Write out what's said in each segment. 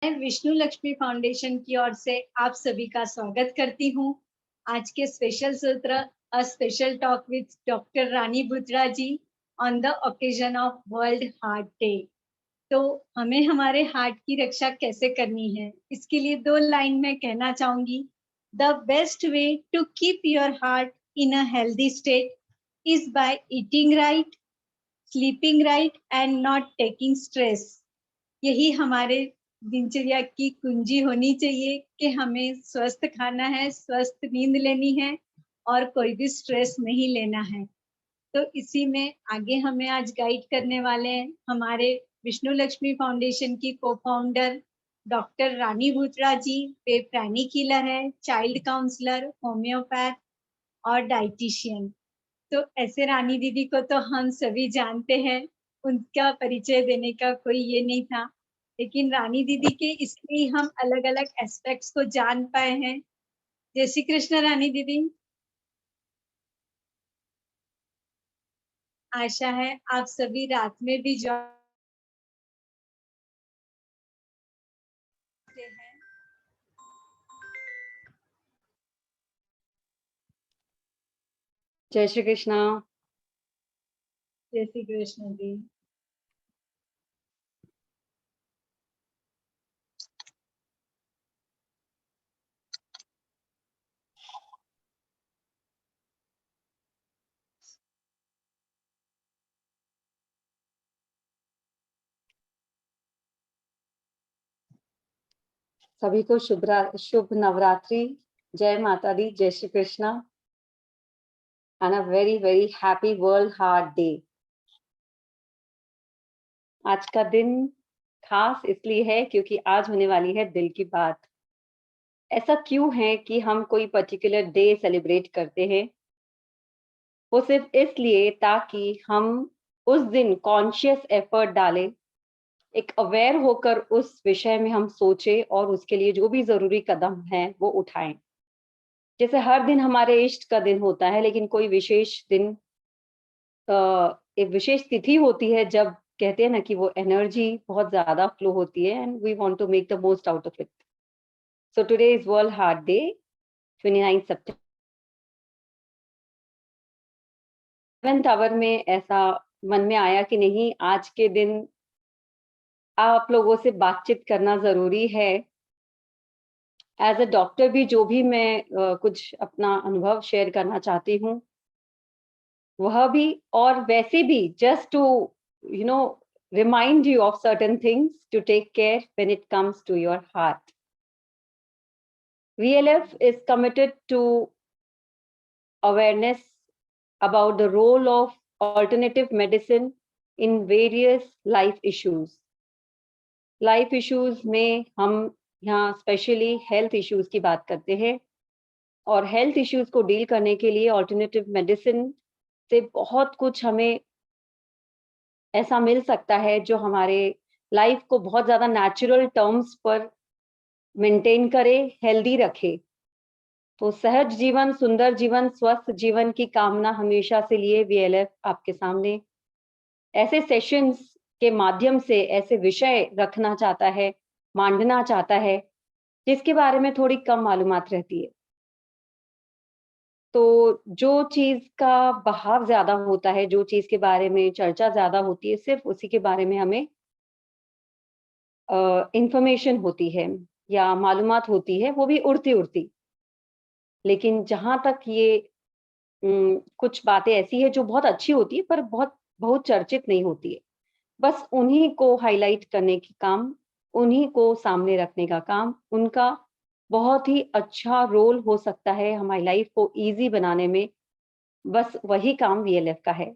मैं विष्णु लक्ष्मी फाउंडेशन की ओर से आप सभी का स्वागत करती हूँ। आज के स्पेशल सत्र a special talk with doctor Rani Budra ji on the occasion of world heart day. तो हमें हमारे हार्ट की रक्षा कैसे करनी है, इसके लिए 2 लाइन में कहना चाहूंगी। The best way to keep your heart in a healthy state is by eating right, sleeping right and not taking stress. यही हमारे दिनचर्या की कुंजी होनी चाहिए कि हमें स्वस्थ खाना है, स्वस्थ नींद लेनी है और कोई भी स्ट्रेस नहीं लेना है। तो इसी में आगे हमें आज गाइड करने वाले हैं हमारे विष्णु लक्ष्मी फाउंडेशन की को-फाउंडर डॉक्टर रानी बुत्रा जी। वे प्राणिक हीलर है, चाइल्ड काउंसलर, होम्योपैथ और डाइटिशियन। तो ऐसे रानी दीदी को तो हम सभी जानते हैं, उनका परिचय देने का कोई ये नहीं था, लेकिन रानी दीदी के इसलिए हम अलग-अलग एस्पेक्ट्स को जान पाए हैं। जय श्री कृष्ण रानी दीदी। आशा है आप सभी रात में भी हैं। जय श्री कृष्णा। जय श्री कृष्ण जी। सभी को शुभ नवरात्रि, जय माता दी, जय Shri Krishna and a very very happy world heart day. आज का दिन खास इसलिए है क्योंकि आज होने वाली है दिल की बात। ऐसा क्यों है कि हम कोई पर्टिकुलर डे सेलिब्रेट करते हैं? वो सिर्फ इसलिए ताकि हम उस दिन कॉन्शियस एफर्ट डालें, एक अवेयर होकर उस विषय में हम सोचें और उसके लिए जो भी जरूरी कदम है वो उठाएं। जैसे हर दिन हमारे इष्ट का दिन होता है, लेकिन कोई विशेष दिन, एक विशेष तिथि होती है जब कहते हैं ना कि वो एनर्जी बहुत ज्यादा फ्लो होती है and we want to make the most out of it. So today is World heart Day, 29 सितंबर। 7th आवर में ऐसा मन में आया कि नहीं, आज के दिन आप लोगों से बातचीत करना जरूरी है। एज अ डॉक्टर भी जो भी मैं कुछ अपना अनुभव शेयर करना चाहती हूँ वह भी, और वैसे भी just to you know remind you of certain things to take care when it comes to your heart. VLF is committed to awareness about the role of alternative medicine in various life issues. Life issues में हम यहाँ specially health issues की बात करते हैं, और health issues को deal करने के लिए ऑल्टरनेटिव मेडिसिन से बहुत कुछ हमें ऐसा मिल सकता है जो हमारे लाइफ को बहुत ज्यादा नेचुरल टर्म्स पर मेंटेन करे, हेल्दी रखे। तो सहज जीवन, सुंदर जीवन, स्वस्थ जीवन की कामना हमेशा से लिए VLF आपके सामने ऐसे सेशंस के माध्यम से ऐसे विषय रखना चाहता है, मांडना चाहता है जिसके बारे में थोड़ी कम मालूमात रहती है। तो जो चीज का बहाव ज्यादा होता है, जो चीज के बारे में चर्चा ज्यादा होती है, सिर्फ उसी के बारे में हमें इंफॉर्मेशन होती है या मालूमात होती है, वो भी उड़ती उड़ती। लेकिन जहां तक ये कुछ बातें ऐसी है जो बहुत अच्छी होती है पर बहुत बहुत चर्चित नहीं होती है, बस उन्हीं को हाईलाइट करने की काम, उन्हीं को सामने रखने का काम, उनका बहुत ही अच्छा रोल हो सकता है हमारी लाइफ को इजी बनाने में। बस वही काम VLF का है।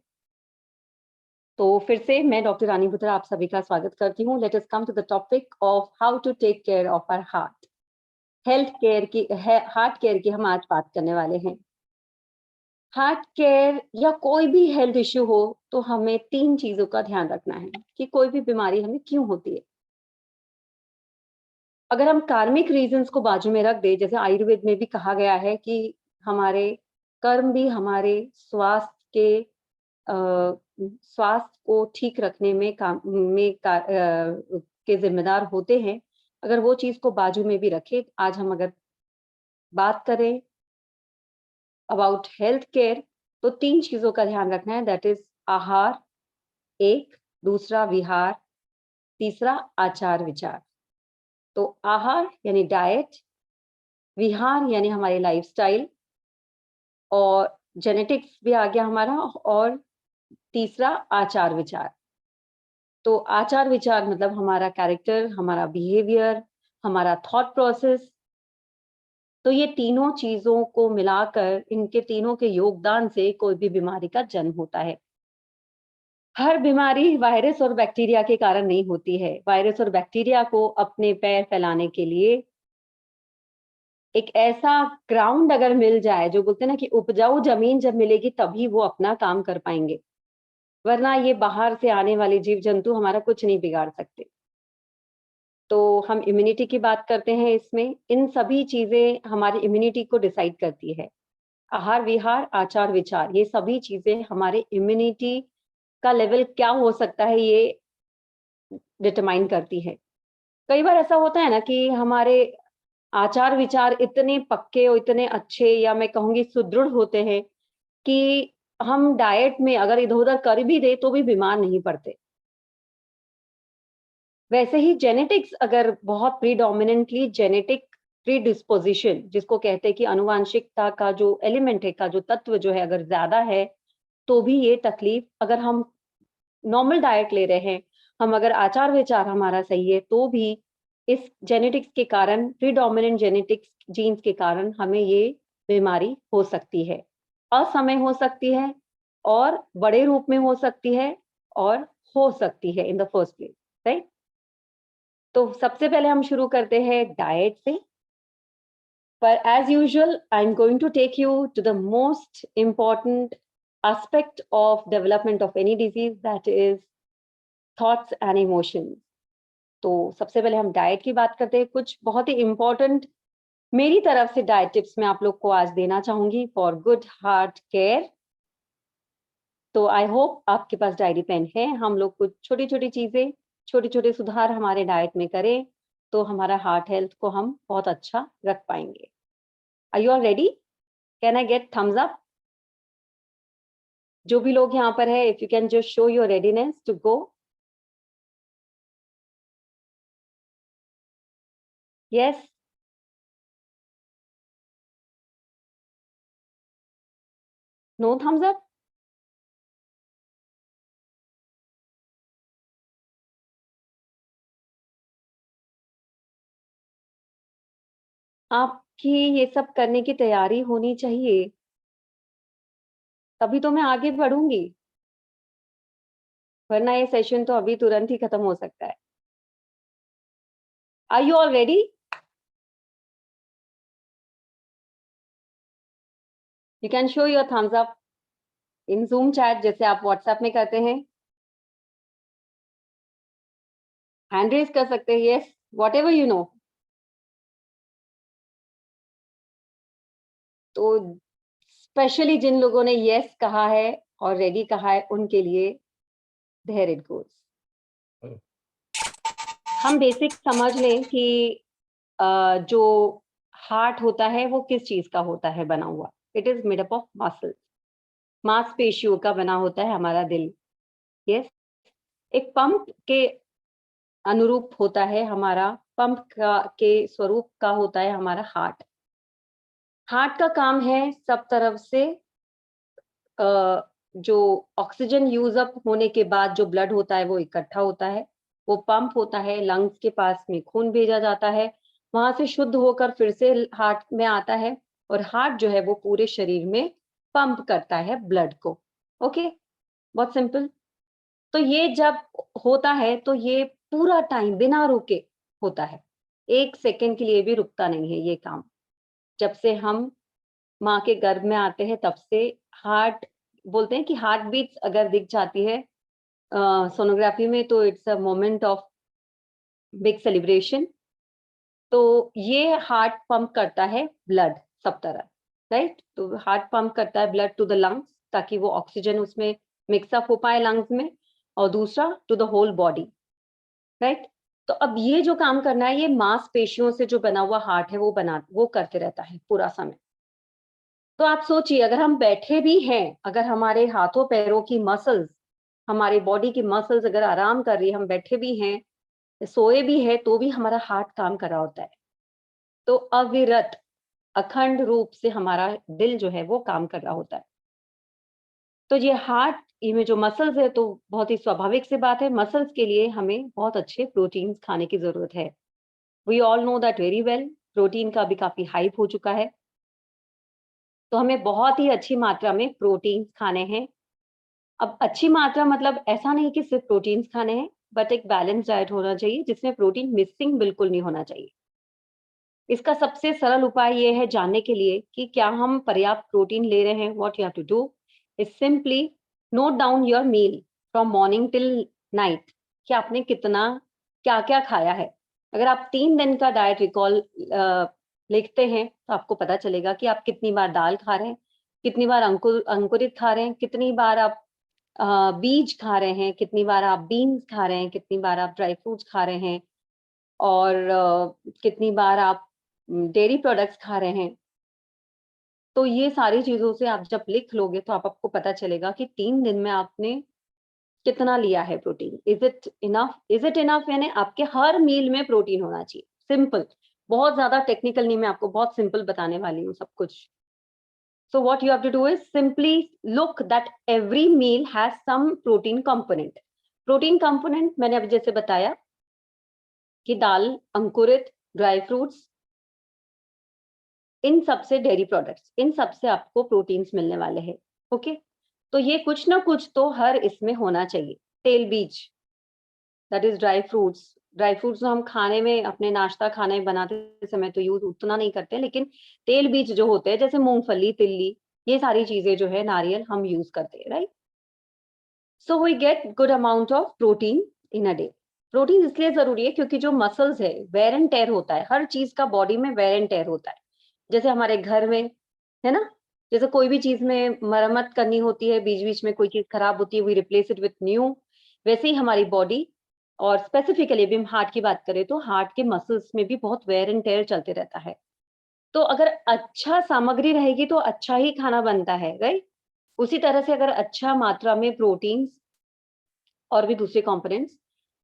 तो फिर से मैं डॉक्टर रानी बुत्रा आप सभी का स्वागत करती हूँ। Let us come to the topic of how to take care of our heart. Health care की हार्ट केयर की हम आज बात करने वाले हैं। हार्ट केयर या कोई भी हेल्थ इश्यू हो तो हमें 3 चीजों का ध्यान रखना है कि कोई भी बीमारी हमें क्यों होती है। अगर हम कार्मिक रीजंस को बाजू में रख दे, जैसे आयुर्वेद में भी कहा गया है कि हमारे कर्म भी हमारे स्वास्थ्य को ठीक रखने में के जिम्मेदार होते हैं, अगर वो चीज को बाजू में भी रखे, आज हम अगर बात करें अबाउट हेल्थ केयर, तो 3 चीजों का ध्यान रखना है, दैट इज आहार एक, दूसरा विहार, तीसरा आचार विचार। तो आहार यानी डाइट, विहार यानी हमारी लाइफस्टाइल, और जेनेटिक्स भी आ गया हमारा, और तीसरा आचार विचार। तो आचार विचार मतलब हमारा कैरेक्टर, हमारा बिहेवियर, हमारा थॉट प्रोसेस। तो ये तीनों चीजों को मिलाकर, इनके तीनों के योगदान से कोई भी बीमारी का जन्म होता है। हर बीमारी वायरस और बैक्टीरिया के कारण नहीं होती है। वायरस और बैक्टीरिया को अपने पैर फैलाने के लिए एक ऐसा ग्राउंड अगर मिल जाए, जो बोलते हैं ना कि उपजाऊ जमीन जब मिलेगी तभी वो अपना काम कर पाएंगे, वरना ये बाहर से आने वाले जीव जंतु हमारा कुछ नहीं बिगाड़ सकते। तो हम इम्यूनिटी की बात करते हैं इसमें, इन सभी चीजें हमारी इम्यूनिटी को डिसाइड करती है। आहार विहार आचार विचार, ये सभी चीजें हमारे इम्यूनिटी का लेवल क्या हो सकता है ये डिटरमाइन करती है। कई बार ऐसा होता है ना कि हमारे आचार विचार इतने पक्के और इतने अच्छे, या मैं कहूंगी सुदृढ़ होते हैं कि हम डाइट में अगर इधर उधर कर भी दे तो भी बीमार नहीं पड़ते। वैसे ही जेनेटिक्स अगर बहुत प्रीडोमिनेंटली जेनेटिक प्रीडिस्पोजिशन, जिसको कहते हैं कि अनुवांशिकता का जो एलिमेंट है, का जो तत्व जो है अगर ज्यादा है, तो भी ये तकलीफ, अगर हम नॉर्मल डाइट ले रहे हैं, हम अगर आचार विचार हमारा सही है, तो भी इस जेनेटिक्स के कारण, प्रीडोमिनेंट जेनेटिक्स जीन्स के कारण हमें ये बीमारी हो सकती है। असमय हो सकती है, और बड़े रूप में हो सकती है, और हो सकती है in the first place, right. तो सबसे पहले हम शुरू करते हैं डाइट से। पर as usual, I'm going to take you to the most important aspect of development of any disease, that is thoughts and emotions. तो सबसे पहले हम डाइट की बात करते हैं। कुछ बहुत ही इम्पोर्टेंट मेरी तरफ से डाइट टिप्स मैं आप लोग को आज देना चाहूंगी फॉर गुड हार्ट केयर। तो आई होप आपके पास डायरी पेन है। हम लोग कुछ छोटी छोटी चीजें, छोटे छोटे सुधार हमारे डाइट में करें, तो हमारा हार्ट हेल्थ को हम बहुत अच्छा रख पाएंगे। Are you all ready? Can I get thumbs up? जो भी लोग यहाँ पर है, if you can just show your readiness to go. Yes, no thumbs up? आपकी ये सब करने की तैयारी होनी चाहिए, तभी तो मैं आगे बढ़ूंगी, वरना ये सेशन तो अभी तुरंत ही खत्म हो सकता है। Are you all ready? You can show your thumbs up in Zoom chat, जैसे आप व्हाट्सएप में करते हैं। हैंड रेज कर सकते हैं, yes, what ever you know. तो स्पेशली जिन लोगों ने यस कहा है और रेडी कहा है, उनके लिए देयर इट गोज। हम बेसिक समझ लें कि जो हार्ट होता है वो किस चीज का होता है बना हुआ। It is made up of muscles, मांसपेशियों का बना होता है हमारा दिल। यस, एक पंप के अनुरूप होता है हमारा, पंप का के स्वरूप का होता है हमारा हार्ट। हार्ट का काम है सब तरफ से जो ऑक्सीजन यूज अप होने के बाद जो ब्लड होता है वो इकट्ठा होता है, वो पंप होता है, लंग्स के पास में खून भेजा जाता है, वहां से शुद्ध होकर फिर से हार्ट में आता है, और हार्ट जो है वो पूरे शरीर में पंप करता है ब्लड को। ओके, बहुत सिंपल। तो ये जब होता है तो ये पूरा टाइम बिना रुके होता है, 1 सेकंड के लिए भी रुकता नहीं है ये काम। जब से हम माँ के गर्भ में आते हैं तब से हार्ट, बोलते हैं कि हार्ट बीट्स अगर दिख जाती है सोनोग्राफी में, तो it's a moment of big celebration. तो ये हार्ट पंप करता है ब्लड सब तरह, राइट। तो हार्ट पंप करता है ब्लड टू द लंग्स, ताकि वो ऑक्सीजन उसमें मिक्सअप हो पाए लंग्स में, और दूसरा to the whole body, right. तो अब ये जो काम करना है, ये मांसपेशियों से जो बना हुआ हार्ट है वो करते रहता है पूरा समय। तो आप सोचिए, अगर हम बैठे भी हैं, अगर हमारे हाथों पैरों की मसल्स, हमारे बॉडी की मसल्स अगर आराम कर रही है, हम बैठे भी हैं, सोए भी है, तो भी हमारा हार्ट काम कर रहा होता है। तो अविरत अखंड रूप से हमारा दिल जो है वो काम कर रहा होता है। तो ये हार्ट, ये में जो मसल्स है, तो बहुत ही स्वाभाविक सी बात है, मसल्स के लिए हमें बहुत अच्छे प्रोटीन्स खाने की जरूरत है। We all know that very well, protein का भी काफी हाइप हो चुका है। तो हमें बहुत ही अच्छी मात्रा में प्रोटीन्स खाने हैं। अब अच्छी मात्रा मतलब ऐसा नहीं कि सिर्फ प्रोटीन्स खाने हैं, बट एक बैलेंस डाइट होना चाहिए जिसमें प्रोटीन मिसिंग बिल्कुल नहीं होना चाहिए। इसका सबसे सरल उपाय ये है जानने के लिए कि क्या हम पर्याप्त प्रोटीन ले रहे हैं। What you have to do is simply note down your meal from morning till night, कि आपने कितना क्या क्या खाया है। अगर आप 3 दिन का डाइट रिकॉल लिखते हैं तो आपको पता चलेगा कि आप कितनी बार दाल खा रहे हैं, कितनी बार अंकुरित खा रहे हैं, कितनी बार आप बीज खा रहे हैं, कितनी बार आप बीन्स खा रहे हैं, कितनी बार आप ड्राई फ्रूट्स खा रहे हैं, और कितनी बार आप डेयरी प्रोडक्ट्स खा रहे हैं। तो ये सारी चीजों से आप जब लिख लोगे तो आपको पता चलेगा कि 3 दिन में आपने कितना लिया है प्रोटीन। इज इट इनफ, यानी आपके हर मील में प्रोटीन होना चाहिए। सिंपल, बहुत ज्यादा टेक्निकल नहीं, मैं आपको बहुत सिंपल बताने वाली हूँ सब कुछ। So what you have to do is simply look that every meal has some protein component. Protein component मैंने अभी जैसे बताया कि दाल, अंकुरित, ड्राई फ्रूट्स, इन सब से डेयरी प्रोडक्ट्स, इन सब से आपको प्रोटीन्स मिलने वाले हैं। ओके, तो ये कुछ ना कुछ तो हर इसमें होना चाहिए। तेल बीज, that is dry fruits. Dry fruits हम खाने में, अपने नाश्ता खाने बनाते समय तो यूज उतना नहीं करते, लेकिन तेल बीज जो होते हैं जैसे मूंगफली, तिल्ली, ये सारी चीजें जो है, नारियल, हम यूज करते हैं, right. So we get good amount of protein in a day. Protein इसलिए जरूरी है क्योंकि जो मसल्स है, वेयर एंड टेयर होता है, हर चीज का बॉडी में वेयर एंड टेयर होता है। जैसे हमारे घर में है ना, जैसे कोई भी चीज में मरम्मत करनी होती है, बीच बीच में कोई चीज खराब होती है, we replace it with new. वैसे ही हमारी बॉडी, और स्पेसिफिकली भी हम हार्ट की बात करें तो हार्ट के मसल्स में भी बहुत वेयर एंड टेयर चलते रहता है। तो अगर अच्छा सामग्री रहेगी तो अच्छा ही खाना बनता है, राइट। उसी तरह से अगर अच्छा मात्रा में प्रोटीन्स और भी दूसरे कंपोनेंट्स,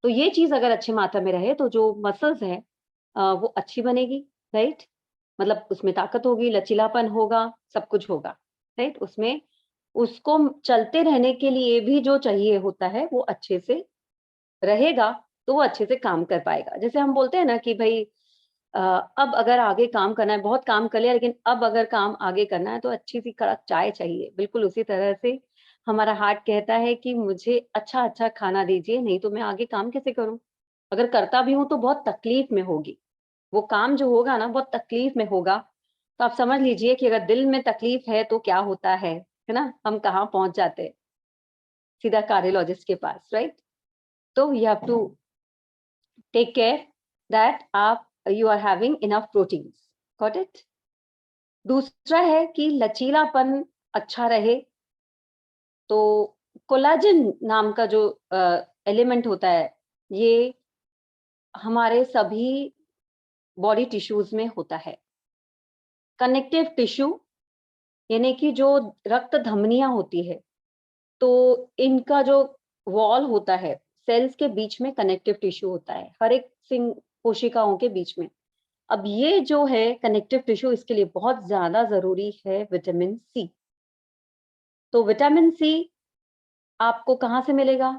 तो ये चीज अगर अच्छी मात्रा में रहे तो जो मसल्स है वो अच्छी बनेगी, राइट। मतलब उसमें ताकत होगी, लचीलापन होगा, सब कुछ होगा, राइट। उसमें उसको चलते रहने के लिए भी जो चाहिए होता है वो अच्छे से रहेगा, तो वो अच्छे से काम कर पाएगा। जैसे हम बोलते हैं ना कि भाई अब अगर आगे काम करना है, बहुत काम कर लिया, लेकिन अब अगर काम आगे करना है तो अच्छी सी कड़क चाय चाहिए। बिल्कुल उसी तरह से हमारा हार्ट कहता है कि मुझे अच्छा अच्छा खाना दीजिए, नहीं तो मैं आगे काम कैसे करूं। अगर करता भी हूं तो बहुत तकलीफ में होगी, वो काम जो होगा ना बहुत तकलीफ में होगा। तो आप समझ लीजिए कि अगर दिल में तकलीफ है तो क्या होता है ना, हम कहाँ पहुंच जाते हैं, सीधा कार्डियोलॉजिस्ट के पास, राइट। तो you have to take care that आप you are having enough proteins, got it. दूसरा है कि लचीलापन अच्छा रहे, तो कोलाजन नाम का जो एलिमेंट होता है, ये हमारे सभी बॉडी टिश्यूज में होता है। कनेक्टिव टिश्यू, यानी कि जो रक्त धमनियां होती है, तो इनका जो वॉल होता है, सेल्स के बीच में कनेक्टिव टिश्यू होता है, हर एक सिंग कोशिकाओं के बीच में। अब ये जो है कनेक्टिव टिश्यू, इसके लिए बहुत ज्यादा जरूरी है विटामिन सी। तो विटामिन सी आपको कहाँ से मिलेगा?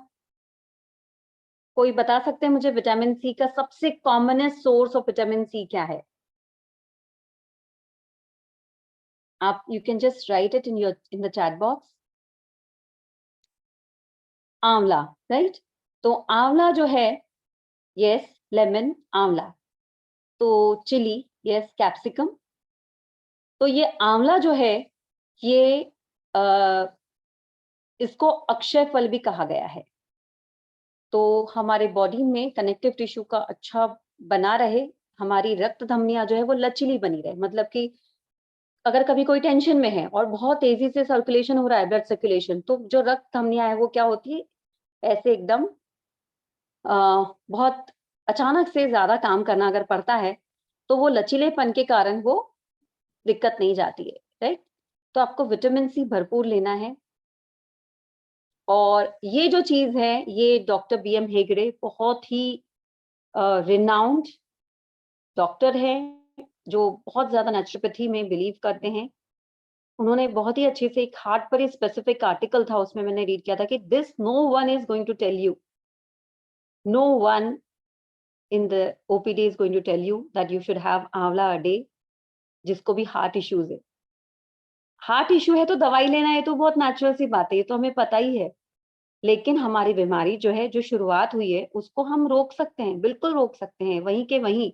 कोई बता सकते हैं मुझे विटामिन सी का सबसे commonest source of vitamin C क्या है? आप you can just write it in the chat box. आंवला, राइट। तो आंवला जो है, यस, लेमन, आंवला। तो चिली, यस, कैप्सिकम। तो ये आंवला जो है, ये इसको अक्षय फल भी कहा गया है। तो हमारे बॉडी में कनेक्टिव टिश्यू का अच्छा बना रहे, हमारी रक्त धमनियां जो है वो लचीली बनी रहे। मतलब कि अगर कभी कोई टेंशन में है और बहुत तेजी से सर्कुलेशन हो रहा है, ब्लड सर्कुलेशन, तो जो रक्त धमनियां है वो क्या होती है, ऐसे एकदम बहुत अचानक से ज्यादा काम करना अगर पड़ता है तो वो लचीलेपन के कारण वो दिक्कत नहीं जाती है, राइट। तो आपको विटामिन सी भरपूर लेना है। और ये जो चीज है ये डॉक्टर BM हेगड़े बहुत ही रिनाउंड डॉक्टर है जो बहुत ज्यादा नेचुरोपैथी में बिलीव करते हैं। उन्होंने बहुत ही अच्छे से एक हार्ट पर ही स्पेसिफिक आर्टिकल था, उसमें मैंने रीड किया था कि this no one is going to tell you, no one in the OPD is going to tell you that you should have आंवला a day, जिसको भी हार्ट इश्यूज है। हार्ट इश्यू है तो दवाई लेना है तो बहुत नेचुरल सी बात है, ये तो हमें पता ही है। लेकिन हमारी बीमारी जो है, जो शुरुआत हुई है, उसको हम रोक सकते हैं, बिल्कुल रोक सकते हैं, वहीं के वहीं।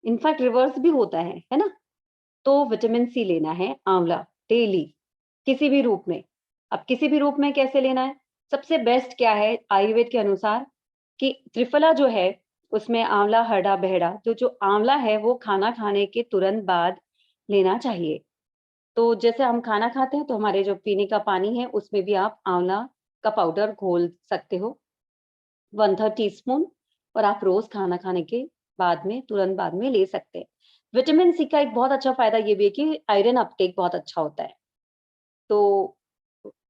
इनफैक्ट रिवर्स भी होता है ना। तो विटामिन सी लेना है आंवला डेली, किसी भी रूप में। अब किसी भी रूप में कैसे लेना है? सबसे बेस्ट क्या है आयुर्वेद के अनुसार कि त्रिफला जो है उसमें आंवला, हरड़ा, बहेड़ा, तो जो आंवला है वो खाना खाने के तुरंत बाद लेना चाहिए। तो जैसे हम खाना खाते हैं तो हमारे जो पीने का पानी है उसमें भी आप आंवला का पाउडर घोल सकते हो 1/3 टीस्पून, और आप रोज खाना खाने के बाद में, तुरंत बाद में ले सकते हैं। विटामिन सी का एक बहुत अच्छा फायदा ये भी है कि आयरन अपटेक बहुत अच्छा होता है, तो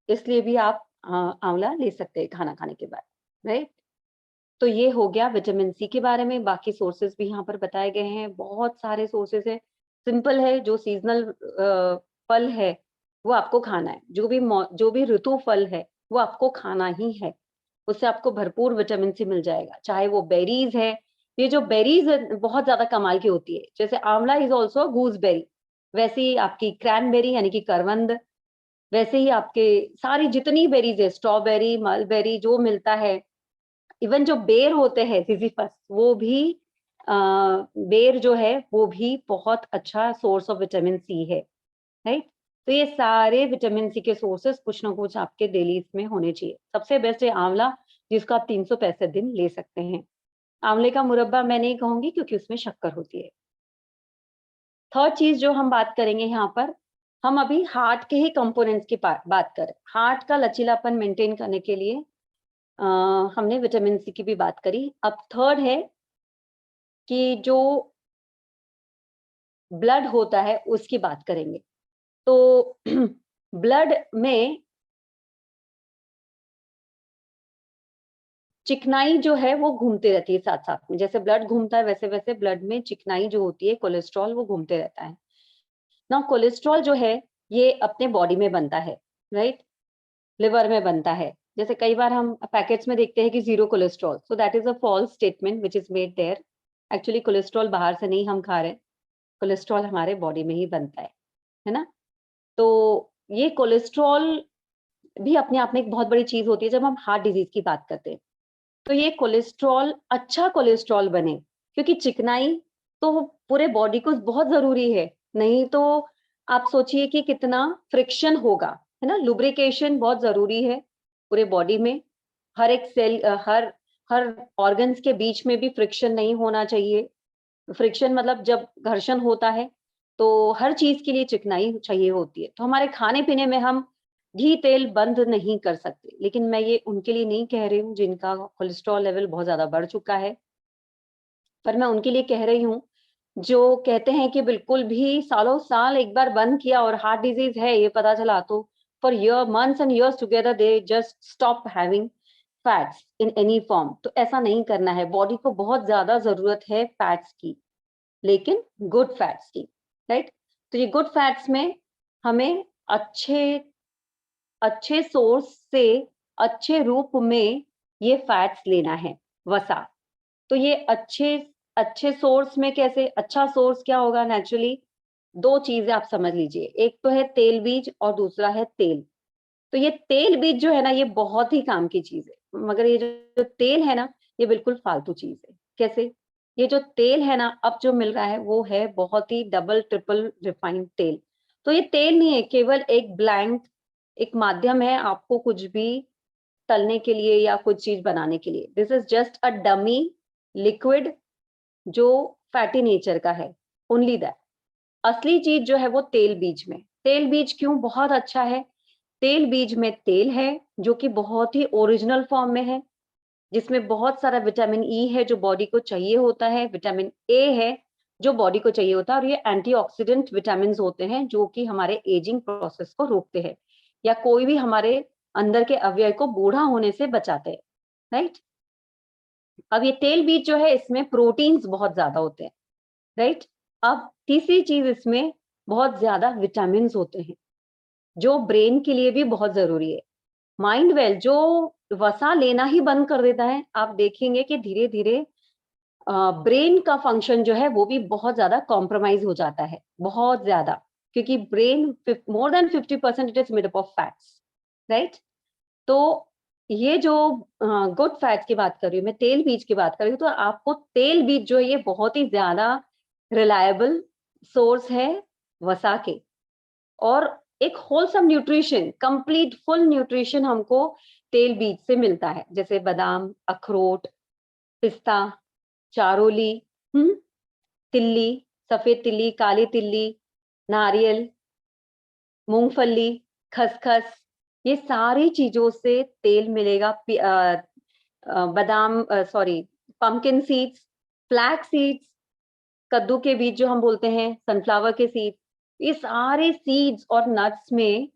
इसलिए भी आप आंवला ले सकते हैं खाना खाने के बाद, राइट। तो ये हो गया विटामिन सी के बारे में। बाकी सोर्सेज भी यहाँ पर बताए गए हैं, बहुत सारे सोर्सेज है। सिंपल है, जो सीजनल फल है वो आपको खाना है, जो भी ऋतु फल है वो आपको खाना ही है, उससे आपको भरपूर विटामिन सी मिल जाएगा। चाहे वो बेरीज है, ये जो बेरीज बहुत ज्यादा कमाल की होती है, जैसे आंवला इज ऑल्सो गूसबेरी, वैसे ही आपकी क्रैनबेरी यानी कि करवंद, वैसे ही आपके सारी जितनी बेरीज है, स्ट्रॉबेरी, मलबेरी, जो मिलता है, इवन जो बेर होते हैं सिजिफस, वो भी बेर जो है वो भी बहुत अच्छा सोर्स ऑफ विटामिन सी है, राइट। तो ये सारे विटामिन सी के सोर्सेस कुछ ना कुछ आपके डेली इसमें होने चाहिए। सबसे बेस्ट है आंवला, जिसको आप 365 दिन ले सकते हैं। आंवले का मुरब्बा मैं नहीं कहूंगी क्योंकि उसमें शक्कर होती है। थर्ड चीज जो हम बात करेंगे यहाँ पर, हम अभी हार्ट के ही कंपोनेंट्स की बात करें। हार्ट का लचीलापन मेंटेन करने के लिए हमने विटामिन सी की भी बात करी। अब थर्ड है कि जो ब्लड होता है उसकी बात करेंगे। तो ब्लड में चिकनाई जो है वो घूमते रहती है साथ साथ में, जैसे ब्लड घूमता है वैसे वैसे ब्लड में चिकनाई जो होती है, कोलेस्ट्रॉल, वो घूमते रहता है ना। कोलेस्ट्रॉल जो है ये अपने बॉडी में बनता है, राइट, लिवर में बनता है। जैसे कई बार हम पैकेट्स में देखते हैं कि 0 cholesterol, so that is a false statement which is made there. Actually cholesterol बाहर से नहीं हम खा रहे, कोलेस्ट्रॉल हमारे बॉडी में ही बनता है ना। तो ये कोलेस्ट्रॉल भी अपने आप में एक बहुत बड़ी चीज होती है। जब हम हार्ट डिजीज की बात करते हैं तो ये कोलेस्ट्रॉल अच्छा कोलेस्ट्रॉल बने, क्योंकि चिकनाई तो पूरे बॉडी को बहुत जरूरी है, नहीं तो आप सोचिए कि कितना फ्रिक्शन होगा, है ना। लुब्रिकेशन बहुत जरूरी है पूरे बॉडी में। हर एक सेल, हर हर ऑर्गन्स के बीच में भी फ्रिक्शन नहीं होना चाहिए। फ्रिक्शन मतलब जब घर्षण होता है तो हर चीज के लिए चिकनाई चाहिए होती है। तो हमारे खाने पीने में हम घी तेल बंद नहीं कर सकते, लेकिन मैं ये उनके लिए नहीं कह रही हूँ जिनका कोलेस्ट्रॉल लेवल बहुत ज्यादा बढ़ चुका है, पर मैं उनके लिए कह रही हूँ जो कहते हैं कि बिल्कुल भी सालों साल एक बार बंद किया और हार्ट डिजीज है ये पता चला तो for year months and years together they just stop having fats in any form. तो ऐसा नहीं करना है, बॉडी को बहुत ज्यादा जरूरत है फैट्स की, लेकिन गुड फैट्स की, राइट। तो ये गुड फैट्स में हमें अच्छे अच्छे सोर्स से, अच्छे रूप में ये फैट्स लेना है, वसा। तो ये अच्छे अच्छे सोर्स में कैसे? अच्छा सोर्स क्या होगा? नेचुरली दो चीजें आप समझ लीजिए, एक तो है तेल बीज और दूसरा है तेल। तो ये तेल बीज जो है ना, ये बहुत ही काम की चीज है, मगर ये जो तेल है ना, ये बिल्कुल फालतू चीज है। कैसे? ये जो तेल है ना, अब जो मिल रहा है वो है बहुत ही डबल ट्रिपल रिफाइंड तेल। तो ये तेल नहीं है, केवल एक ब्लैंक, एक माध्यम है आपको कुछ भी तलने के लिए या कुछ चीज बनाने के लिए। This is just a dummy liquid जो फैटी नेचर का है, ओनली दैट। असली चीज जो है वो तेल बीज में। तेल बीज क्यों बहुत अच्छा है? तेल बीज में तेल है जो कि बहुत ही ओरिजिनल फॉर्म में है, जिसमें बहुत सारा विटामिन ई है जो बॉडी को चाहिए होता है, विटामिन ए है जो बॉडी को चाहिए होता है, और ये एंटीऑक्सीडेंट विटामिन होते हैं जो कि हमारे एजिंग प्रोसेस को रोकते हैं या कोई भी हमारे अंदर के अवयव को बूढ़ा होने से बचाते हैं, राइट। अब ये तेल बीज जो है इसमें प्रोटीन्स बहुत ज्यादा होते हैं, राइट। अब तीसरी चीज, इसमें बहुत ज्यादा विटामिन होते हैं जो ब्रेन के लिए भी बहुत जरूरी है। माइंड वेल जो वसा लेना ही बंद कर देता है, आप देखेंगे कि धीरे धीरे ब्रेन का फंक्शन जो है वो भी बहुत ज्यादा कॉम्प्रोमाइज हो जाता है, बहुत ज्यादा, क्योंकि brain more than 50% it is made up of fats, right. तो ये जो गुड फैट्स की बात कर रही हूँ मैं, तेल बीज की बात कर रही हूँ, तो आपको तेल बीज जो है ये बहुत ही ज्यादा रिलायबल सोर्स है वसा के, और एक wholesome nutrition, complete full nutrition हमको तेल बीज से मिलता है, जैसे बादाम, अखरोट, पिस्ता, चारोली, तिल्ली, सफेद तिल्ली, काली तिल्ली, नारियल, मूंगफली, खसखस, ये सारी चीजों से तेल मिलेगा। बादाम, sorry, pumpkin seeds, flax seeds, कद्दू के बीज जो हम बोलते हैं, सनफ्लावर के सीड्स, ये सारे सीड्स और नट्स में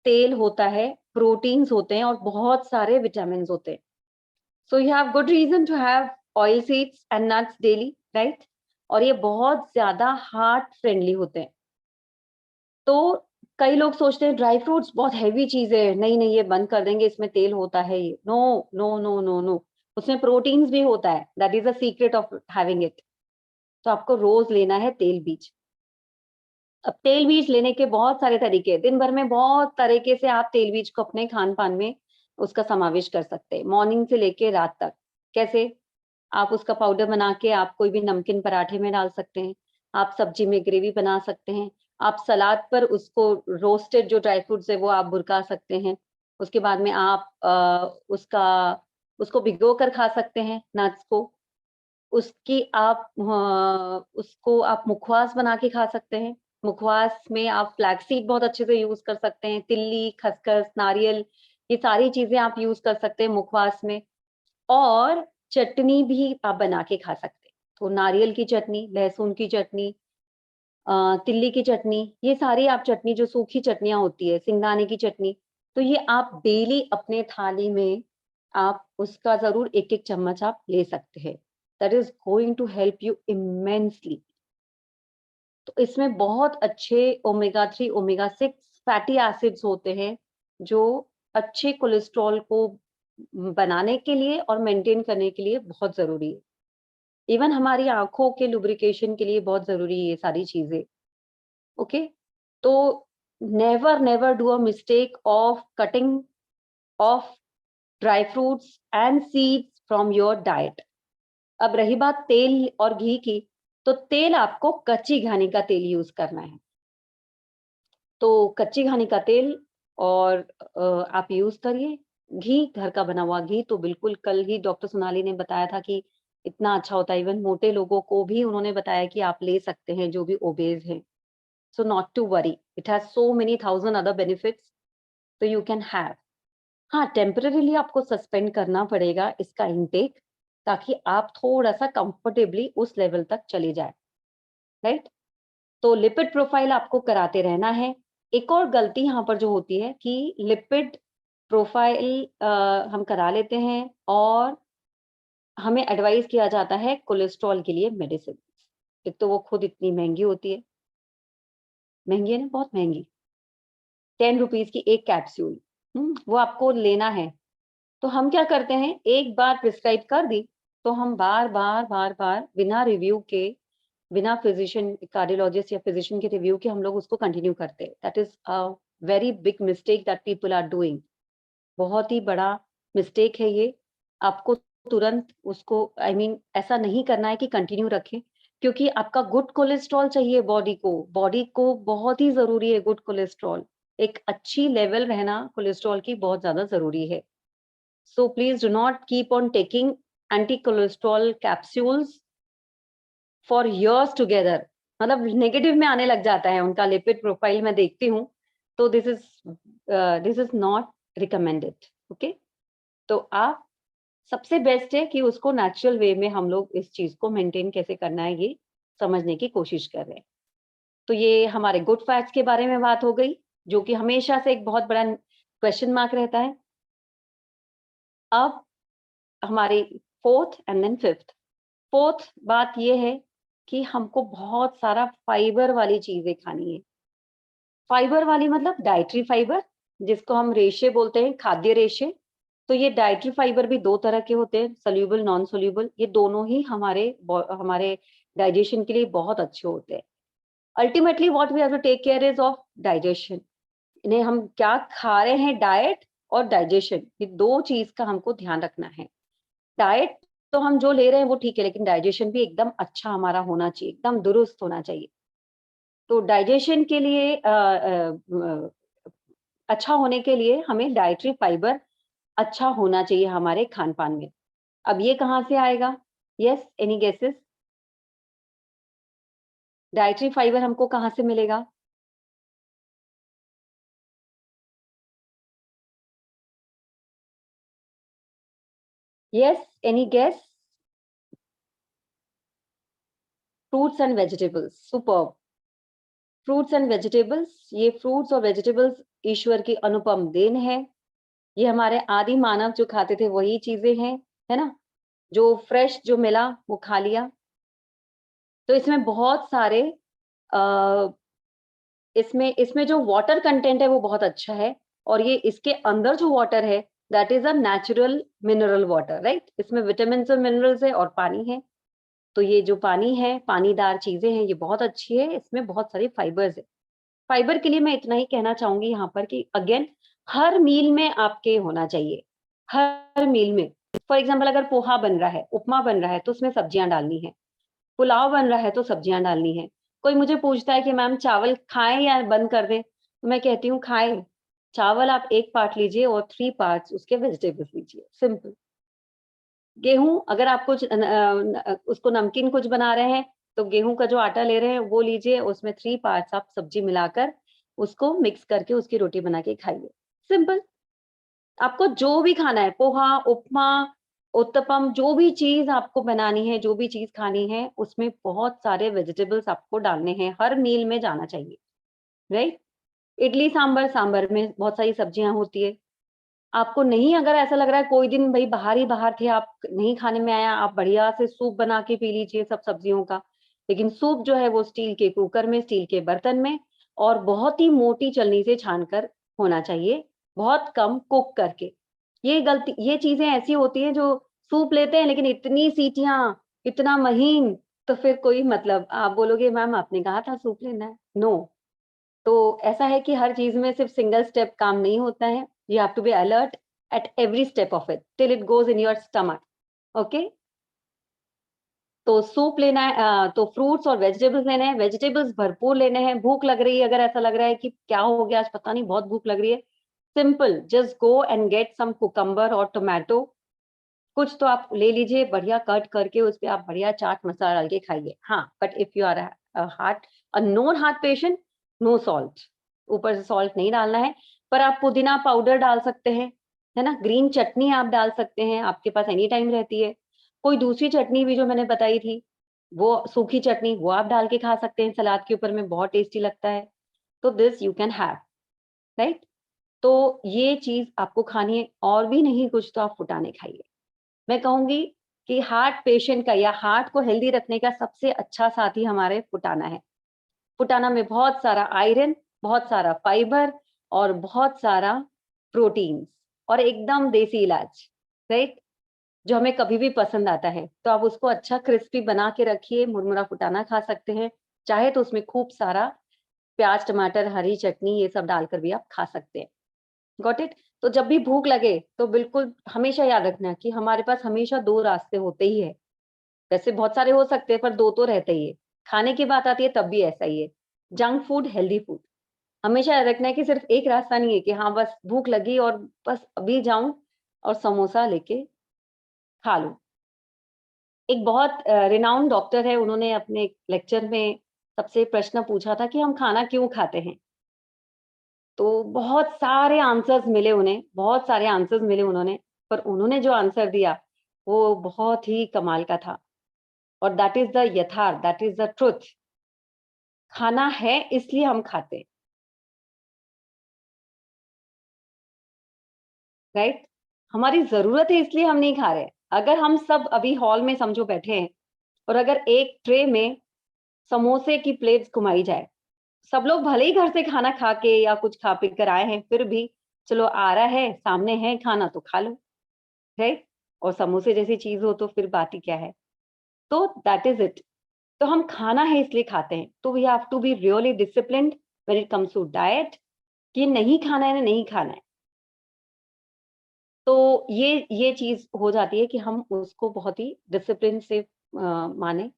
तेल होता है, प्रोटीन्स होते हैं और बहुत सारे विटामिन होते हैं। So you have good reason to have oil seeds and nuts daily, right. और ये बहुत ज्यादा हार्ट फ्रेंडली होते हैं। तो कई लोग सोचते हैं ड्राई फ्रूट्स बहुत हैवी चीज है, नहीं नहीं ये बंद कर देंगे, इसमें तेल होता है, ये no no no no no, उसमें प्रोटीन्स भी होता है, that is the secret of having it. तो आपको रोज लेना है तेल बीज। अब तेल बीज लेने के बहुत सारे तरीके हैं, दिन भर में बहुत तरीके से आप तेल बीज को अपने खान पान में उसका समावेश कर सकते हैं, मॉर्निंग से लेके रात तक। कैसे? आप उसका पाउडर बना के आप कोई भी नमकीन पराठे में डाल सकते हैं, आप सब्जी में ग्रेवी बना सकते हैं, आप सलाद पर उसको रोस्टेड जो ड्राई फ्रूट्स है वो आप बुरका सकते हैं। उसके बाद में आप उसको भिगो कर खा सकते हैं, नट्स को। उसकी आप उसको आप मुखवास बना के खा सकते हैं। मुखवास में आप फ्लैक्सीड बहुत अच्छे से यूज कर सकते हैं, तिल्ली, खसखस, नारियल, ये सारी चीजें आप यूज कर सकते हैं मुखवास में। और चटनी भी आप बना के खा सकते हैं। तो नारियल की चटनी, लहसुन की चटनी, तिल्ली की चटनी, ये सारी आप चटनी जो सूखी चटनियाँ होती है, सिंगदाने की चटनी, तो ये आप डेली अपने थाली में आप उसका ज़रूर एक-एक चम्मच आप ले सकते हैं। That is going to help you immensely. तो इसमें बहुत अच्छे ओमेगा 3, ओमेगा 6 फैटी एसिड्स होते हैं, जो अच्छे कोलेस्ट्रॉल को बनाने के लिए और मेंटेन करने के लिए बहुत ज़रूरी है। इवन हमारी आँखों के लुब्रिकेशन के लिए बहुत ज़रूरी है ये सारी चीज़ें। ओके? तो never never do a mistake of cutting of dry fruits and seeds from your diet. अब रही बात तेल और घी की, तो तेल आपको कच्ची घानी का तेल यूज़ करना है। तो कच्ची घानी का तेल और आप यूज़ करिए। घी, घर का बना हुआ घी तो बिल्कुल, कल ही डॉक्टर सोनाली ने बताया था कि इतना अच्छा होता है, इवन मोटे लोगों को भी उन्होंने बताया कि आप ले सकते हैं जो भी ओबेस हैं। So not to worry, it has so many thousand other benefits, so you can have. हाँ, टेम्परेरीली आपको सस्पेंड करना पड़ेगा इसका इंटेक, ताकि आप थोड़ा-सा कंफर्टेबली उस लेवल तक चले जाएँ, राइट? तो लिपिड प्रोफाइल आपको कराते रहना है। एक और गलती यहाँ पर जो होती है कि लिपिड प्रोफाइल हम करा लेते हैं और हमें एडवाइस किया जाता है कोलेस्ट्रॉल के लिए मेडिसिन। एक तो वो खुद इतनी महँगी होती है, महँगी है ना, बहुत महँगी। 10 रुपीज़ की एक कैप्सूल, वो आपको लेना है। तो हम क्या करते हैं, एक बार प्रिस्क्राइब कर दी, तो हम बार-बार, बार-बार बिना रिव्यू के, बिना फिजिशियन, कार्डियोलॉजिस्ट या फिजिशियन के रिव्यू के हम लोग उसको कंटिन्यू करते हैं। That is a very big mistake that people are doing. बहुत ही बड़ा मिस्टेक है ये। आपको तुरंत उसको ऐसा नहीं करना है कि कंटिन्यू रखें, क्योंकि आपका गुड कोलेस्ट्रॉल चाहिए बॉडी को। बॉडी को बहुत ही ज़रूरी है गुड कोलेस्ट्रॉल। एक अच्छी लेवल रहना कोलेस्ट्रॉल की बहुत ज़्यादा ज़रूरी है। So please do not keep on taking anti cholesterol capsules for years together. मतलब नेगेटिव में आने लग जाता है उनका लिपिड प्रोफाइल, मैं देखती हूँ। तो this is not recommended, okay? तो आप सबसे बेस्ट है कि उसको नेचुरल वे में हम लोग इस चीज को मेंटेन कैसे करना है ये समझने की कोशिश कर रहे हैं। तो ये हमारे गुड फैट्स के बारे में बात हो गई, जो कि हमेशा से एक बहुत बड़ा क्वेश्चन मार्क रहता है। अब हमारी फोर्थ एंड देन फोर्थ बात ये है कि हमको बहुत सारा फाइबर वाली चीजें खानी है। फाइबर वाली मतलब डाइटरी फाइबर, जिसको हम रेशे बोलते हैं, खाद्य रेशे। तो ये डाइटरी फाइबर भी दो तरह के होते हैं, सोल्यूबल, नॉन सोल्यूबल। ये दोनों ही हमारे डाइजेशन के लिए बहुत अच्छे होते हैं। Ultimately what we have to take care is of digestion. इन्हें हम क्या खा रहे हैं, डाइट और डाइजेशन, ये दो चीज का हमको ध्यान रखना है। डाइट तो हम जो ले रहे हैं वो ठीक है, लेकिन डाइजेशन भी एकदम अच्छा हमारा होना चाहिए, एकदम दुरुस्त होना चाहिए। तो डाइजेशन के लिए अच्छा होने के लिए हमें डाइटरी फाइबर अच्छा होना चाहिए हमारे खान-पान में। अब ये कहाँ से आएगा? Yes, any guesses? Dietary fibre हमको कहाँ से मिलेगा? Yes, any guess? Fruits and vegetables, superb. Fruits and vegetables, ये फ्रूट्स और वेजिटेबल्स ईश्वर की अनुपम देन है। ये हमारे आदि मानव जो खाते थे वही चीजें हैं, है ना? जो फ्रेश जो मिला वो खा लिया। तो इसमें बहुत सारे इसमें इसमें जो वाटर कंटेंट है वो बहुत अच्छा है, और ये इसके अंदर जो वाटर है that is a natural mineral water, right? इसमें विटामिन और मिनरल्स है और पानी है। तो ये जो पानी है, पानीदार चीजें हैं, ये बहुत अच्छी है। इसमें बहुत सारी फाइबर्स है। फाइबर के लिए मैं इतना ही कहना चाहूंगी यहाँ पर कि अगेन हर मील में आपके होना चाहिए, हर मील में। फॉर एग्जाम्पल अगर पोहा बन रहा है, उपमा बन रहा है, तो उसमें सब्जियां डालनी है। पुलाव बन रहा है तो सब्जियां डालनी है। कोई मुझे पूछता है कि मैम चावल खाएं या बंद कर दें, तो मैं कहती हूँ खाएं। चावल आप 1 पार्ट लीजिए और 3 पार्ट्स उसके वेजिटेबल्स लीजिए, सिंपल। गेहूं अगर आप कुछ उसको नमकीन कुछ बना रहे हैं, तो गेहूं का जो आटा ले रहे हैं वो लीजिए, उसमें 3 पार्ट्स आप सब्जी मिलाकर उसको मिक्स करके उसकी रोटी बना के खाइए, सिंपल। आपको जो भी खाना है, पोहा, उपमा, उत्तपम, जो भी चीज़ आपको बनानी है, जो भी चीज़ खानी है, उसमें बहुत सारे वेजिटेबल्स आपको डालने हैं, हर मील में जाना चाहिए, राइट? इडली सांभर, सांभर में बहुत सारी सब्जियाँ होती है। आपको नहीं, अगर ऐसा लग रहा है कोई दिन भई बाहर ही बाहर थे, आप नहीं खाने में आया, आप बढ़िया से सूप बना के पी लीजिए सब सब्जियों का। लेकिन सूप जो है वो स्टील के कुकर में, स्टील के बर्तन में, और बहुत ही मोटी छलनी से छानकर होना चाहिए, बहुत कम कुक करके। ये चीज़ें ऐसी होती हैं जो सूप लेते हैं लेकिन इतनी सीटियाँ, इतना महीन, तो फिर कोई मतलब आप बोलोगे मैम आपने कहा था सूप लेना है, नो। तो ऐसा है कि हर चीज़ में सिर्फ सिंगल स्टेप काम नहीं होता है। You have to be alert at every step of it till it goes in your stomach. Okay? तो सूप लेना है, तो फ्रूट्स और वेजिटेबल्स लेने हैं, वेजिटेबल्स भरपूर लेने हैं। भूख लग रही है, अगर ऐसा लग रहा है कि क्या हो गया आज पता नहीं बहुत भूख लग रही है, simple just go and get some cucumber और टोमेटो। कुछ तो आप ले लीजिए, बढ़िया कट करके उस पे आप बढ़िया चाट मसाला डाल के खाइए। हाँ, but if you are a non heart patient, no salt, ऊपर से सॉल्ट नहीं डालना है। पर आप पुदीना पाउडर डाल सकते हैं, है ना? ग्रीन चटनी आप डाल सकते हैं, आपके पास एनी टाइम रहती है। कोई दूसरी चटनी भी जो मैंने बताई थी, वो सूखी चटनी, वो आप डाल के खा सकते हैं सलाद के ऊपर में, बहुत टेस्टी लगता है। तो this you can have, right? तो ये चीज़ आपको खानी है, और भी नहीं कुछ तो आप फुटाने खाइए। मैं कहूँगी कि हार्ट पेशेंट का या हार्ट को हेल्दी रखने का सबसे अच्छा साथी हमारे फुटाना है। फुटाना में बहुत सारा आयरन, बहुत सारा फाइबर और बहुत सारा प्रोटीन्स, और एकदम देसी इलाज, राइट? जो हमें कभी भी पसंद आता है। तो आप उसको अच्छा क्रिस्पी बना के रखिए, मुरमुरा फुटाना खा सकते हैं। चाहे तो उसमें खूब सारा प्याज, टमाटर, हरी चटनी ये सब डालकर भी आप खा सकते हैं। Got it? तो जब भी भूख लगे तो बिल्कुल हमेशा याद रखना कि हमारे पास हमेशा 2 रास्ते होते ही है। वैसे बहुत सारे हो सकते हैं पर 2 तो रहते ही है। खाने की बात आती है तब भी ऐसा ही है। Junk food, healthy food. हमेशा याद रखना है कि सिर्फ एक रास्ता नहीं है कि हाँ, बस भूख लगी और बस अभी जाऊँ और समोसा लेके खा लूँ। एक बहुत रिनाउंड डॉक्टर है, उन्होंने अपने लेक्चर में सबसे प्रश्न पूछा था कि हम खाना क्यों खाते हैं? तो बहुत सारे आंसर्स मिले उन्हें, बहुत सारे आंसर्स मिले उन्होंने, पर उन्होंने जो आंसर दिया, वो बहुत ही कमाल का था। और दैट इज द यथार्थ, दैट इज द ट्रुथ। खाना है इसलिए हम खाते, राइट? हमारी जरूरत है इसलिए हम नहीं खा रहे। अगर हम सब अभी हॉल में समझो बैठे हैं और अगर एक ट्रे में समोसे की प्लेट्स घुमाई जाए, सब लोग भले ही घर से खाना खा के या कुछ खा पी कर आए हैं, फिर भी चलो आ रहा है, सामने है खाना तो खा लो, राइट? और समोसे जैसी चीज हो तो फिर बात ही क्या है। तो दैट इज इट। तो हम खाना है इसलिए खाते हैं, तो we have to be really disciplined when it comes to diet, कि नहीं खाना है ना नहीं खाना है। तो ये चीज हो जाती है कि हम उसको बहुत ही डिसिप्लिन से माने।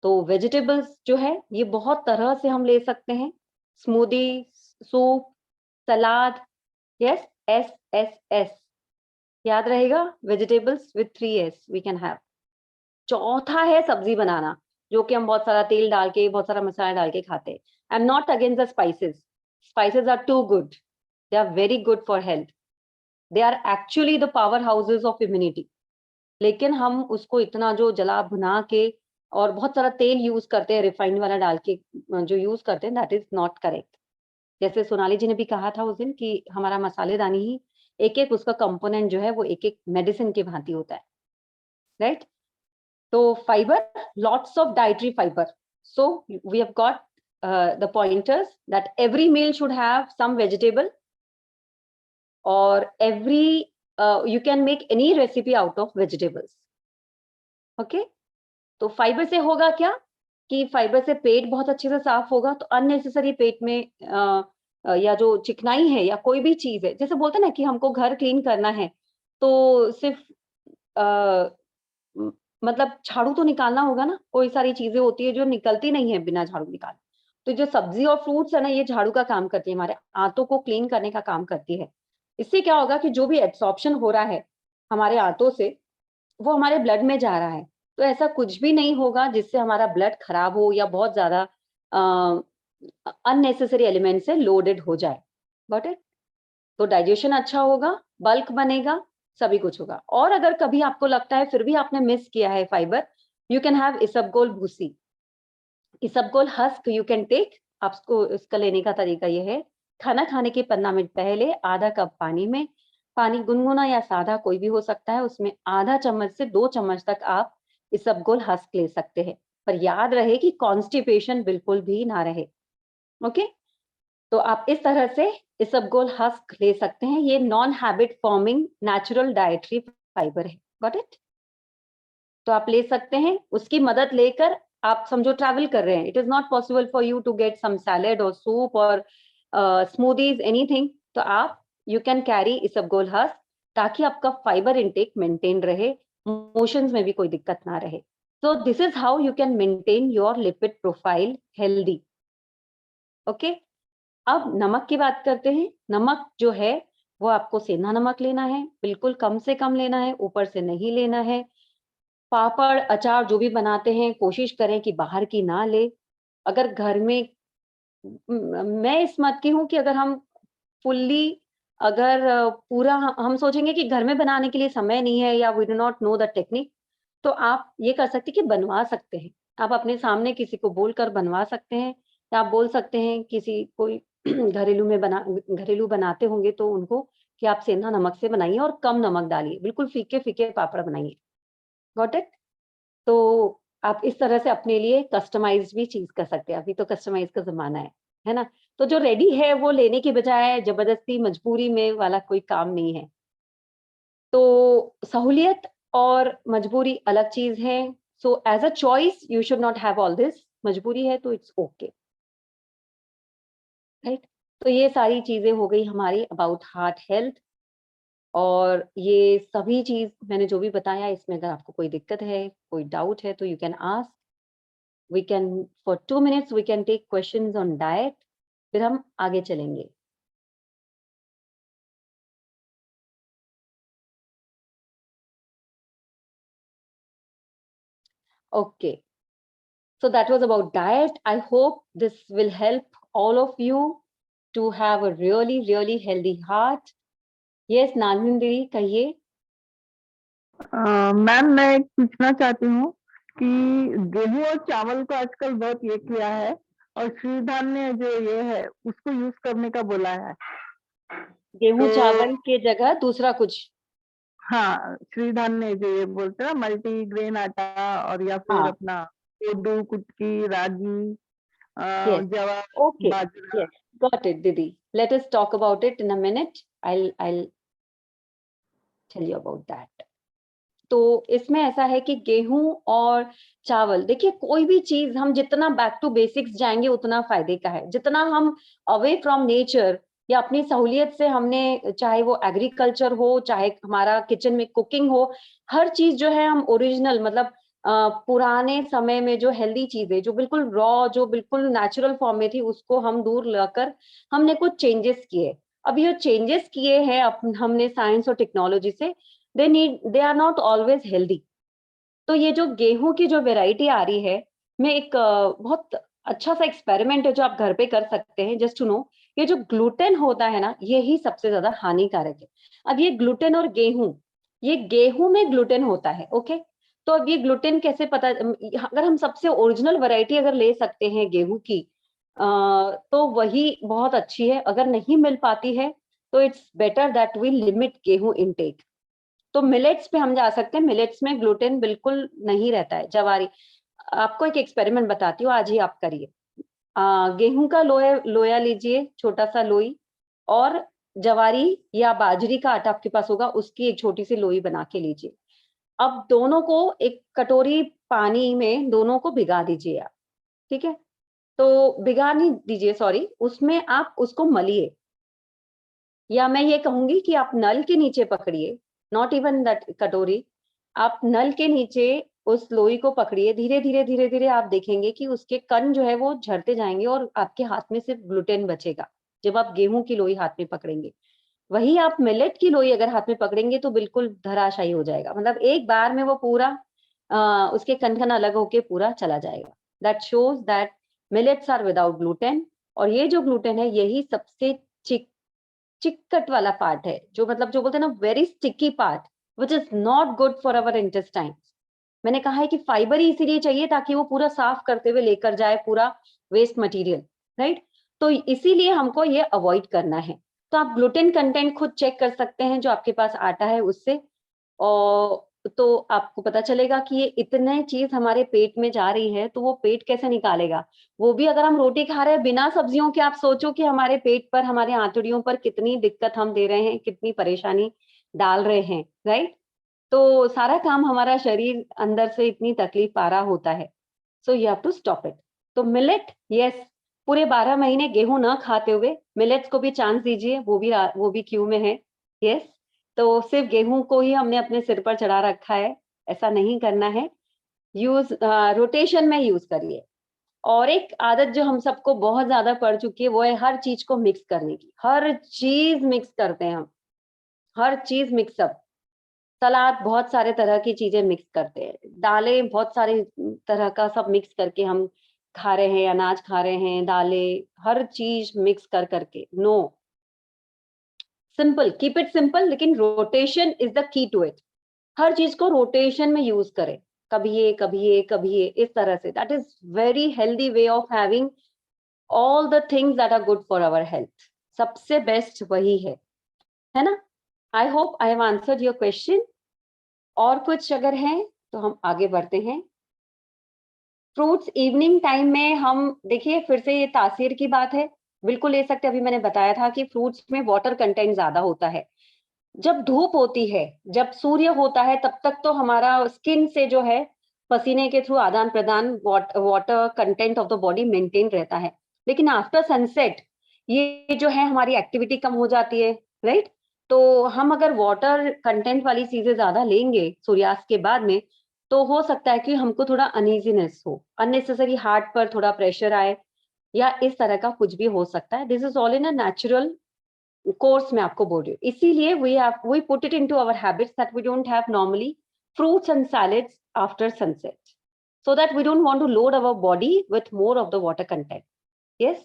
तो वेजिटेबल्स जो है ये बहुत तरह से हम ले सकते हैं, smoothie, soup, salad. Yes, S S S याद रहेगा, vegetables with 3 S we can have. चौथा है सब्जी बनाना, जो कि हम बहुत सारा तेल डाल के, बहुत सारा मसाला डाल के खाते हैं। I am not against the spices, spices are too good, they are very good for health, they are actually the powerhouses of immunity. लेकिन हम उसको इतना जो जला भुना के और बहुत सारा तेल यूज करते हैं, रिफाइंड वाला डाल के जो यूज करते हैं, दैट इज नॉट करेक्ट। जैसे सोनाली जी ने भी कहा था उस दिन कि हमारा मसालेदानी ही एक एक उसका कंपोनेंट जो है वो एक एक मेडिसिन की भांति होता है, राइट? तो fibre, lots of dietary fibre. So we have got the pointers that every meal should have some vegetable, और every you can make any recipe out of vegetables. Okay? तो फाइबर से होगा क्या कि फाइबर से पेट बहुत अच्छे से साफ होगा, तो अननेसेसरी पेट में या जो चिकनाई है या कोई भी चीज है, जैसे बोलते हैं ना कि हमको घर क्लीन करना है, तो सिर्फ मतलब झाड़ू तो निकालना होगा ना, कोई सारी चीजें होती है जो निकलती नहीं है बिना झाड़ू निकाले। तो जो सब्जी और फ्रूट्स है ना, ये झाड़ू का काम करती है, हमारे आंतों को क्लीन करने का काम करती है। इससे क्या होगा कि जो भी एब्सॉर्प्शन हो रहा है हमारे आंतों से, वो हमारे ब्लड में जा रहा है। तो ऐसा कुछ भी नहीं होगा जिससे हमारा ब्लड खराब हो या बहुत ज्यादा अननेसेसरी एलिमेंट से लोडेड हो जाए। Got it? तो डाइजेशन अच्छा होगा, बल्क बनेगा, सभी कुछ होगा। और अगर कभी आपको लगता है फिर भी आपने मिस किया है फाइबर, यू कैन हैव इसबगोल भूसी, इसबगोल हस्क यू कैन टेक। आपको इसका लेने का तरीका ये है, खाना खाने के 15 मिनट पहले आधा कप पानी में, पानी गुनगुना या सादा कोई भी हो सकता है, उसमें आधा चम्मच से 2 चम्मच तक आप इसबगोल हस्क ले सकते हैं। पर याद रहे कि कॉन्स्टिपेशन बिल्कुल भी ना रहे। ओके? तो आप इस तरह से इसबगोल हस्क ले सकते हैं। ये non habit forming natural dietary fibre है। Got it? तो आप ले सकते हैं। उसकी मदद लेकर आप समझो ट्रैवल कर रहे हैं, it is not possible for you to get some salad और सूप और स्मूदीज एनीथिंग, तो आप you can carry isabgol husk, ताकि आपका फाइबर इनटेक मेंटेन रहे, मोशंस में भी कोई दिक्कत ना रहे। So this is how you can maintain your lipid profile healthy. Okay? अब नमक की बात करते हैं। नमक जो है वो आपको सेंधा नमक लेना है, बिल्कुल कम से कम लेना है, ऊपर से नहीं लेना है। पापड़, अचार जो भी बनाते हैं, कोशिश करें कि बाहर की ना ले। अगर घर में मैं इस मत की हूँ कि अगर हम फुल्ली अगर पूरा हम सोचेंगे कि घर में बनाने के लिए समय नहीं है या we do not know the technique, तो आप ये कर सकते हैं कि बनवा सकते हैं। आप अपने सामने किसी को बोलकर बनवा सकते हैं, या आप बोल सकते हैं किसी कोई घरेलू बनाते होंगे तो उनको कि आप सेंधा नमक से बनाइए और कम नमक डालिए, बिल्कुल फीके-फीके पापड़ बनाइए। Got it? तो आप इस तरह से अपने लिए कस्टमाइज़्ड भी चीज़ कर सकते हैं। अभी तो कस्टमाइज़ का ज़माना है ना? तो जो रेडी है वो लेने की बजाय ज़बरदस्ती मजबूरी में वाला कोई काम नहीं है। तो सहूलियत और मजबूरी अलग चीज़ है। So as a choice you should not have all this. मजबूरी है तो इट्स ओके, राइट? तो ये सारी चीज़ें हो गई हमारी अबाउट हार्ट हेल्थ। और ये सभी चीज़ मैंने जो भी बताया, इसमें अगर आपको कोई दिक्कत है, कोई डाउट है, तो you can ask. We can, for 2 minutes, we can take questions on diet. फिर हम आगे चलेंगे। Okay. So that was about diet. I hope this will help all of you to have a really, really healthy heart. Yes, Nandan Didi, कहिए। Ma'am मैं पूछना चाहती हूँ कि गेहूं और चावल को आजकल बहुत ये किया है और श्रीधान्य जो ये है उसको यूज करने का बोला है। गेहूं तो चावल के जगह दूसरा कुछ। हाँ, श्रीधान्य जो ये बोलते हैं मल्टी ग्रेन आटा और या फिर हाँ, अपना कोदू, कुटकी, रागी, yes, जवार, okay, bajra. yes, got it, Didi. Let us talk about it in a minute. I'll tell you about that. तो इसमें ऐसा है कि गेहूं और चावल, देखिए कोई भी चीज हम जितना बैक टू बेसिक्स जाएंगे उतना फायदे का है। जितना हम अवे फ्रॉम नेचर या अपनी सहूलियत से हमने, चाहे वो एग्रीकल्चर हो चाहे हमारा किचन में कुकिंग हो, हर चीज जो है हम ओरिजिनल मतलब पुराने समय में जो हेल्दी चीजें जो बिल्कुल रॉ जो बिल्कुल नेचुरल फॉर्म में थी उसको हम दूर लाकर हमने कुछ चेंजेस किए। अब ये चेंजेस किए हैं हमने साइंस और टेक्नोलॉजी से, they are not always healthy. तो ये जो गेहूं की जो वेराइटी आ रही है, मैं एक बहुत अच्छा सा एक्सपेरिमेंट है जो आप घर पे कर सकते हैं, जस्ट टू नो। ये जो ग्लूटेन होता है ना, यही सबसे ज्यादा हानिकारक है। अब ये ग्लूटेन और गेहूं, ये गेहूं में ग्लूटेन होता है, ओके। तो अब ये ग्लूटेन कैसे पता, अगर हम सबसे ओरिजिनल वैरायटी अगर ले सकते हैं गेहूं की, तो वही बहुत अच्छी है। अगर नहीं मिल पाती है तो it's better that we limit gehun intake. तो मिलेट्स पे हम जा सकते हैं, मिलेट्स में ग्लूटेन बिल्कुल नहीं रहता है। जवारी, आपको एक एक्सपेरिमेंट बताती हूँ, आज ही आप करिए। गेहूं का लोया लीजिए, छोटा सा लोई, और जवारी या बाजरी का आटा आपके पास होगा, उसकी एक छोटी सी लोई बना के लीजिए। अब दोनों को एक कटोरी पानी में दोनों को भिगा दीजिए आप, ठीक है। तो भिगा नहीं दीजिए, सॉरी, उसमें आप उसको मलिए, या मैं ये कहूंगी कि आप नल के नीचे पकड़िए, नॉट इवन दैट कटोरी, आप नल के नीचे उस लोई को पकड़िए। धीरे धीरे धीरे धीरे आप देखेंगे कि उसके कण जो है वो झड़ते जाएंगे और आपके हाथ में सिर्फ ग्लूटेन बचेगा जब आप गेहूं की लोई हाथ में पकड़ेंगे। वही आप मिलेट की लोई अगर हाथ में पकड़ेंगे तो बिल्कुल धराशायी हो जाएगा, मतलब एक बार में वो पूरा उसके कण कण अलग होके पूरा चला जाएगा। That shows that millets are without gluten. और ये जो ग्लूटेन है यही सबसे चिकट वाला पार्ट है, जो मतलब जो बोलते हैं ना very sticky part, which is not good for our intestine. मैंने कहा है कि फाइबर ही इसीलिए चाहिए ताकि वो पूरा साफ करते हुए लेकर जाए पूरा वेस्ट मटेरियल, राइट। तो इसीलिए हमको ये अवॉइड करना है। तो आप ग्लूटेन कंटेंट खुद चेक कर सकते हैं जो आपके पास आटा है उससे, और तो आपको पता चलेगा कि ये इतने चीज हमारे पेट में जा रही है तो वो पेट कैसे निकालेगा। वो भी अगर हम रोटी खा रहे हैं बिना सब्जियों के, आप सोचो कि हमारे पेट पर, हमारे आंतड़ियों पर कितनी दिक्कत हम दे रहे हैं, कितनी परेशानी डाल रहे हैं, राइट। तो सारा काम हमारा शरीर अंदर से इतनी तकलीफ पा रहा होता है। So you have to stop it. तो मिलेट, यस, पूरे 12 महीने गेहूं ना खाते हुए मिलेट्स को भी चांस दीजिए, वो भी क्यू में है, यस। तो सिर्फ गेहूं को ही हमने अपने सिर पर चढ़ा रखा है, ऐसा नहीं करना है। यूज रोटेशन में यूज करिए। और एक आदत जो हम सबको बहुत ज्यादा पड़ चुकी है वो है हर चीज को मिक्स करने की। हर चीज मिक्स करते हैं हम, हर चीज मिक्सअप। सलाद बहुत सारे तरह की चीजें मिक्स करते हैं, दालें बहुत सारे तरह का सब मिक्स करके हम खा रहे हैं, अनाज खा रहे हैं, दालें, हर चीज मिक्स कर करके। No, simple, keep it simple, लेकिन rotation is the key to it. हर चीज को रोटेशन में यूज करें, कभी ये कभी ये कभी ये, इस तरह से। That is very healthy way of having all the things that are good for our health. सबसे बेस्ट वही है ना। I hope I have answered your question. और कुछ अगर है तो हम आगे बढ़ते हैं। फ्रूट्स इवनिंग टाइम में हम, देखिए फिर से ये तासीर की बात है, बिल्कुल ले सकते हैं। अभी मैंने बताया था कि फ्रूट्स में वाटर कंटेंट ज्यादा होता है। जब धूप होती है, जब सूर्य होता है, तब तक तो हमारा स्किन से जो है पसीने के थ्रू आदान प्रदान water content of the body maintain रहता है। लेकिन आफ्टर सनसेट ये जो है हमारी एक्टिविटी कम हो जाती है, राइट। तो हम अगर वाटर कंटेंट वाली चीजें ज्यादा लेंगे सूर्यास्त के बाद में, तो हो सकता है कि हमको थोड़ा अनइजीनेस हो, अननेसेसरी हार्ट पर थोड़ा प्रेशर आए, या इस तरह का कुछ भी हो सकता है। This is all in a natural course में आपको बोल रही हूँ। इसीलिए we put it into our habits that we don't have normally fruits and salads after sunset, so that we don't want to load our body with more of the water content. Yes.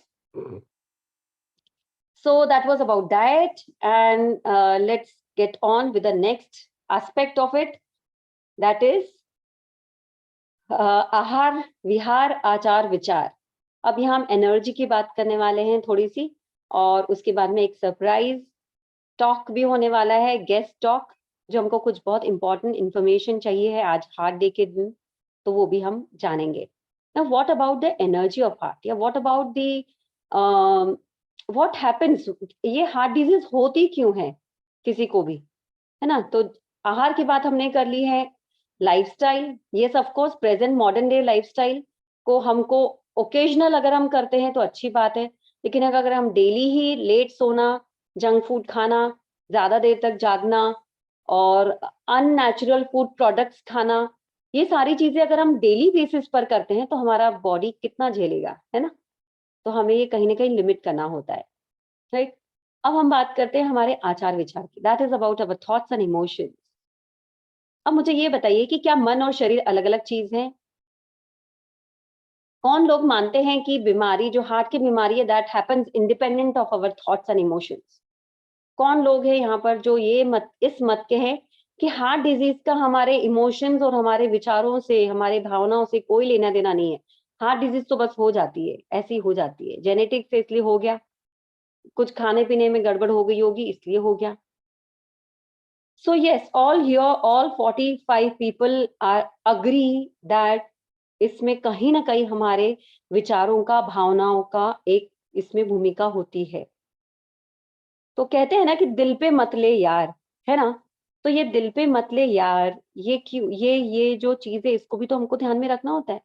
So that was about diet, and let's get on with the next aspect of it. That is आहार विहार आचार विचार। अब यहाँ हम energy की बात करने वाले हैं थोड़ी सी, और उसके बाद में एक सरप्राइज टॉक भी होने वाला है, गेस्ट टॉक, जो हमको कुछ बहुत इंपॉर्टेंट इंफॉर्मेशन चाहिए है आज हार्ट डे के दिन, तो वो भी हम जानेंगे। Now what about the energy of heart? या what about the what happens? ये हार्ट डिजीज होती क्यों है किसी को भी, है ना? तो आहार की बात हमने कर ली है। Lifestyle, yes of course present modern day lifestyle को हमको ओकेजनल अगर हम करते हैं तो अच्छी बात है, लेकिन अगर हम डेली ही लेट सोना, जंक फूड खाना, ज्यादा देर तक जागना और अननेचुरल फूड प्रोडक्ट्स खाना, ये सारी चीजें अगर हम डेली बेसिस पर करते हैं तो हमारा बॉडी कितना झेलेगा, है ना? तो हमें ये कहीं ना कहीं लिमिट करना होता है, राइट? अब हम बात करते हैं हमारे आचार विचार की, that is about our thoughts and emotions. अब मुझे ये बताइए कि क्या मन और शरीर अलग अलग चीज हैं? कौन लोग मानते हैं कि बीमारी जो हार्ट की बीमारी है that happens independent of our thoughts and emotions? कौन लोग हैं यहाँ पर जो ये इस मत के हैं कि हार्ट डिजीज का हमारे इमोशंस और हमारे विचारों से, हमारे भावनाओं से कोई लेना देना नहीं है? हार्ट डिजीज तो बस हो जाती है, ऐसी हो जाती है, जेनेटिक से इसलिए हो गया, कुछ खाने पीने में गड़बड़ हो गई होगी इसलिए हो गया। So yes, all 45 people are agree that इसमें कहीं ना कहीं हमारे विचारों का, भावनाओं का एक इसमें भूमिका होती है। तो कहते हैं ना कि दिल पे मत ले यार, है ना? तो ये दिल पे मत ले यार, ये क्यों, ये जो चीज है इसको भी तो हमको ध्यान में रखना होता है।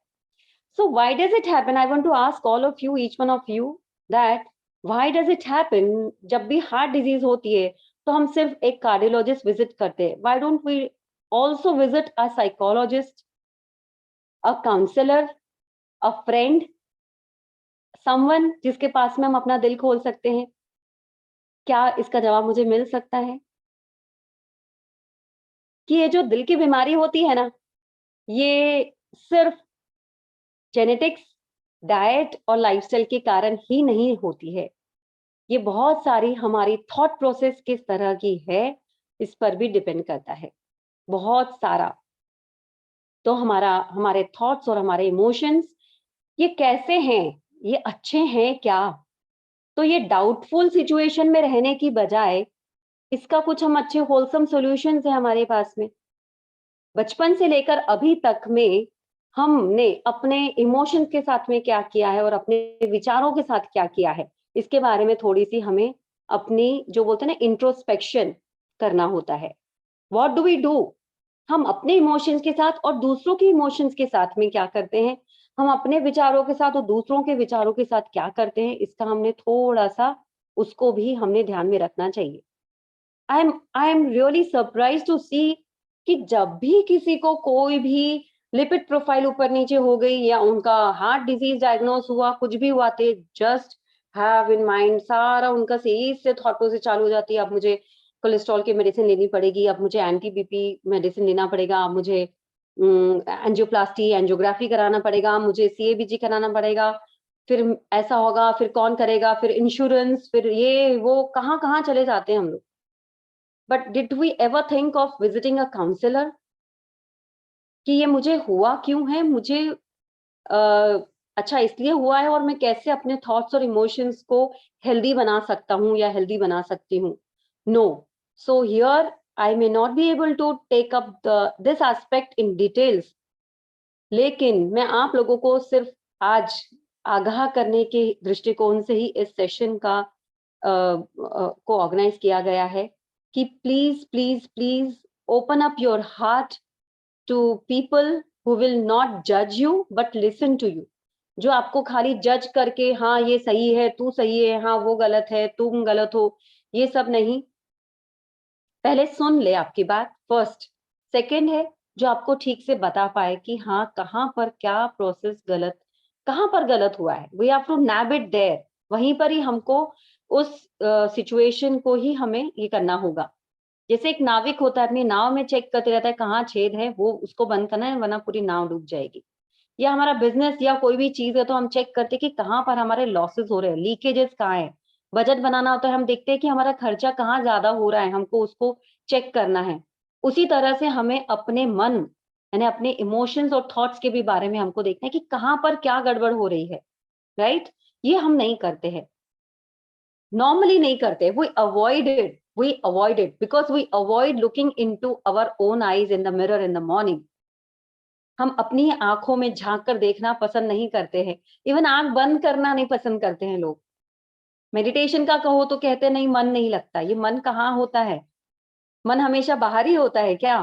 So why does it happen? I want to ask all of you, each one of you, that why does it happen? जब भी हार्ट डिजीज होती है तो हम सिर्फ एक कार्डियोलॉजिस्ट विजिट करते हैं। Why don't we also visit a psychologist, a counselor, a friend, someone जिसके पास में हम अपना दिल खोल सकते हैं? क्या इसका जवाब मुझे मिल सकता है कि ये जो दिल की बीमारी होती है ना, ये सिर्फ जेनेटिक्स, डाइट और लाइफस्टाइल के कारण ही नहीं होती है। ये बहुत सारी हमारी थॉट प्रोसेस किस तरह की है इस पर भी डिपेंड करता है, बहुत सारा। तो हमारे थॉट्स और हमारे इमोशंस ये कैसे हैं, ये अच्छे हैं क्या? तो ये डाउटफुल सिचुएशन में रहने की बजाय इसका कुछ हम अच्छे होलसम सॉल्यूशंस है हमारे पास में। बचपन से लेकर अभी तक में हमने अपने इमोशंस के साथ में क्या किया है और अपने विचारों के साथ क्या किया है, इसके बारे में थोड़ी सी हमें अपनी जो बोलते हैं ना इंट्रोस्पेक्शन करना होता है। What do we do? हम अपने इमोशंस के साथ और दूसरों के इमोशंस के साथ में क्या करते हैं, हम अपने विचारों के साथ और दूसरों के विचारों के साथ क्या करते हैं, इसका हमने थोड़ा सा उसको भी हमने ध्यान में रखना चाहिए। I am really surprise to see कि जब भी किसी को कोई भी लिपिड प्रोफाइल ऊपर नीचे हो गई या उनका हार्ट डिजीज डायग्नोस हुआ, कुछ भी हुआ, थे जस्ट हैव इन माइंड, सारा उनका से थॉट प्रोसेस चालू हो जाती है, अब मुझे कोलेस्ट्रॉल की मेडिसिन लेनी पड़ेगी, अब मुझे एंटी बीपी मेडिसिन लेना पड़ेगा, अब मुझे एंजियोप्लास्टी एंजियोग्राफी कराना पड़ेगा, मुझे सीएबीजी कराना पड़ेगा, फिर ऐसा होगा, फिर कौन करेगा, फिर इंश्योरेंस, फिर ये वो कहाँ कहाँ चले जाते हैं हम लोग। But did we ever think of visiting a counsellor कि ये मुझे हुआ क्यों है, मुझे अच्छा इसलिए हुआ है और मैं कैसे अपने थॉट्स और इमोशंस को हेल्दी बना सकता हूँ या हेल्दी बना सकती हूँ? No, so here I may not be able to take up this aspect in details, लेकिन मैं आप लोगों को सिर्फ आज आगाह करने के दृष्टिकोण से ही इस सेशन का को ऑर्गेनाइज किया गया है कि please please please open up your heart to people who will not judge you but listen to you, जो आपको खाली जज करके हाँ ये सही है, तू सही है, हाँ वो गलत है, तुम गलत हो, ये सब नहीं, पहले सुन ले आपकी बात फर्स्ट। सेकंड है जो आपको ठीक से बता पाए कि हाँ कहाँ पर क्या प्रोसेस गलत, कहाँ पर गलत हुआ है, we have to nab it there, वहीं पर ही हमको उस सिचुएशन को ही हमें ये करना होगा। जैसे एक नाविक होता है अपनी नाव में चेक करते रहता है कहाँ छेद है, वो उसको बंद करना है वरना पूरी नाव डूब जाएगी। या हमारा बिजनेस या कोई भी चीज है तो हम चेक करते हैं कि कहाँ पर हमारे लॉसेस हो रहे हैं, लीकेजेस कहाँ है। बजट बनाना होता है, हम देखते हैं कि हमारा खर्चा कहाँ ज्यादा हो रहा है, हमको उसको चेक करना है। उसी तरह से हमें अपने मन यानी अपने इमोशंस और थॉट्स के भी बारे में हमको देखना है कि कहाँ पर क्या गड़बड़ हो रही है, राइट? ये हम नहीं करते हैं, नॉर्मली नहीं करते. We avoid it because we avoid looking into our own eyes in the mirror in the morning. हम अपनी आंखों में झांक कर देखना पसंद नहीं करते हैं. इवन आंख बंद करना नहीं पसंद करते हैं लोग. मेडिटेशन का कहो तो कहते नहीं, मन नहीं लगता. ये मन कहाँ होता है? मन हमेशा बाहर ही होता है क्या?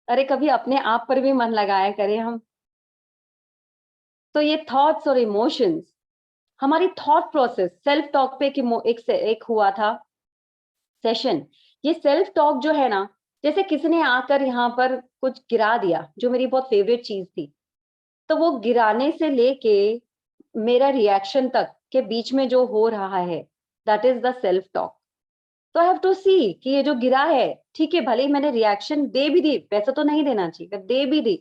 अरे कभी अपने आप पर भी मन लगाया करें हम. तो ये थॉट्स और इमोशंस, हमारी थॉट प्रोसेस, सेल्फ टॉक पे एक हुआ था सेशन. ये सेल्फ टॉक जो है ना, जैसे किसी ने आकर यहाँ पर कुछ गिरा दिया जो मेरी बहुत फेवरेट चीज थी, तो वो गिराने से लेके मेरा रिएक्शन तक के बीच में जो हो रहा है, that is the self talk. तो आई हैव टू सी कि ये जो गिरा है, ठीक है, भले ही मैंने रिएक्शन दे भी दी, वैसे तो नहीं देना चाहिए, दे भी दी,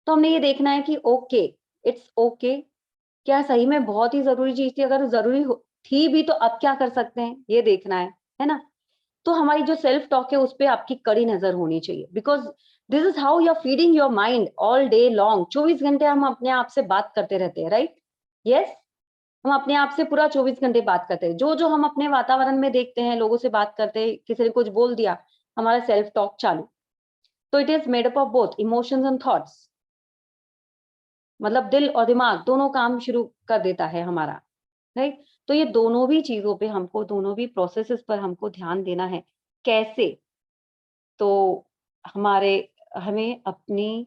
तो हमने ये देखना है कि ओके, इट्स ओके, क्या सही में बहुत ही जरूरी चीज थी? अगर जरूरी थी भी तो अब क्या कर सकते हैं, ये देखना है ना? तो हमारी जो सेल्फ टॉक है उस पर आपकी कड़ी नजर होनी चाहिए, because this is how you are feeding your mind all day long. 24 घंटे हम अपने आप से बात करते रहते हैं, राइट? यस, हम अपने आप से पूरा 24 घंटे बात करते हैं. जो जो हम अपने वातावरण में देखते हैं, लोगों से बात करते हैं, किसी ने कुछ बोल दिया, हमारा सेल्फ टॉक चालू. तो it is made up of both emotions and thoughts. मतलब दिल और दिमाग दोनों काम शुरू कर देता है हमारा, राइट? तो ये दोनों भी चीजों पे हमको, दोनों भी प्रोसेसेस पर हमको ध्यान देना है. कैसे? तो हमें अपनी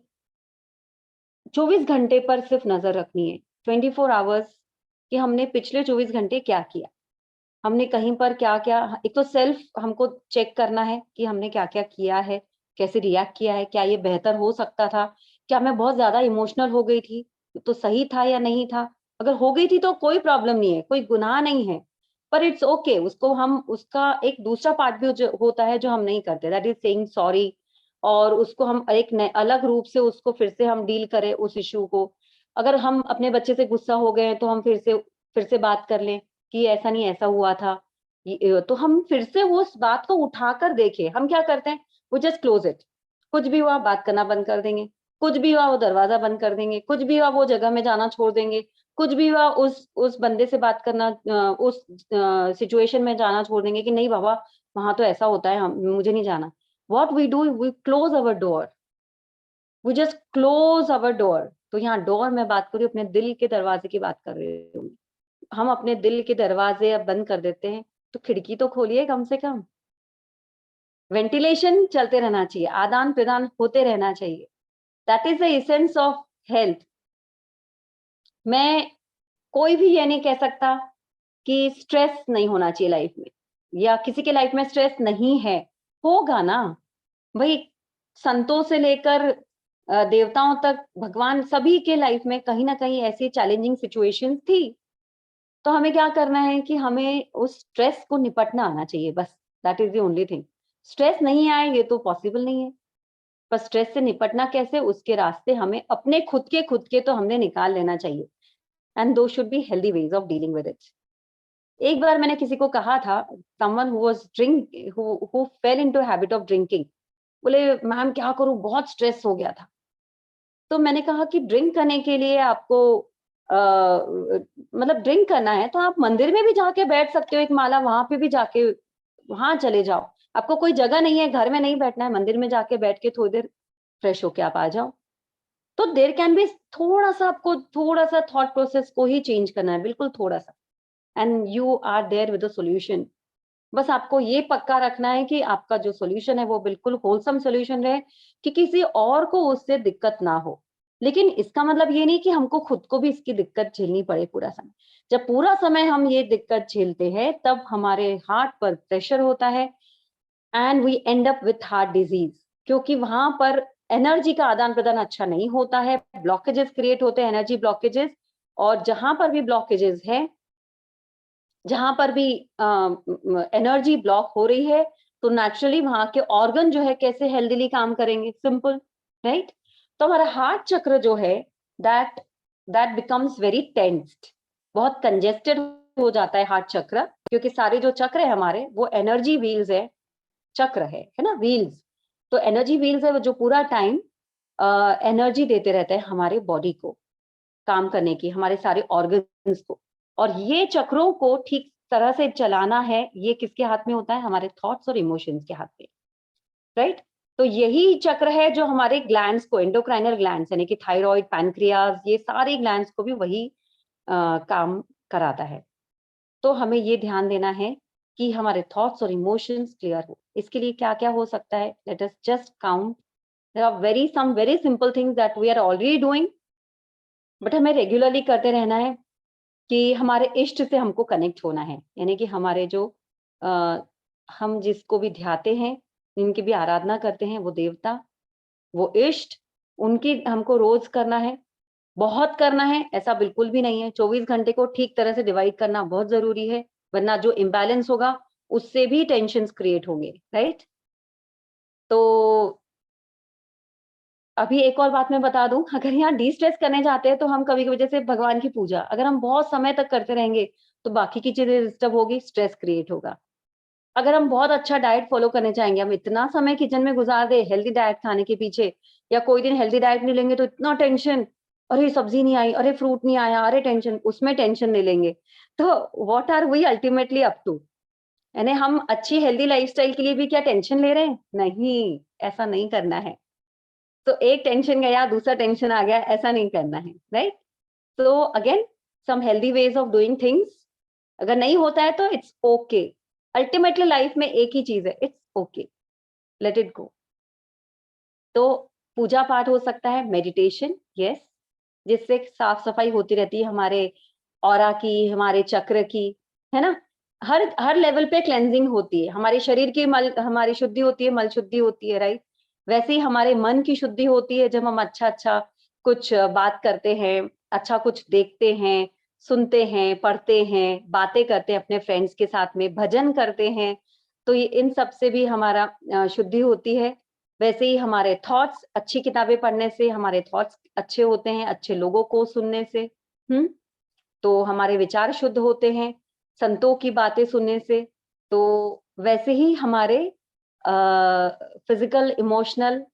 24 घंटे पर सिर्फ नजर रखनी है, 24 आवर्स, कि हमने पिछले 24 घंटे क्या किया, हमने कहीं पर क्या क्या. एक तो सेल्फ हमको चेक करना है कि हमने क्या क्या किया है, कैसे रिएक्ट किया है, क्या ये बेहतर हो सकता था, क्या मैं बहुत ज्यादा इमोशनल हो गई थी तो सही था या नहीं था. अगर हो गई थी तो कोई प्रॉब्लम नहीं है, कोई गुनाह नहीं है, पर इट्स ओके. उसको हम, उसका एक दूसरा पार्ट भी जो होता है जो हम नहीं करते, दैट इज सेइंग सॉरी. और उसको हम एक अलग रूप से उसको फिर से हम डील करें उस इश्यू को. अगर हम अपने बच्चे से गुस्सा हो गए तो हम फिर से बात कर लें कि ऐसा नहीं, ऐसा हुआ था. तो हम फिर से वो उस बात को उठाकर देखें. हम क्या करते हैं, वो जस्ट क्लोज इट. कुछ भी हुआ बात करना बंद कर देंगे, कुछ भी हुआ वो दरवाजा बंद कर देंगे, कुछ भी हुआ वो जगह में जाना छोड़ देंगे, कुछ भी हुआ उस बंदे से बात करना, उस सिचुएशन में जाना छोड़ देंगे कि नहीं बाबा, वहां तो ऐसा होता है, हम मुझे नहीं जाना. What we do, we close our door, we just close our door. तो यहाँ डोर मैं बात कर रही हूँ, अपने दिल के दरवाजे की बात कर रही हूँ. हम अपने दिल के दरवाजे अब बंद कर देते हैं, तो खिड़की तो खोलिए कम से कम. वेंटिलेशन चलते रहना चाहिए, आदान प्रदान होते रहना चाहिए. That is the essence of health. मैं कोई भी ये नहीं कह सकता कि स्ट्रेस नहीं होना चाहिए लाइफ में, या किसी के लाइफ में स्ट्रेस नहीं है. होगा ना भाई. संतों से लेकर देवताओं तक, भगवान सभी के लाइफ में कहीं ना कहीं ऐसी चैलेंजिंग सिचुएशंस थी. तो हमें क्या करना है कि हमें उस स्ट्रेस को निपटना आना चाहिए, बस. That is the only thing. Stress नहीं आए ये तो पॉसिबल नहीं है, पर स्ट्रेस से निपटना कैसे, उसके रास्ते हमें अपने खुद के तो हमने निकाल लेना चाहिए. एंड दो should be healthy ways of dealing with it. एक बार मैंने किसी को कहा था, someone who was who fail into habit of drinking, बोले मैम क्या करूं, बहुत स्ट्रेस हो गया था. तो मैंने कहा कि ड्रिंक करने के लिए आपको मतलब ड्रिंक करना है तो आप मंदिर में भी जाके बैठ सकते हो, एक माला वहां पे भी जाके वहां चले जाओ. आपको कोई जगह नहीं है, घर में नहीं बैठना है, मंदिर में जाके बैठ के थोड़ी देर फ्रेश होके आप आ जाओ. तो देयर कैन बी थोड़ा सा, आपको थोड़ा सा थॉट प्रोसेस को ही चेंज करना है, बिल्कुल थोड़ा सा, and you are there with the solution. बस आपको ये पक्का रखना है कि आपका जो सॉल्यूशन है वो बिल्कुल होलसम सॉल्यूशन रहे, कि किसी और को उससे दिक्कत ना हो. लेकिन इसका मतलब ये नहीं कि हमको खुद को भी इसकी दिक्कत झेलनी पड़े पूरा समय. जब पूरा समय हम ये दिक्कत झेलते हैं तब हमारे हार्ट पर प्रेशर होता है, and we end up with heart disease, क्योंकि वहां पर एनर्जी का आदान प्रदान अच्छा नहीं होता है, ब्लॉकेजेस क्रिएट होते हैं, एनर्जी ब्लॉकेजेस. और जहां पर भी ब्लॉकेजेस है, जहां पर भी एनर्जी ब्लॉक हो रही है, तो नेचुरली वहां के ऑर्गन जो है कैसे हेल्दीली काम करेंगे, सिंपल, राइट? तो हमारा हार्ट चक्र जो है, that that becomes very tensed, बहुत कंजेस्टेड हो जाता है हार्ट चक्र, क्योंकि सारे जो चक्र है हमारे वो एनर्जी व्हील्स है, चक्र है ना, व्हील्स. तो एनर्जी व्हील्स है जो पूरा टाइम एनर्जी देते रहते हैं हमारे बॉडी को काम करने की, हमारे सारे ऑर्गन्स को। और ये चक्रों को ठीक तरह से चलाना है, ये किसके हाथ में होता है? हमारे थॉट्स और इमोशंस के हाथ में, राइट? तो यही चक्र है जो हमारे ग्लैंड्स को, एंडोक्राइनल ग्लैंड्स यानी कि थायराइड, पैनक्रियाज, ये सारे ग्लैंड्स को भी वही काम कराता है। तो हमें ये ध्यान देना है कि हमारे थॉट्स और इमोशंस क्लियर हो। इसके लिए क्या क्या हो सकता है? Let us just count. There are some very simple things that we are already doing, but हमें रेगुलरली करते रहना है कि हमारे इष्ट से हमको कनेक्ट होना है। यानी कि हमारे जो हम जिसको भी ध्याते हैं, जिनकी भी आराधना करते हैं, वो देवता, वो इष्ट, उनकी हमको रोज करना है। बहुत करना है ऐसा बिल्कुल भी नहीं है। 24 घंटे को ठीक तरह से डिवाइड करना बहुत जरूरी है, वरना जो इम्बैलेंस होगा उससे भी टेंशन्स क्रिएट होंगे, राइट? तो अभी एक और बात मैं बता दूं, अगर यहाँ डिस्ट्रेस करने जाते हैं तो हम कभी कभी, जैसे भगवान की पूजा अगर हम बहुत समय तक करते रहेंगे तो बाकी की चीजें डिस्टर्ब होगी, स्ट्रेस क्रिएट होगा। अगर हम बहुत अच्छा डाइट फॉलो करने चाहेंगे, हम इतना समय किचन में गुजार दे हेल्दी डाइट खाने के पीछे, या कोई दिन हेल्दी डाइट नहीं लेंगे तो इतना टेंशन, अरे सब्जी नहीं आई, अरे फ्रूट नहीं आया, अरे टेंशन, उसमें टेंशन ले लेंगे। तो what are we ultimately up to? यानी हम अच्छी हेल्दी लाइफस्टाइल के लिए भी क्या टेंशन ले रहे हैं? नहीं, ऐसा नहीं करना है। तो एक टेंशन गया, दूसरा टेंशन आ गया, ऐसा नहीं करना है, राइट? तो again some healthy ways of doing things. अगर नहीं होता है तो इट्स ओके। अल्टीमेटली लाइफ में एक ही चीज है, it's okay, let it go. तो पूजा पाठ हो सकता है, मेडिटेशन, यस, जिससे साफ सफाई होती रहती है हमारे ऑरा की, हमारे चक्र की, है ना? हर लेवल पे क्लेंजिंग होती है। हमारे शरीर की मल हमारी शुद्धि होती है, मल शुद्धि होती है, राइट? वैसे ही हमारे मन की शुद्धि होती है जब हम अच्छा कुछ बात करते हैं, अच्छा कुछ देखते हैं, सुनते हैं, पढ़ते हैं, बातें करते हैं अपने फ्रेंड्स के साथ में, भजन करते हैं। तो ये इन सब से भी हमारा शुद्धि होती है। वैसे ही हमारे थॉट्स, अच्छी किताबें पढ़ने से हमारे थॉट्स अच्छे होते हैं, अच्छे लोगों को सुनने से, तो हमारे विचार शुद्ध होते हैं, संतों की बातें सुनने से। तो वैसे ही हमारे फिजिकल, इमोशनल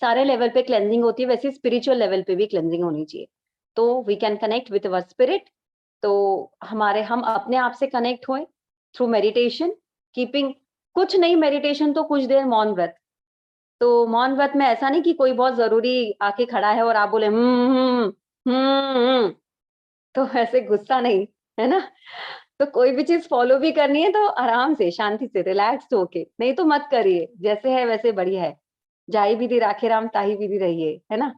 सारे लेवल पे क्लेंजिंग होती है, वैसे स्पिरिचुअल लेवल पे भी क्लेंजिंग होनी चाहिए। तो we can connect with our spirit. तो हम अपने आप से कनेक्ट हुए थ्रू मेडिटेशन, कीपिंग, कुछ नहीं मेडिटेशन तो कुछ देर मौन व्रत। तो मौन व्रत में ऐसा नहीं कि कोई बहुत जरूरी आके खड़ा है और आप बोले तो ऐसे गुस्सा नहीं, है ना? तो कोई भी चीज फॉलो भी करनी है तो आराम से, शांति से, रिलैक्स होके, नहीं तो मत करिए। जैसे है वैसे बढ़िया है। जाई विधि राखे राम, ताही विधि रहिए, है ना?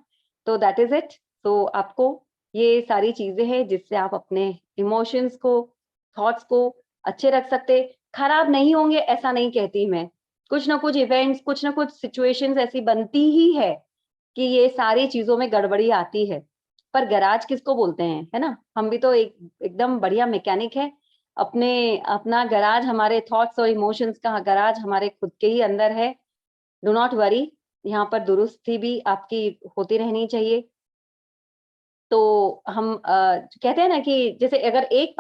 तो दैट इज इट। तो आपको ये सारी चीजें हैं जिससे आप अपने इमोशंस को, थॉट्स को अच्छे रख सकते। खराब नहीं होंगे ऐसा नहीं कहती मैं, कुछ ना कुछ इवेंट्स, कुछ ना कुछ सिचुएशंस ऐसी बनती ही है कि ये सारी चीजों में गड़बड़ी आती है। पर गराज किसको बोलते हैं, है ना? हम भी तो एकदम बढ़िया मैकेनिक है। अपना गराज, हमारे थॉट्स और इमोशंस का गराज हमारे खुद के ही अंदर है। डू नॉट वरी, यहाँ पर दुरुस्ती भी आपकी होती रहनी चाहिए। तो हम कहते हैं ना कि जैसे अगर एक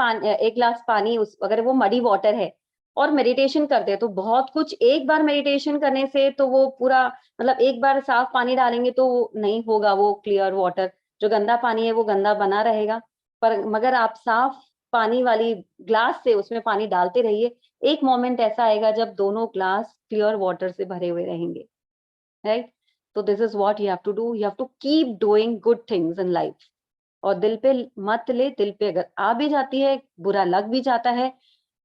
ग्लास पानी, उस अगर वो मडी वाटर है और मेडिटेशन करते हैं तो बहुत कुछ, एक बार मेडिटेशन करने से तो वो पूरा, मतलब एक बार साफ पानी डालेंगे तो नहीं होगा वो क्लियर वाटर। जो गंदा पानी है वो गंदा बना रहेगा। पर मगर आप साफ पानी वाली ग्लास से उसमें पानी डालते रहिए, एक मोमेंट ऐसा आएगा जब दोनों ग्लास क्लियर वाटर से भरे हुए रहेंगे, राइट? तो this is what you have to do. You have to keep doing good things in life. और दिल पे मत ले, दिल पे अगर आ भी जाती है, बुरा लग भी जाता है,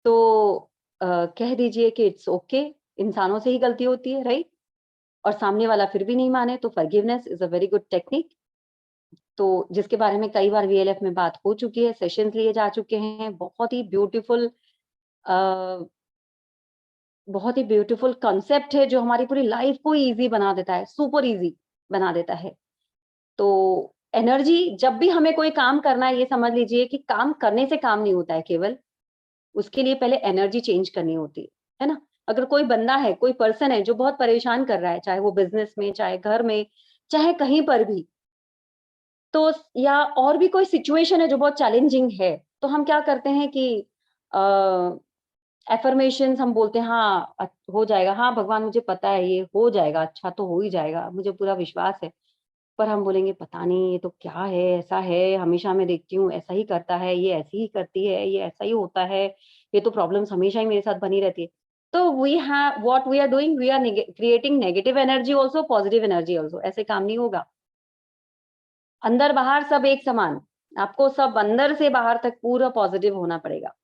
तो कह दीजिए कि इट्स ओके, इंसानों से ही गलती होती है, राइट? और सामने वाला फिर भी नहीं माने तो forgiveness is a very good technique. तो जिसके बारे में कई बार वीएलएफ में बात हो चुकी है, सेशंस लिए जा चुके हैं। बहुत ही ब्यूटीफुल कॉन्सेप्ट है जो हमारी पूरी लाइफ को इजी बना देता है, सुपर इजी बना देता है। तो एनर्जी, जब भी हमें कोई काम करना है, ये समझ लीजिए कि काम करने से काम नहीं होता है केवल, उसके लिए पहले एनर्जी चेंज करनी होती है ना? अगर कोई बंदा है, कोई पर्सन है जो बहुत परेशान कर रहा है, चाहे वो बिजनेस में, चाहे घर में, चाहे कहीं पर भी, तो या और भी कोई सिचुएशन है जो बहुत चैलेंजिंग है, तो हम क्या करते हैं कि एफर्मेशंस हम बोलते हैं, हाँ हो जाएगा, हाँ भगवान मुझे पता है ये हो जाएगा, अच्छा तो हो ही जाएगा, मुझे पूरा विश्वास है। पर हम बोलेंगे पता नहीं ये तो क्या है, ऐसा है, हमेशा मैं देखती हूँ ऐसा ही करता है, ये ऐसी ही करती है, ये ऐसा ही होता है, ये तो प्रॉब्लम्स हमेशा ही मेरे साथ बनी रहती है। तो we have what we are doing, we are creating negative energy also, positive energy also. ऐसे काम नहीं होगा। अंदर बाहर सब एक समान, आपको सब अंदर से बाहर तक पूरा पॉजिटिव होना पड़ेगा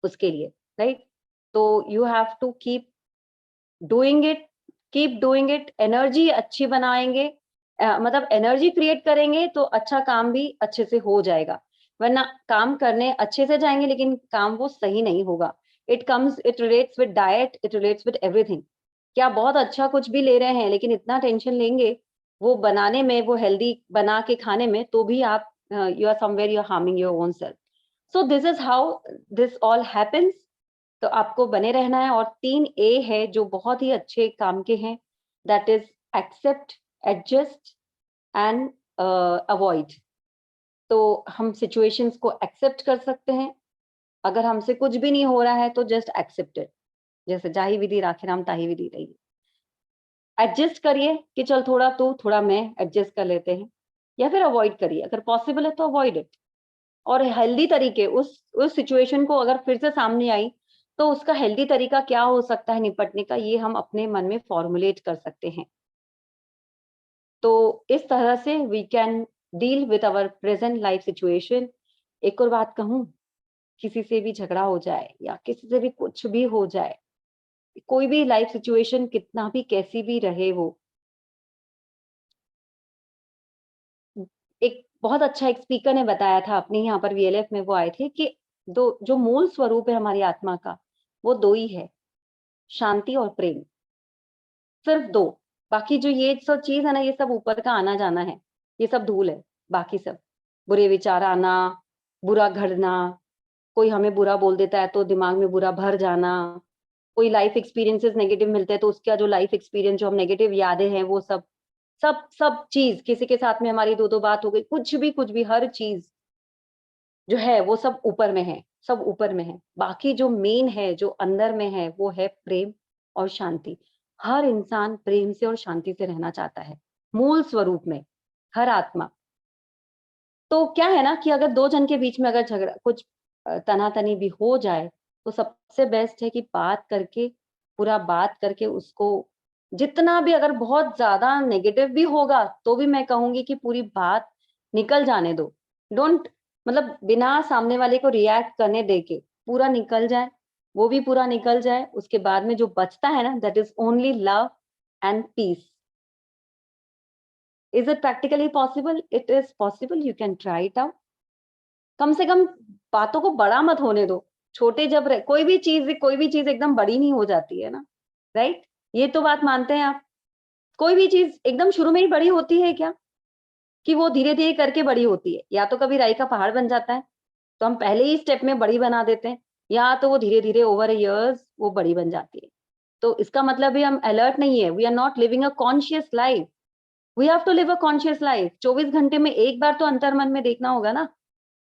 उसके लिए, राइट? तो you have to keep doing it, keep doing it. Energy अच्छी बनाएंगे, मतलब एनर्जी क्रिएट करेंगे तो अच्छा काम भी अच्छे से हो जाएगा। वरना काम करने अच्छे से जाएंगे लेकिन काम वो सही नहीं होगा। It relates with diet, it relates with everything. क्या बहुत अच्छा कुछ भी ले रहे हैं लेकिन इतना टेंशन लेंगे वो बनाने में, वो हेल्दी बना के खाने में, तो भी आप you are somewhere you are harming your own self. So this is how this all happens. तो आपको बने रहना है। और 3 ए है जो बहुत ही अच्छे काम के हैं, that is accept, adjust and avoid. तो हम सिचुएशंस को एक्सेप्ट कर सकते हैं। अगर हमसे कुछ भी नहीं हो रहा है तो जस्ट एक्सेप्ट इट, जैसे जाहि विधि राखे राम ताहि विधि रही। एडजस्ट करिए कि चल थोड़ा तू थोड़ा मैं एडजस्ट कर लेते हैं, या फिर अवॉइड करिए, अगर पॉसिबल है तो अवॉइड इट। और हेल्दी तरीके उस सिचुएशन को अगर फिर से सामने आई तो उसका हेल्दी तरीका क्या हो सकता है निपटने का, ये हम अपने मन में फॉर्मुलेट कर सकते हैं। तो इस तरह से we can deal with our present life situation. एक और बात कहूं, किसी से भी झगड़ा हो जाए या किसी से भी कुछ भी हो जाए, कोई भी लाइफ सिचुएशन कितना भी कैसी भी रहे, वो एक बहुत अच्छा एक स्पीकर ने बताया था अपने यहाँ पर वीएलएफ में, वो आए थे कि दो जो मूल स्वरूप है हमारी आत्मा का, वो 2 ही है, शांति और प्रेम। सिर्फ 2। बाकी जो ये सब चीज है ना, ये सब ऊपर का आना जाना है, ये सब धूल है। बाकी सब बुरे विचार आना, बुरा घड़ना, कोई हमें बुरा बोल देता है तो दिमाग में बुरा भर जाना, कोई लाइफ एक्सपीरियंसेस नेगेटिव मिलते हैं तो उसका जो लाइफ एक्सपीरियंस, जो हम नेगेटिव यादें हैं, वो सब सब सब चीज, किसी के साथ में हमारी 2-2 बात हो गई, कुछ भी हर चीज जो है वो सब ऊपर में है, सब ऊपर में है। बाकी जो मेन है, जो अंदर में है, वो है प्रेम और शांति। हर इंसान प्रेम से और शांति से रहना चाहता है, मूल स्वरूप में, हर आत्मा। तो क्या है ना कि अगर 2 जन के बीच में अगर झगड़ा, कुछ तनातनी भी हो जाए, तो सबसे बेस्ट है कि बात करके, पूरा बात करके उसको, जितना भी अगर बहुत ज़्यादा नेगेटिव भी होगा, तो भी मैं कहूँगी कि पूरी बात निकल जाने दो। डोंट, मतलब बिना सामने वाले को रिएक्ट करने देके पूरा निकल जाए, वो भी पूरा निकल जाए। उसके बाद में जो बचता है ना, that is only love and peace. Is it practically possible? It is possible, you can try it out. कम से कम बातों को बड़ा मत होने दो। छोटे जब कोई भी चीज़ एकदम बड़ी नहीं हो जाती है ना, राइट? ये तो बात मानते हैं आप? कोई भी चीज़ एकदम शुरू में ही बड़ी होती है क्या? कि वो धीरे-धीरे करके बड़ी होती है। या तो कभी राई का पहाड़ बन जाता है, तो हम पहले ही स्टेप में बड़ी बना देते हैं, या तो वो धीरे-धीरे ओवर इयर्स वो बड़ी बन जाती है। तो इसका मतलब है हम अलर्ट नहीं है, we are not living a conscious life. We have to live a conscious life. 24 घंटे में एक बार तो अंतर्मन में देखना होगा ना,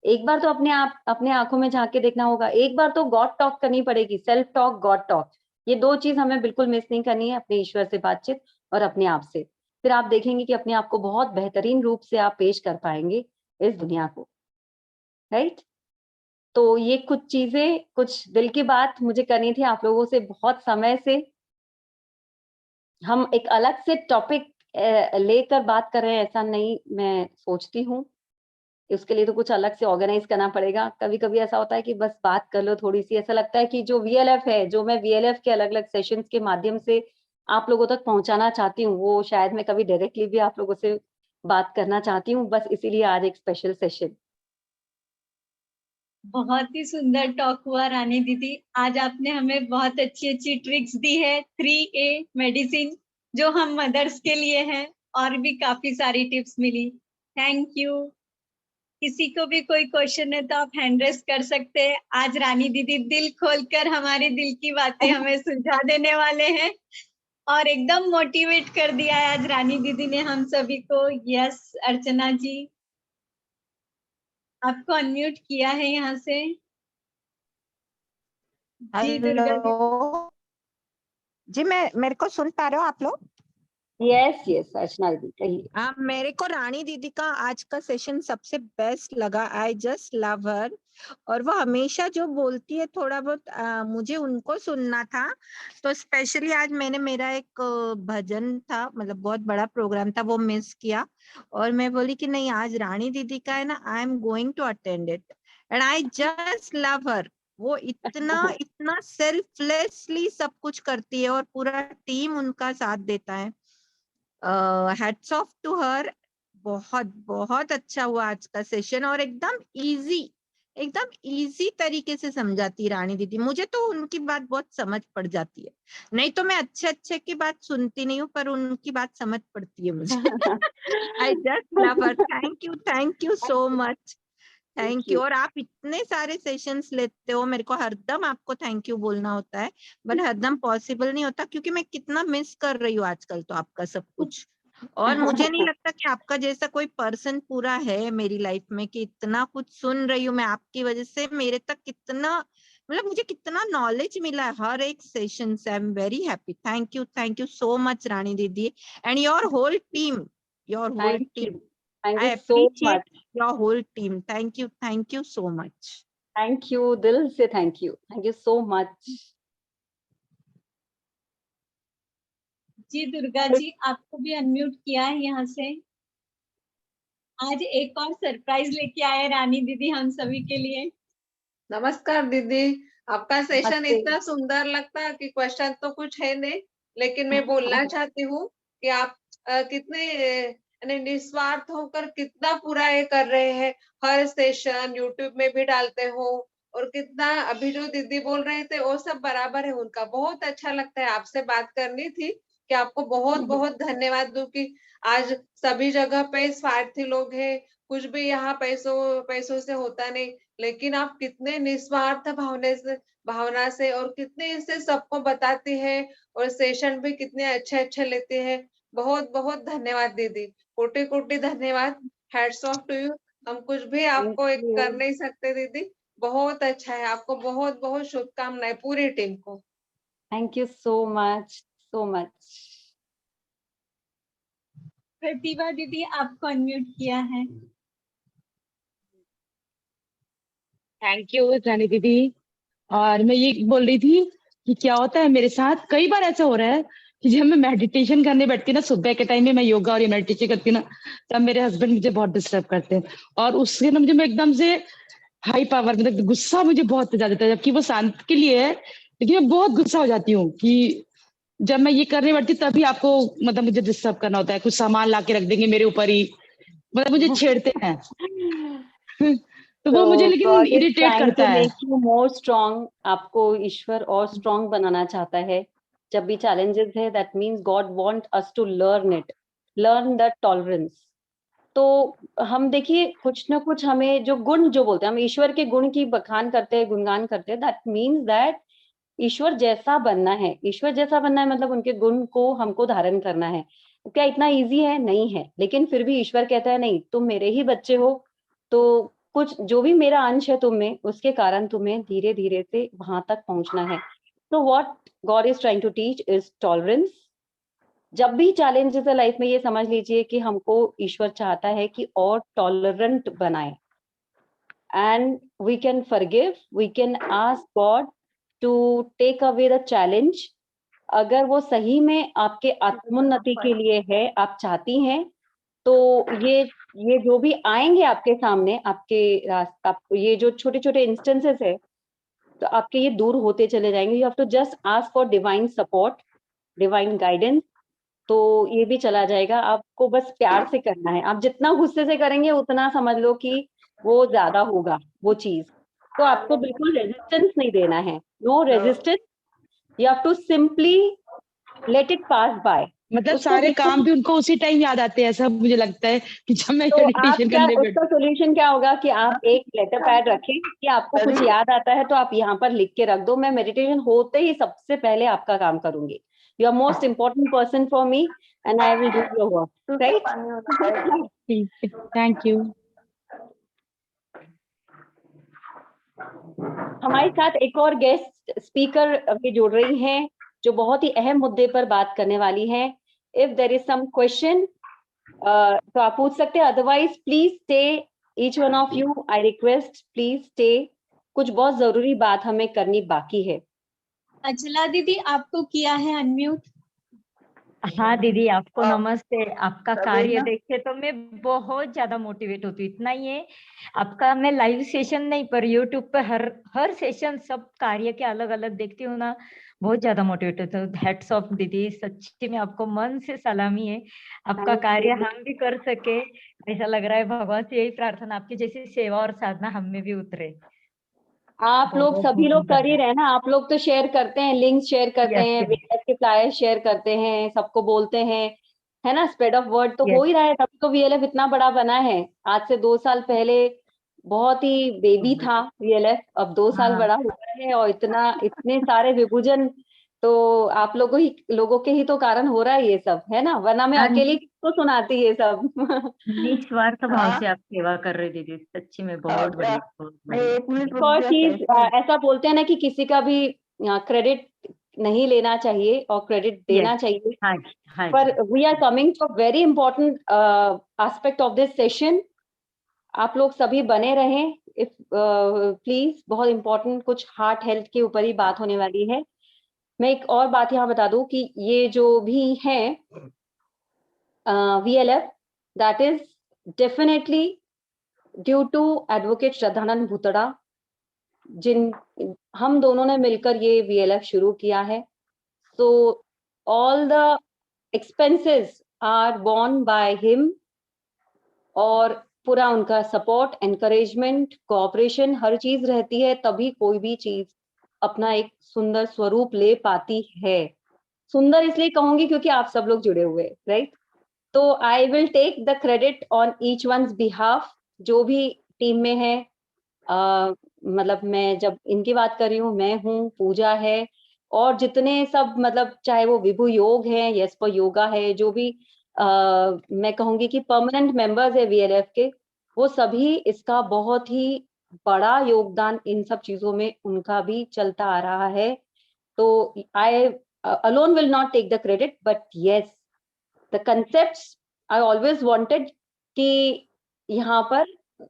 एक बार तो अपने आंखों में झांक के देखना होगा, एक बार तो गॉड टॉक करनी पड़ेगी, सेल्फ टॉक, गॉड टॉक। ये 2 चीज हमें बिल्कुल मिस नहीं करनी है, अपने ईश्वर से बातचीत और अपने आप से। फिर आप देखेंगे कि अपने आप को बहुत बेहतरीन रूप से आप पेश कर पाएंगे इस दुनिया को, राइट? तो ये कुछ चीजें, कुछ दिल की बात मुझे करनी थी आप लोगों से बहुत समय से। हम एक अलग से टॉपिक लेकर बात कर रहे हैं, ऐसा नहीं मैं सोचती हूँ। उसके लिए तो कुछ अलग से ऑर्गेनाइज करना पड़ेगा। कभी-कभी ऐसा होता है कि बस बात कर लो थोड़ी-सी, ऐसा लगता है कि जो वीएलएफ है, जो मैं वीएलएफ के अलग-अलग सेशंस के माध्यम से आप लोगों तक पहुँचाना चाहती हूँ, वो शायद मैं कभी डायरेक्टली भी आप लोगों से बात करना चाहती हूँ, बस इसीलिए आज एक स्पेशल सेशन। बहुत ही सुंदर टॉक हुआ रानी दीदी। आज आपने हमें बहुत अच्छी ट्रिक्स दी है, 3A मेडिसिन, जो हम मदर्स के लिए है, और भी काफी सारी टिप्स मिली। Thank you. किसी को भी कोई क्वेश्चन है तो आप हैंड रेस कर सकते हैं। आज रानी दीदी दिल खोलकर हमारे दिल की बातें हमें सुलझा देने वाले हैं, और एकदम मोटिवेट कर दिया है आज रानी दीदी ने हम सभी को। यस अर्चना जी, आपको अनम्यूट किया है यहाँ से। जी दुर्गा जी। हेलो जी, मेरे को सुन पा रहे हो आप लोग? यस यस अर्चना दीदी कहिए। मेरे को रानी दीदी का आज का सेशन सबसे बेस्ट लगा। आई जस्ट लव हर। और वो हमेशा जो बोलती है थोड़ा बहुत मुझे उनको सुनना था। तो स्पेशली आज मैंने मेरा एक भजन था, मतलब बहुत बड़ा प्रोग्राम था, वो मिस किया। और मैं बोली कि नहीं, आज रानी दीदी का है ना, I am going to attend it and I just love her. वो इतना इतना सेल्फलेसली सब कुछ करती है और पूरा टीम उनका साथ देता है। Hats off to her. बहुत बहुत अच्छा हुआ आज का सेशन और एकदम इजी तरीके से समझाती है रानी दीदी। मुझे तो उनकी बात बहुत समझ पड़ जाती है। नहीं तो मैं अच्छे अच्छे की बात सुनती नहीं हूँ, पर उनकी बात समझ पड़ती है मुझे। आई just love her. Thank you so much. Thank you. और आप इतने सारे सेशंस लेते हो, मेरे को हरदम आपको थैंक यू बोलना होता है, बट हरदम पॉसिबल नहीं होता क्योंकि मैं कितना मिस कर रही हूँ आजकल तो आपका सब कुछ। और मुझे नहीं लगता कि आपका जैसा कोई पर्सन पूरा है मेरी लाइफ में कि इतना कुछ सुन रही हूँ मैं आपकी वजह से। मेरे तक कितना, मतलब मुझे कितना नॉलेज मिला है हर एक सेशन से। I am very happy. Thank you so much Rani दीदी and your whole team. Thank I you so appreciate much. your whole team. Thank you so much. Thank you, दिल से थैंक यू सो मच। जी दुर्गा जी, आपको भी unmute किया है यहाँ से। आज एक और सरप्राइज लेके आए रानी दीदी हम सभी के लिए। नमस्कार दीदी, आपका सेशन नमस्ते। इतना सुंदर लगता है कि क्वेश्चन तो कुछ है नहीं, लेकिन मैं बोलना चाहती हूँ कि आप कितने यानी निस्वार्थ होकर कितना पूरा ये कर रहे हैं। हर सेशन यूट्यूब में भी डालते हो और कितना अभी जो दीदी बोल रहे थे वो सब बराबर है उनका। बहुत अच्छा लगता है। आपसे बात करनी थी कि आपको बहुत बहुत धन्यवाद दूं कि आज सभी जगह पे स्वार्थी लोग हैं, कुछ भी यहाँ पैसों से होता नहीं, लेकिन आप कितने निस्वार्थ भावना से और कितने इससे सबको बताती है और सेशन भी कितने अच्छे अच्छे लेते हैं। बहुत बहुत धन्यवाद दीदी, कोटि कोटि धन्यवाद। Hats off to you. हम कुछ भी थैंक आपको एक यू। कर नहीं सकते दीदी। बहुत अच्छा है। आपको बहुत बहुत शुभकामनाएं पूरी टीम को। Thank you so much. Pratibha दीदी, आपको अनम्यूट किया है। थैंक यू रानी दीदी। और मैं ये बोल रही थी कि क्या होता है मेरे साथ, कई बार ऐसा हो रहा है कि जब मैं मेडिटेशन करने बैठती हूँ ना, सुबह के टाइम में मैं योगा और ये मेडिटेशन करती हूँ ना, तब मेरे हस्बैंड मुझे बहुत डिस्टर्ब करते हैं और उससे ना मुझे मैं एकदम से हाई पावर, मतलब गुस्सा मुझे बहुत ज्यादा आता है, जबकि वो शांत के लिए है, लेकिन मैं बहुत गुस्सा हो जाती हूँ कि जब मैं ये करने बैठती तभी आपको मतलब मुझे डिस्टर्ब करना होता है, कुछ सामान ला के रख देंगे मेरे ऊपर ही, मतलब मुझे छेड़ते हैं। तो वो मुझे तो लेकिन God is irritate trying to करता है। Make you more strong. आपको ईश्वर और स्ट्रांग बनाना चाहता है। जब भी चैलेंजेस है, that means God want us to learn the tolerance. तो हम देखिए कुछ ना कुछ हमें जो गुण जो बोलते हैं, हम ईश्वर के गुण की बखान करते हैं, गुणगान करते हैं, दैट मीन्स दैट ईश्वर जैसा बनना है। ईश्वर जैसा बनना है मतलब उनके गुण को हमको धारण करना है। क्या इतना इजी है? नहीं है। लेकिन फिर भी ईश्वर कहता है नहीं, तुम मेरे ही बच्चे हो, तो कुछ जो भी मेरा अंश है तुम में, उसके कारण तुम्हें धीरे धीरे से वहां तक पहुंचना है। तो what God is trying to teach is tolerance. जब भी चैलेंजेस है लाइफ में, ये समझ लीजिए कि हमको ईश्वर चाहता है कि और टॉलरेंट बनाए। And we can forgive, we can ask God to take away the challenge. अगर वो सही में आपके आत्मोन्नति के लिए है, आप चाहती हैं, तो ये जो भी आएंगे आपके सामने, आपके रास्ते, आप ये जो छोटे छोटे इंस्टेंसेस है, तो आपके ये दूर होते चले जाएंगे। You have to just ask for divine support, divine guidance. तो ये भी चला जाएगा। आपको बस प्यार से करना है। आप जितना गुस्से से करेंगे उतना समझ लो कि वो ज्यादा होगा वो चीज। तो आपको बिल्कुल रेजिस्टेंस नहीं देना है। No resistance. You have to simply let it pass by. मतलब उसको सारे बिल्कुल। काम भी उनको उसी टाइम याद आते हैं, ऐसा मुझे लगता है कि जब मैं तो आप मेडिटेशन क्या, करने उसका बैठती सोल्यूशन क्या होगा कि आप एक लेटर पैड रखें कि आपको कुछ याद आता है तो आप यहाँ पर लिख के रख दो। मैं मेडिटेशन होते ही सबसे पहले आपका काम करूंगी। You are most important person for me and I will do your work, right? हूँ। ठीक है, थैंक यू। हमारे साथ एक और गेस्ट स्पीकर भी जुड़ रही हैं जो बहुत ही अहम मुद्दे पर बात करने वाली हैं। If there is some question तो आप पूछ सकते हैं, otherwise please stay, each one of you I request please stay, कुछ बहुत जरूरी बात हमें करनी बाकी है। अचला दीदी आपको किया है अनम्यूट। हाँ दीदी, आपको हाँ। नमस्ते। आपका अभी कार्य ना- देख के तो मैं बहुत ज्यादा मोटिवेट होती हूँ। इतना ही है, आपका मैं लाइव सेशन नहीं पर यूट्यूब पर हर सेशन सब कार्य के अलग अलग देखती हूँ ना, बहुत ज्यादा मोटिवेट होती हूँ। हैट्स ऑफ दीदी, सच्ची में आपको मन से सलामी है। आपका कार्य हम भी कर सके, ऐसा लग रहा है। भगवान से यही प्रार्थना, आपकी जैसी सेवा और साधना हम में भी उतरे। आप लोग बहुत सभी बहुत लोग कर ही धन्यवाद। रहे हैं ना, आप लोग तो शेयर करते हैं, लिंक्स शेयर करते यस हैं, यस वीडियो के फ्लायर शेयर करते हैं, सबको बोलते हैं, है ना, स्प्रेड ऑफ वर्ड तो हो यस। ही रहा है, तभी तो वीएलएफ इतना बड़ा बना है। आज से 2 साल पहले बहुत ही बेबी था वीएलएफ, अब 2 साल हाँ बड़ा हुआ है और इतने सारे विभूजन तो आप लोगों के ही तो कारण हो रहा है ये सब, है ना, वरना मैं हाँ, अकेली किसको सुनाती ये सब। निस्वार्थ भाव हाँ, से आप सेवा कर रहे दीदी, सच्ची में हाँ, बहुत बढ़िया, बहुत नहीं, बढ़िया। 1 मिनट रुक और जा चीज कैसे। ऐसा बोलते हैं ना कि किसी का भी क्रेडिट नहीं लेना चाहिए और क्रेडिट देना यस। चाहिए, हाँ जी, हाँ पर जी। We are coming to very important aspect of this session. आप लोग सभी बने रहें, इफ प्लीज, बहुत इंपॉर्टेंट कुछ हार्ट हेल्थ के ऊपर ही बात होने वाली है। मैं एक और बात यहाँ बता दूं कि ये जो भी है VLF, that is definitely due to Advocate Shraddhanand Bhutada, जिन हम दोनों ने मिलकर ये VLF शुरू किया है। So all the expenses are borne by him, और पूरा उनका सपोर्ट, एनकरेजमेंट, कोऑपरेशन, हर चीज रहती है, तभी कोई भी चीज अपना एक सुंदर स्वरूप ले पाती है। सुंदर इसलिए कहूंगी क्योंकि आप सब लोग जुड़े हुए, राइट? तो I will take the credit on each one's behalf, जो भी टीम में है। मतलब मैं जब इनकी बात कर रही हूँ, मैं हूँ, पूजा है, और जितने सब, मतलब चाहे वो विभु योग है, यस पर योगा है, जो भी मैं कहूंगी कि परमानेंट मेंबर्स है VLF के, वो सभी इसका बहुत ही बड़ा योगदान इन सब चीजों में उनका भी चलता आ रहा है। तो आई alone will not take the credit, but yes, the concepts I always wanted कि यहाँ पर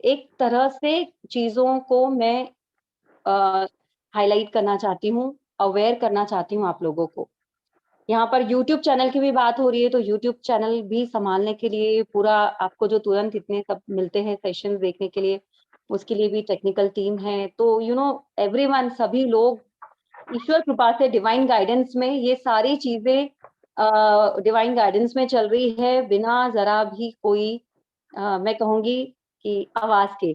एक तरह से चीजों को मैं हाईलाइट करना चाहती हूँ, अवेयर करना चाहती हूँ आप लोगों को। यहाँ पर YouTube चैनल की भी बात हो रही है, तो YouTube चैनल भी संभालने के लिए पूरा आपको जो तुरंत इतने सब मिलते हैं सेशन देखने के लिए, उसके लिए भी टेक्निकल टीम है। तो एवरीवन, सभी लोग ईश्वर कृपा से डिवाइन गाइडेंस में ये सारी चीजें डिवाइन गाइडेंस में चल रही है, बिना जरा भी कोई मैं कहूंगी कि आवाज के।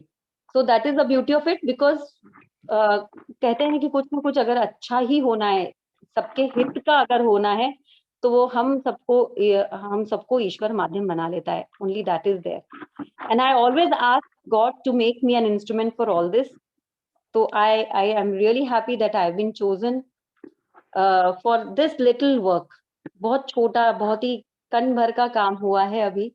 सो that is the beauty of it, because कहते हैं कि कुछ ना कुछ अगर अच्छा ही होना है, सबके हित का अगर होना है, तो वो हम सबको ईश्वर माध्यम बना लेता है। Only that is there, and I always ask God to make me an instrument for all this. So I am really happy that I've been chosen for this little work. बहुत छोटा, बहुत ही कण भर का काम हुआ है अभी,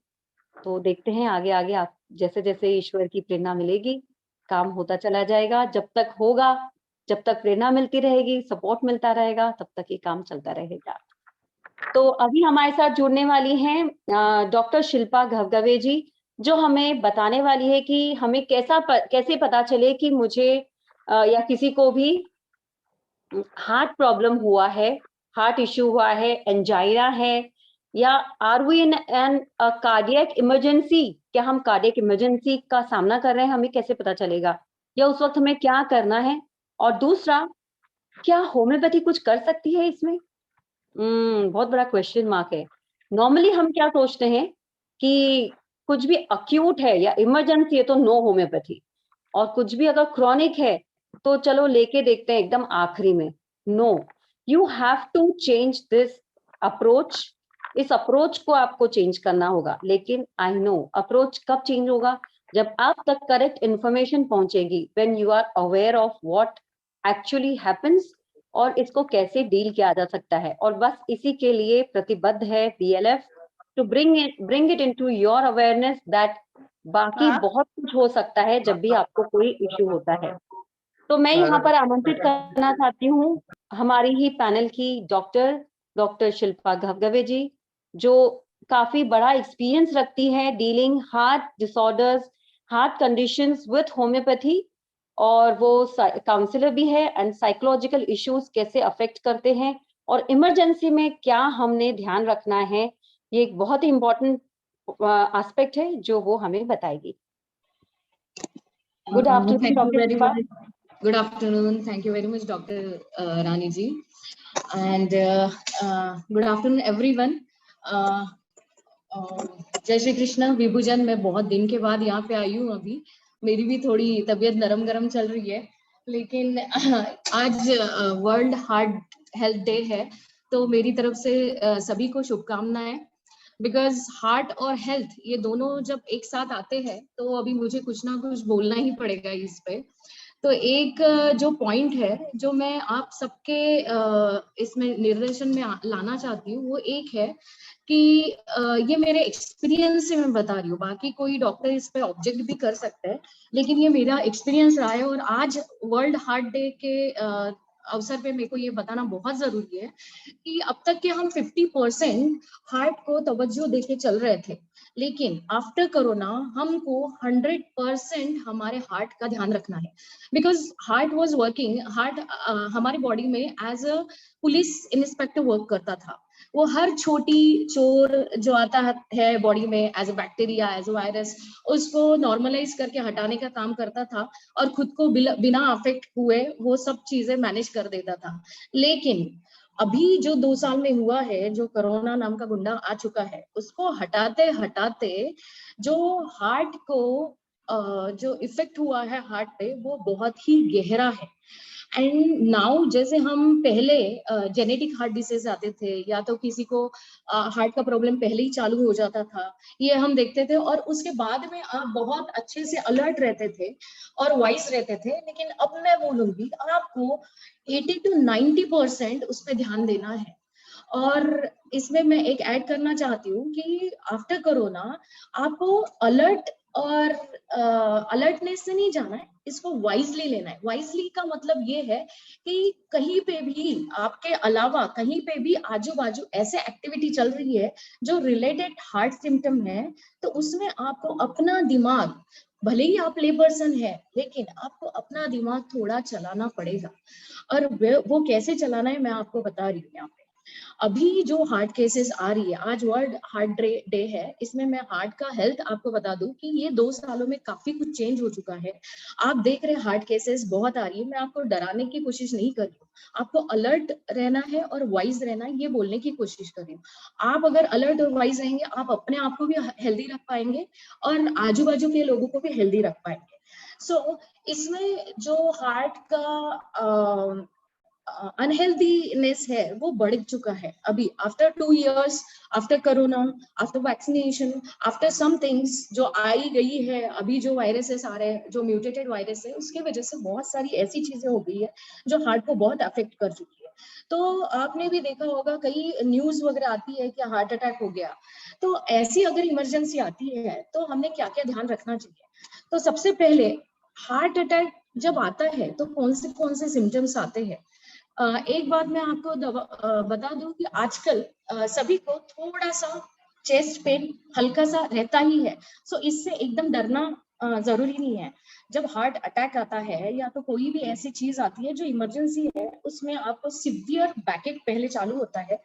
तो देखते हैं आगे आगे आप जैसे जैसे ईश्वर की प्रेरणा मिलेगी, काम होता चला जाएगा। जब तक होगा, जब तक प्रेरणा मिलती रहेगी, सपोर्ट मिलता रहेगा, तब तक ये काम चलता रहेगा। तो अभी हमारे साथ जुड़ने वाली हैं डॉक्टर शिल्पा घवघवे जी, जो हमें बताने वाली है कि हमें कैसे पता चले कि मुझे या किसी को भी हार्ट प्रॉब्लम हुआ है, हार्ट इश्यू हुआ है, एंजाइना है, या are we in an cardiac emergency, क्या हम कार्डियक इमरजेंसी का सामना कर रहे हैं, हमें कैसे पता चलेगा, या उस वक्त हमें क्या करना है। और दूसरा, क्या होम्योपैथी कुछ कर सकती है इसमें? बहुत बड़ा क्वेश्चन मार्क है। नॉर्मली हम क्या सोचते हैं कि कुछ भी अक्यूट है या इमरजेंसी है तो नो होम्योपैथी, और कुछ भी अगर क्रॉनिक है तो चलो लेके देखते हैं एकदम आखिरी में। No, you have to change this approach. इस अप्रोच को आपको चेंज करना होगा, लेकिन आई नो अप्रोच कब चेंज होगा, जब आप तक करेक्ट इंफॉर्मेशन पहुंचेगी, when you are aware of what actually happens और इसको कैसे डील किया जा सकता है। और बस इसी के लिए प्रतिबद्ध है VLF, to bring it into your awareness that बाकी बहुत कुछ हो सकता है जब भी आपको कोई इश्यू होता है। तो मैं यहाँ पर आमंत्रित करना चाहती हूँ हमारी ही पैनल की डॉक्टर शिल्पा घवघवे जी, जो काफी बड़ा एक्सपीरियंस रखती है dealing heart disorders, heart conditions with homeopathy, और वो काउंसलर भी है एंड साइकोलॉजिकल इश्यूज कैसे अफेक्ट करते हैं और इमरजेंसी में क्या हमने ध्यान रखना है, ये एक बहुत ही इम्पोर्टेंट एस्पेक्ट है जो वो हमें बताएगी। Good afternoon doctor Shilpa. Good afternoon. Thank you very much, Dr. Rani ji. And good afternoon, everyone. जय श्री कृष्ण विभूजन। मैं बहुत दिन के बाद यहाँ पे आई हूँ। अभी मेरी भी थोड़ी तबीयत नरम गरम चल रही है, लेकिन आज वर्ल्ड हार्ट हेल्थ डे है, तो मेरी तरफ से सभी को शुभकामनाएं। बिकॉज हार्ट और हेल्थ ये दोनों जब एक साथ आते हैं तो अभी मुझे कुछ ना कुछ बोलना ही पड़ेगा इस पे। तो एक जो पॉइंट है जो मैं आप सबके इसमें निर्देशन में लाना चाहती हूँ, वो एक है कि ये मेरे एक्सपीरियंस से मैं बता रही हूँ। बाकी कोई डॉक्टर इस पे ऑब्जेक्ट भी कर सकता है, लेकिन ये मेरा एक्सपीरियंस रहा है। और आज वर्ल्ड हार्ट डे के अवसर पे मेरे को ये बताना बहुत जरूरी है कि अब तक के हम 50% हार्ट को तवज्जो देके चल रहे थे, लेकिन आफ्टर कोरोना हमको 100% हमारे हार्ट का ध्यान रखना है। Because heart was working, heart हमारी बॉडी में as a police inspector work करता था। वो हर छोटी चोर जो आता है बॉडी में as a bacteria, as a virus, उसको नॉर्मलाइज करके हटाने का काम करता था और खुद को बिना अफेक्ट हुए वो सब चीजें मैनेज कर देता था। लेकिन अभी जो 2 साल में हुआ है, जो कोरोना नाम का गुंडा आ चुका है, उसको हटाते हटाते जो हार्ट को जो इफेक्ट हुआ है हार्ट पे, वो बहुत ही गहरा है। एंड नाउ जैसे हम पहले जेनेटिक हार्ट डिसीज आते थे या तो किसी को हार्ट का प्रॉब्लम पहले ही चालू हो जाता था, ये हम देखते थे और उसके बाद में आप बहुत अच्छे से अलर्ट रहते थे और वाइज रहते थे। लेकिन अब मैं बोलूंगी आपको 80 to 90% उस पर ध्यान देना है। और इसमें मैं एक ऐड करना चाहती हूँ कि आफ्टर कोरोना आपको अलर्ट और अलर्टनेस से नहीं जाना है, इसको वाइजली लेना है। वाइजली का मतलब ये है कि कहीं पे भी आपके अलावा कहीं पे भी आजू बाजू ऐसे एक्टिविटी चल रही है जो रिलेटेड हार्ट सिम्टम है, तो उसमें आपको अपना दिमाग, भले ही आप ले पर्सन है, लेकिन आपको अपना दिमाग थोड़ा चलाना पड़ेगा। और वो कैसे चलाना है मैं आपको बता रही हूँ यहाँ पे। अभी जो हार्ट केसेस आ रही है, आज वर्ल्ड हार्ट डे है, इसमें मैं हार्ट का हेल्थ आपको बता दूं कि ये 2 सालों में काफी कुछ चेंज हो चुका है। आप देख रहे हैं हार्ट केसेस बहुत आ रही है। मैं आपको डराने की कोशिश नहीं कर रही हूँ, आपको अलर्ट रहना है और वाइज रहना है, ये बोलने की कोशिश कर रही हूँ। आप अगर अलर्ट और वाइज रहेंगे, आप अपने आप को भी हेल्दी रख पाएंगे और आजू बाजू के लोगों को भी हेल्दी रख पाएंगे। सो इसमें जो हार्ट का अनहेल्दीनेस है वो बढ़ चुका है अभी after 2 years, after corona, after vaccination, after some things जो आई गई है। अभी जो वायरसेस आ रहे हैं, जो म्यूटेटेड वायरस है, उसके वजह से बहुत सारी ऐसी चीजें हो गई है जो हार्ट को बहुत अफेक्ट कर चुकी है। तो आपने भी देखा होगा, कई न्यूज वगैरह आती है कि हार्ट अटैक हो गया। तो ऐसी अगर इमरजेंसी आती है तो हमने क्या क्या ध्यान रखना चाहिए? तो सबसे पहले हार्ट अटैक जब आता है तो कौन से सिम्टम्स आते हैं? एक बात मैं आपको बता दूं कि आजकल सभी को थोड़ा सा चेस्ट पेन हल्का सा रहता ही है। सो इससे एकदम डरना जरूरी नहीं है। जब हार्ट अटैक आता है या तो कोई भी ऐसी चीज आती है जो इमरजेंसी है, उसमें आपको सिवियर बैकएक पहले चालू होता है।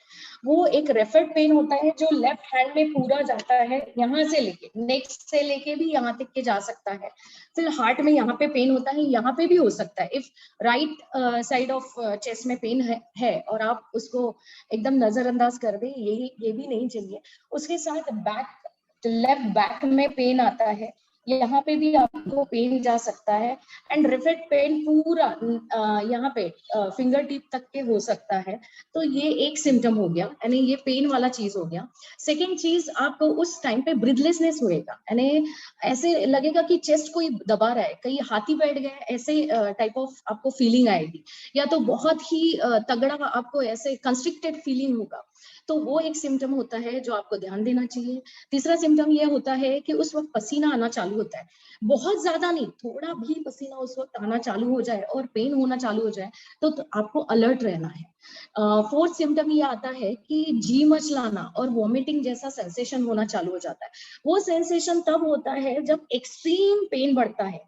वो एक रेफर्ड पेन होता है जो लेफ्ट हैंड में पूरा जाता है, यहाँ से लेके नेक्स्ट से लेके भी यहाँ तक के जा सकता है। फिर हार्ट में यहाँ पे पेन होता है, यहाँ पे भी हो सकता है। If right side of chest में पेन है और आप उसको एकदम नजरअंदाज कर दें, ये भी नहीं चाहिए। उसके साथ लेफ्ट बैक में पेन आता है, यहाँ पे भी आपको पेन जा सकता है। एंड रिफिट पेन पूरा यहाँ पे फिंगर टिप तक के हो सकता है। तो ये एक सिम्टम हो गया, यानी ये पेन वाला चीज हो गया। सेकेंड चीज, आपको उस टाइम पे ब्रीथलेसनेस होएगा, यानी ऐसे लगेगा कि चेस्ट कोई दबा रहा है, कहीं हाथी बैठ गए, ऐसे टाइप ऑफ आपको फीलिंग आएगी। या तो बहुत ही तगड़ा आपको ऐसे कंस्ट्रिक्टेड फीलिंग होगा। तो वो एक सिम्टम होता है जो आपको ध्यान देना चाहिए। तीसरा सिम्टम ये होता है कि उस वक्त पसीना आना चालू होता है, बहुत ज्यादा नहीं, थोड़ा भी पसीना उस वक्त आना चालू हो जाए और पेन होना चालू हो जाए तो आपको अलर्ट रहना है। फोर्थ सिम्टम ये आता है कि जी मचलाना और वॉमिटिंग जैसा सेंसेशन होना चालू हो जाता है। वो सेंसेशन तब होता है जब एक्सट्रीम पेन बढ़ता है।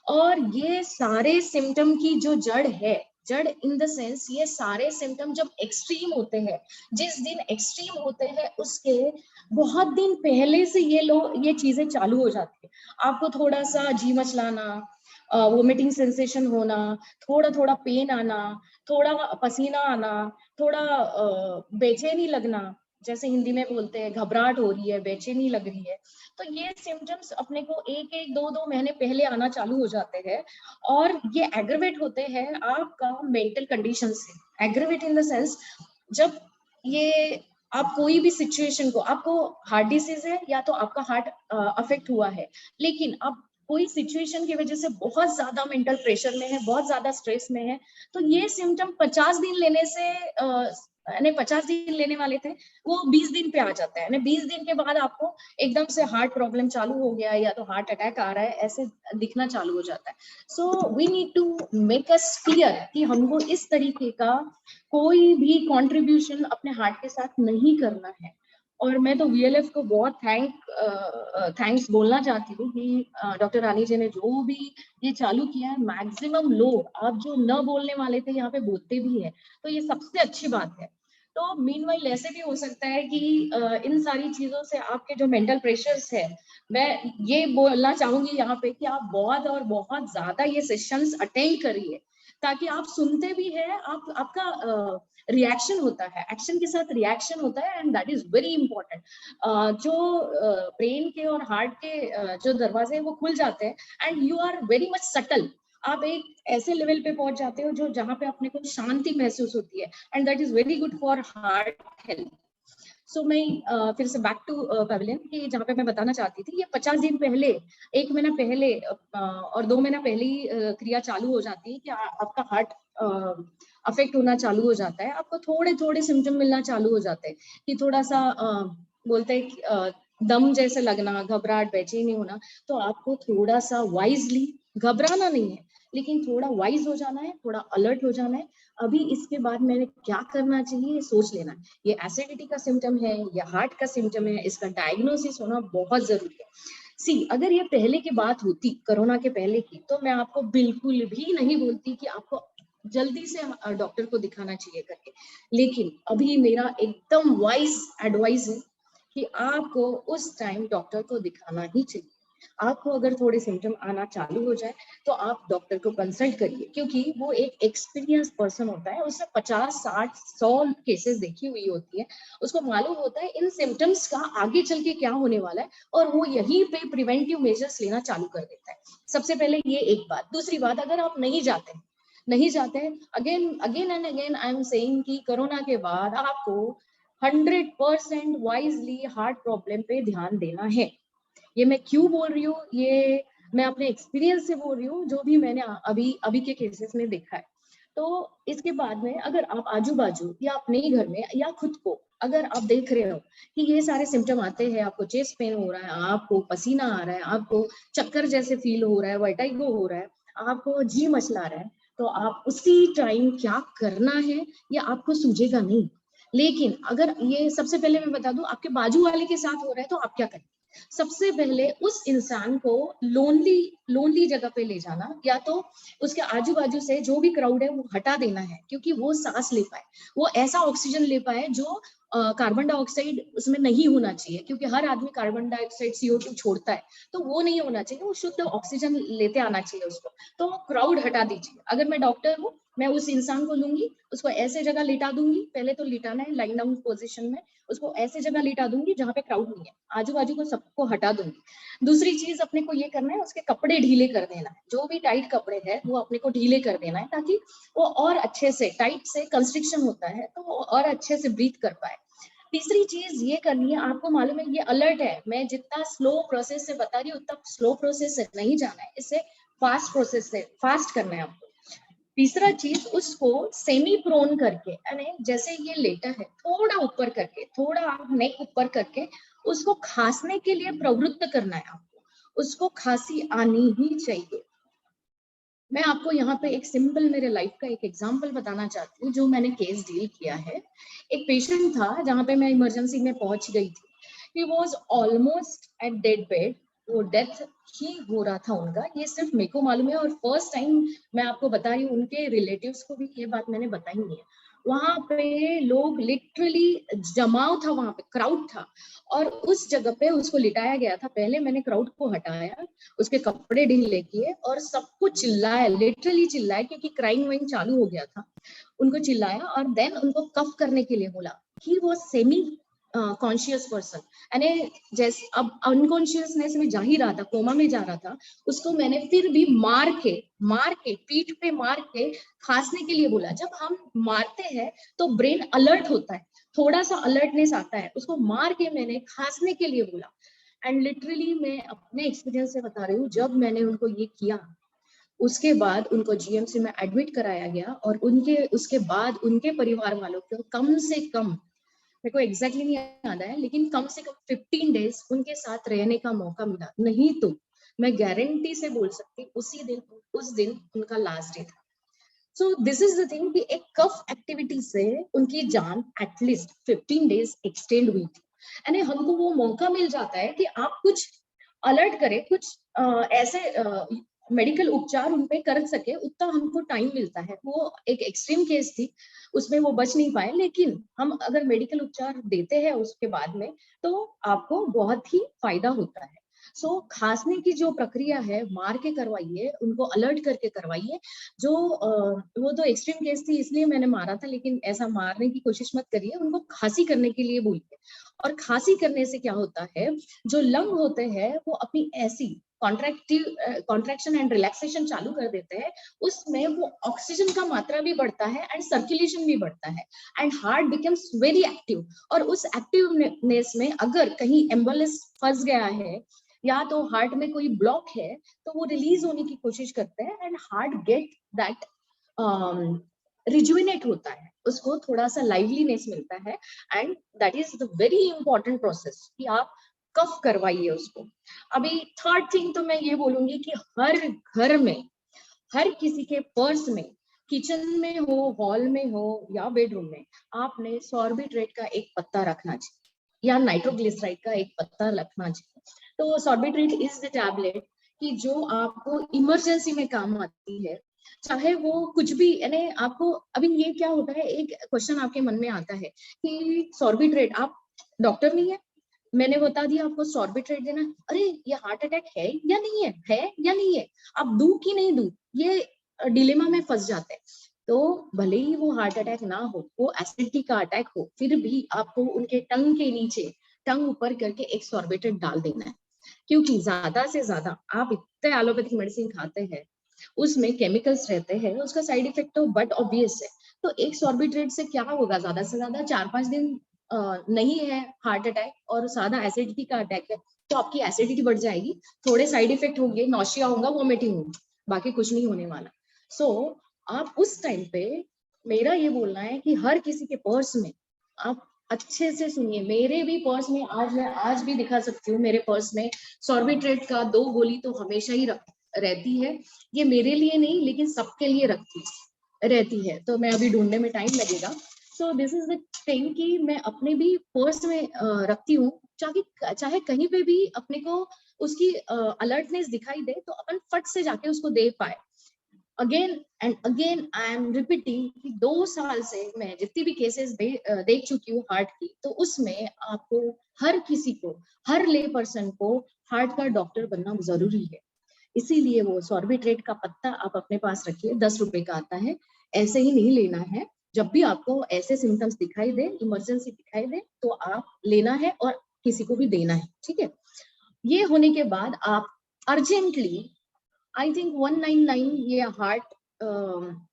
और ये सारे सिम्टम की जो जड़ है, जड़ इन द सेंस ये सारे सिम्टम जब एक्सट्रीम होते हैं, जिस दिन एक्सट्रीम होते हैं उसके बहुत दिन पहले से ये चीजें चालू हो जाती है। आपको थोड़ा सा जी मचलाना, वोमिटिंग सेंसेशन होना, थोड़ा थोड़ा पेन आना, थोड़ा पसीना आना, थोड़ा बेचैनी लगना, जैसे हिंदी में बोलते हैं घबराहट हो रही है, बेचैनी लग रही है, तो ये सिम्टम्स अपने को एक एक दो दो महीने पहले आना चालू हो जाते हैं। और ये एग्रीवेट होते हैं आपका मेंटल कंडीशन से। एग्रीवेट इन द सेंस, जब ये आप कोई भी सिचुएशन को, आपको हार्ट डिसीज है या तो आपका हार्ट अफेक्ट हुआ है, लेकिन आप कोई सिचुएशन की वजह से बहुत ज्यादा मेंटल प्रेशर में है, बहुत ज्यादा स्ट्रेस में है, तो ये सिम्टम 50 दिन लेने से यानी 50 दिन लेने वाले थे वो 20 दिन पे आ जाता है। यानी 20 दिन के बाद आपको एकदम से हार्ट प्रॉब्लम चालू हो गया या तो हार्ट अटैक आ रहा है, ऐसे दिखना चालू हो जाता है। So we need to make us clear कि हमको इस तरीके का कोई भी कंट्रीब्यूशन अपने हार्ट के साथ नहीं करना है। और मैं तो वीएलएफ को बहुत थैंक्स बोलना चाहती हूँ कि डॉक्टर रानी जी ने जो भी ये चालू किया है, मैक्सिमम लोग आप जो न बोलने वाले थे यहाँ पे बोलते भी है, तो ये सबसे अच्छी बात है। तो मीनवाइल ऐसे भी हो सकता है कि इन सारी चीजों से आपके जो मेंटल प्रेशर्स है, मैं ये बोलना चाहूंगी यहाँ पे कि आप बहुत और बहुत ज्यादा ये सेशंस अटेंड करिए, ताकि आप सुनते भी है, आपका रिएक्शन होता है, एक्शन के साथ रिएक्शन होता है, and that is very important. जो ब्रेन के और हार्ट के जो दरवाजे हैं वो खुल जाते हैं, and you are very much subtle. आप एक ऐसे लेवल पे पहुंच जाते हो जो जहां पे अपने को शांति महसूस होती है, and that is very good for heart health. So मैं फिर से बैक टू पैविलियन कि जहाँ पे मैं बताना चाहती थी, ये 50 दिन पहले, 1 महीना पहले और 2 महीना पहले ही क्रिया चालू हो जाती है कि आपका हार्ट अफेक्ट होना चालू हो जाता है। आपको थोड़े थोड़े सिम्टम मिलना चालू हो जाते हैं कि थोड़ा सा बोलते हैं दम जैसे लगना, घबराहट, बेचैनी होना। तो आपको थोड़ा सा वाइजली, घबराना नहीं है, लेकिन थोड़ा वाइज हो जाना है, थोड़ा अलर्ट हो जाना है। अभी इसके बाद मैंने क्या करना चाहिए सोच लेना है। ये एसिडिटी का सिम्टम है या हार्ट का सिम्टम है, इसका डायग्नोसिस होना बहुत जरूरी है। सी, अगर ये पहले की बात होती, कोरोना के पहले की, तो मैं आपको बिल्कुल भी नहीं बोलती कि आपको जल्दी से डॉक्टर को दिखाना चाहिए करके। लेकिन अभी मेरा एकदम वाइज एडवाइस है कि आपको उस टाइम डॉक्टर को दिखाना ही चाहिए। आपको अगर थोड़े सिम्टम आना चालू हो जाए तो आप डॉक्टर को कंसल्ट करिए, क्योंकि वो एक एक्सपीरियंस पर्सन होता है, उसने 50, 60, 100 केसेस देखी हुई होती है, उसको मालूम होता है इन सिम्टम्स का आगे चल के क्या होने वाला है, और वो यहीं पे प्रिवेंटिव मेजर्स लेना चालू कर देता है। सबसे पहले ये एक बात। दूसरी बात, अगर आप नहीं जाते again and again I am saying कि कोरोना के बाद आपको 100% वाइजली हार्ट प्रॉब्लम पे ध्यान देना है। ये मैं क्यों बोल रही हूँ, ये मैं अपने एक्सपीरियंस से बोल रही हूँ, जो भी मैंने अभी के केसेस में देखा है। तो इसके बाद में अगर आप आजू बाजू या अपने ही घर में या खुद को अगर आप देख रहे हो कि ये सारे सिम्टम आते हैं, आपको चेस्ट पेन हो रहा है, आपको पसीना आ रहा है, आपको चक्कर जैसे फील हो रहा है, वर्टिगो हो रहा है, आपको जी मचला रहा है, तो आप उसी टाइम क्या करना है ये आपको सूझेगा नहीं। लेकिन अगर ये, सबसे पहले मैं बता दूं, आपके बाजू वाले के साथ हो रहा है तो आप क्या करें? सबसे पहले उस इंसान को लोनली जगह पे ले जाना, या तो उसके आजू बाजू से जो भी क्राउड है वो हटा देना है, क्योंकि वो सांस ले पाए, वो ऐसा ऑक्सीजन ले पाए जो कार्बन डाइऑक्साइड उसमें नहीं होना चाहिए, क्योंकि हर आदमी कार्बन डाइऑक्साइड CO2 छोड़ता है, तो वो नहीं होना चाहिए, वो शुद्ध ऑक्सीजन लेते आना चाहिए उसको। तो क्राउड हटा दीजिए। अगर मैं डॉक्टर हूँ, मैं उस इंसान को लूंगी, उसको ऐसे जगह लिटा दूंगी, पहले तो लिटाना है लाइन डाउन पोजीशन में, उसको ऐसे जगह लिटा दूंगी जहाँ पे क्राउड नहीं है, आजू बाजू को सबको हटा दूंगी। दूसरी चीज अपने को ये करना है, उसके कपड़े ढीले कर देना है, जो भी टाइट कपड़े हैं वो अपने को ढीले कर देना है, ताकि वो और अच्छे से, टाइट से कंस्ट्रिक्शन होता है तो वो और अच्छे से ब्रीथ कर पाए। तीसरी चीज ये करनी है, आपको मालूम है ये अलर्ट है, मैं जितना स्लो प्रोसेस से बता रही हूँ उतना स्लो प्रोसेस से नहीं जाना है, इससे फास्ट प्रोसेस से फास्ट करना है आपको। तीसरा चीज, उसको सेमी प्रोन करके, यानी जैसे ये लेटा है थोड़ा ऊपर करके, थोड़ा नेक ऊपर करके उसको खांसने के लिए प्रवृत्त करना है आपको, उसको खांसी आनी ही चाहिए। मैं आपको यहाँ पे एक सिंपल मेरे लाइफ का एक एग्जांपल बताना चाहती हूँ जो मैंने केस डील किया है। एक पेशेंट था जहाँ पे मैं इमरजेंसी में पहुंच गई थी। He was almost at dead bed, वो डेथ ही हो रहा था उनका, ये सिर्फ मेरे को मालूम है और फर्स्ट टाइम मैं आपको बता रही हूँ, उनके रिलेटिव्स को भी ये बात मैंने बताई नहीं है। वहां पे लोग लिटरली जमाव था, वहां पे क्राउड था और उस जगह पे उसको लिटाया गया था। पहले मैंने क्राउड को हटाया, उसके कपड़े ढीले किए और सबको चिल्लाया, लिटरली चिल्लाया क्योंकि क्राइम वाइम चालू हो गया था। उनको चिल्लाया और देन उनको कफ करने के लिए बोला। He was semi conscious person, यानी जैसे अब अनकॉन्शियसनेस में जा ही रहा था, कोमा में जा रहा था। उसको मैंने फिर भी मार के पीठ पे मार के खांसने के लिए बोला। जब हम मारते हैं तो ब्रेन अलर्ट होता है, थोड़ा सा अलर्टनेस आता है। उसको मार के मैंने खांसने के लिए बोला। एंड लिटरली मैं अपने एक्सपीरियंस से बता रही हूँ, जब मैंने उनको ये किया उसके बाद उनको जीएमसी में एडमिट कराया गया और उसके बाद उनके परिवार वालों को कम से कम, मेरे को एग्जैक्टली नहीं याद है, लेकिन कम से कम 15 डेज उनके साथ रहने का मौका मिला। नहीं तो मैं गारंटी से बोल सकती उस दिन उनका लास्ट डे था। सो दिस इज द थिंग कि एक कफ एक्टिविटी से उनकी जान एटलीस्ट 15 डेज एक्सटेंड हुई थी। यानी हमको वो मौका मिल जाता है कि आप कुछ अलर्ट करें, कुछ ऐसे मेडिकल उपचार उन पे कर सके, उतना हमको टाइम मिलता है। वो एक एक्सट्रीम केस थी, उसमें वो बच नहीं पाए, लेकिन हम अगर मेडिकल उपचार देते हैं उसके बाद में तो आपको बहुत ही फायदा होता है। सो खांसने की जो प्रक्रिया है, मार के करवाइए, उनको अलर्ट करके करवाइए। वो तो एक्सट्रीम केस थी इसलिए मैंने मारा था, लेकिन ऐसा मारने की कोशिश मत करिए, उनको खांसी करने के लिए बोलिए। और खांसी करने से क्या होता है, जो लंग होते हैं वो अपनी ऐसी कॉन्ट्रैक्शन एंड रिलैक्सेशन चालू कर देते हैं, उसमें वो ऑक्सीजन का मात्रा भी बढ़ता है एंड सर्कुलेशन भी बढ़ता है and heart becomes very active. और उस एक्टिवनेस में अगर कहीं एम्बुलेंस फंस गया है या तो हार्ट में कोई ब्लॉक है तो वो रिलीज होने की कोशिश करते हैं and heart get that rejuvenate होता है, उसको थोड़ा सा लाइवलीनेस मिलता है। And that is the very important process कि आप कफ करवाइए उसको। अभी थर्ड थिंग तो मैं ये बोलूंगी कि हर घर में, हर किसी के पर्स में, किचन में हो, हॉल में हो या बेडरूम में, आपने सॉर्बिट्रेट का एक पत्ता रखना चाहिए या नाइट्रोग्लिसराइड का एक पत्ता रखना चाहिए। तो सॉर्बिट्रेट इज द टैबलेट कि जो आपको इमरजेंसी में काम आती है, चाहे वो कुछ भी, यानी आपको अभी ये क्या होता है, एक क्वेश्चन आपके मन में आता है कि सॉर्बिट्रेट, आप डॉक्टर नहीं है, मैंने बता दिया आपको सॉर्बिट्रेट देना, अरे ये हार्ट अटैक है या नहीं है या नहीं है, अब दूं कि नहीं दूं, ये डिलेमा में फंस जाते हैं। तो भले ही वो हार्ट अटैक ना हो, वो एसिडिटी का अटैक हो, फिर भी आपको उनके टंग के नीचे, टंग ऊपर करके एक सॉर्बिट्रेट डाल देना है। क्योंकि ज्यादा से ज्यादा आप इतने एलोपैथिक मेडिसिन खाते हैं, उसमें केमिकल्स रहते हैं, उसका साइड इफेक्ट तो बट ऑब्वियस है। तो एक सॉर्बिट्रेट से क्या होगा, ज्यादा से ज्यादा 4-5 दिन नहीं है हार्ट अटैक और सादा एसिडिटी का अटैक है तो आपकी एसिडिटी बढ़ जाएगी, थोड़े साइड इफेक्ट होंगे, नौशिया होगा, वोमिटिंग होगी, बाकी कुछ नहीं होने वाला। सो आप उस टाइम पे, मेरा ये बोलना है कि हर किसी के पर्स में, आप अच्छे से सुनिए, मेरे भी पर्स में, मैं आज भी दिखा सकती हूँ, मेरे पर्स में सॉर्बिट्रेट का 2 गोली तो हमेशा ही रहती है। ये मेरे लिए नहीं लेकिन सबके लिए रहती है, तो मैं अभी ढूंढने में टाइम लगेगा। सो दिस इज द थिंग कि मैं अपने भी पर्स में रखती हूँ, चाहे कहीं पे भी अपने को उसकी अलर्टनेस दिखाई दे तो अपन फट से जाके उसको दे पाए। Again and again I am repeating कि 2 साल से मैं जितनी भी केसेस देख चुकी हूँ हार्ट की, तो उसमें आपको हर किसी को, हर ले पर्सन को हार्ट का डॉक्टर बनना जरूरी है। इसीलिए वो सॉर्बिट्रेट का पत्ता आप अपने पास रखिए, 10 रुपए का आता है, ऐसे ही नहीं लेना है। जब भी आपको ऐसे सिम्टम्स दिखाई दे, इमरजेंसी दिखाई दे, तो आप लेना है और किसी को भी देना है, ठीक है। ये होने के बाद आप अर्जेंटली, आई थिंक 199 ये हार्ट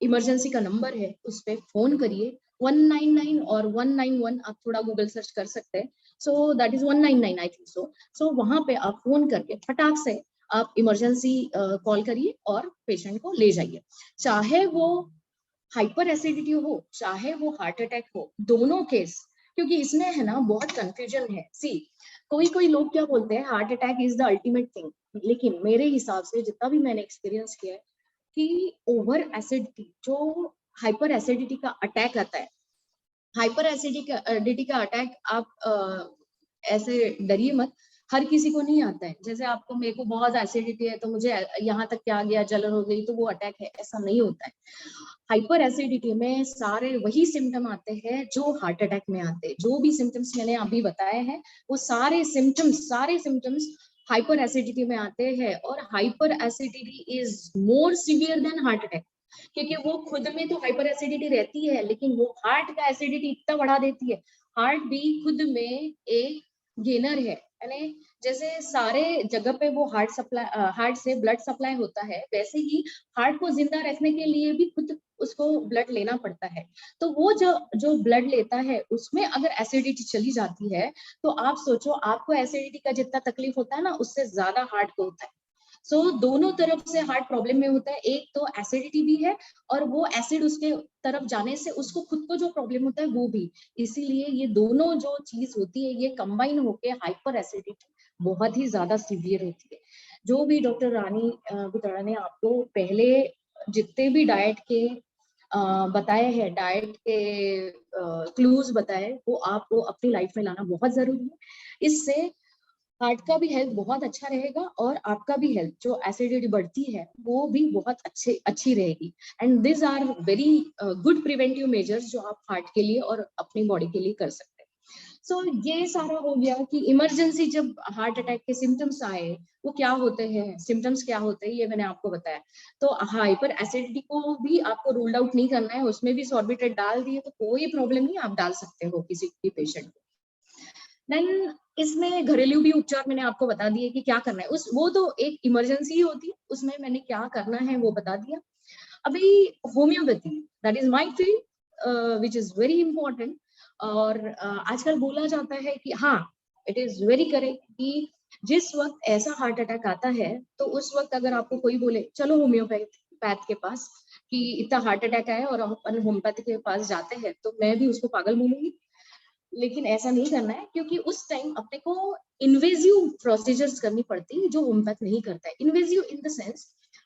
इमरजेंसी का नंबर है, उस पर फोन करिए। 199 और 191 आप थोड़ा गूगल सर्च कर सकते हैं। सो that is 199 I think so. वहां पे आप फोन करके फटाक से आप इमरजेंसी कॉल करिए और पेशेंट को ले जाइए, चाहे वो हाइपर एसिडिटी हो चाहे वो हार्ट अटैक हो, दोनों केस। क्योंकि इसमें है ना बहुत कंफ्यूजन है। सी कोई लोग क्या बोलते हैं heart attack is the ultimate thing, लेकिन मेरे हिसाब से जितना भी मैंने एक्सपीरियंस किया है कि ओवर एसिडिटी, जो हाइपर एसिडिटी का अटैक आता है, हाइपर एसिडिटी का अटैक आप ऐसे डरिए मत, हर किसी को नहीं आता है। जैसे आपको, मेरे को बहुत एसिडिटी है तो मुझे यहाँ तक क्या आ गया, जलन हो गई तो वो अटैक है, ऐसा नहीं होता है। हाइपर एसिडिटी में सारे वही सिम्टम आते हैं जो हार्ट अटैक में आते हैं। जो भी सिम्टम्स मैंने अभी बताए हैं वो सारे सिम्टम्स हाइपर एसिडिटी में आते हैं। और hyper acidity is more severe than heart attack, क्योंकि वो खुद में तो हाइपर एसिडिटी रहती है लेकिन वो हार्ट का एसिडिटी इतना बढ़ा देती है। हार्ट भी खुद में एक गेनर है, यानी जैसे सारे जगह पे वो हार्ट से ब्लड सप्लाई होता है, वैसे ही हार्ट को जिंदा रखने के लिए भी खुद उसको ब्लड लेना पड़ता है। तो वो जो ब्लड लेता है उसमें अगर एसिडिटी चली जाती है तो आप सोचो, आपको एसिडिटी का जितना तकलीफ होता है ना उससे ज्यादा हार्ट को होता है। सो दोनों तरफ से हार्ट प्रॉब्लम में होता है, एक तो एसिडिटी भी है और वो एसिड उसके तरफ जाने से उसको खुद को जो प्रॉब्लम होता है वो भी। इसीलिए ये दोनों जो चीज होती है ये कंबाइन होके हाइपर एसिडिटी बहुत ही ज्यादा सीवियर होती है। जो भी डॉक्टर रानी बुतड़ा ने आपको पहले जितने भी डाइट के बताए हैं, डाइट के क्लूज बताए, वो आपको अपनी लाइफ में लाना बहुत जरूरी है। इससे हार्ट का भी हेल्थ बहुत अच्छा रहेगा और आपका भी हेल्थ, जो एसिडिटी बढ़ती है वो भी बहुत अच्छी रहेगी। And this are very good preventive measures जो आप हार्ट के लिए और अपनी बॉडी के लिए कर सकते हैं। सो ये सारा हो गया कि इमरजेंसी जब हार्ट अटैक के सिम्टम्स आए वो क्या होते हैं, सिम्टम्स क्या होते हैं, ये मैंने आपको बताया। तो हाइपर एसिडिटी को भी आपको रूल्ड आउट नहीं करना है, उसमें भी सॉर्बिट्रेट डाल दिए तो कोई प्रॉब्लम नहीं, आप डाल सकते हो किसी भी पेशेंट को। देन इसमें घरेलू भी उपचार मैंने आपको बता दिए कि क्या करना है, वो तो एक इमरजेंसी ही होती है, उसमें मैंने क्या करना है वो बता दिया। अभी homeopathy, that is my field which is very important. और आजकल बोला जाता है कि हाँ, इट इज वेरी करेक्ट कि जिस वक्त ऐसा हार्ट अटैक आता है तो उस वक्त अगर आपको कोई बोले चलो होम्योपैथ के पास कि इतना हार्ट अटैक आया और अपन होम्योपैथी के पास जाते हैं, तो मैं भी उसको पागल बोलूंगी। लेकिन ऐसा नहीं करना है, क्योंकि उस टाइम अपने को इन्वेजिव प्रोसीजर्स करनी पड़ती है जो होम्योपैथ नहीं करता है। इन्वेजिव इन द सेंस,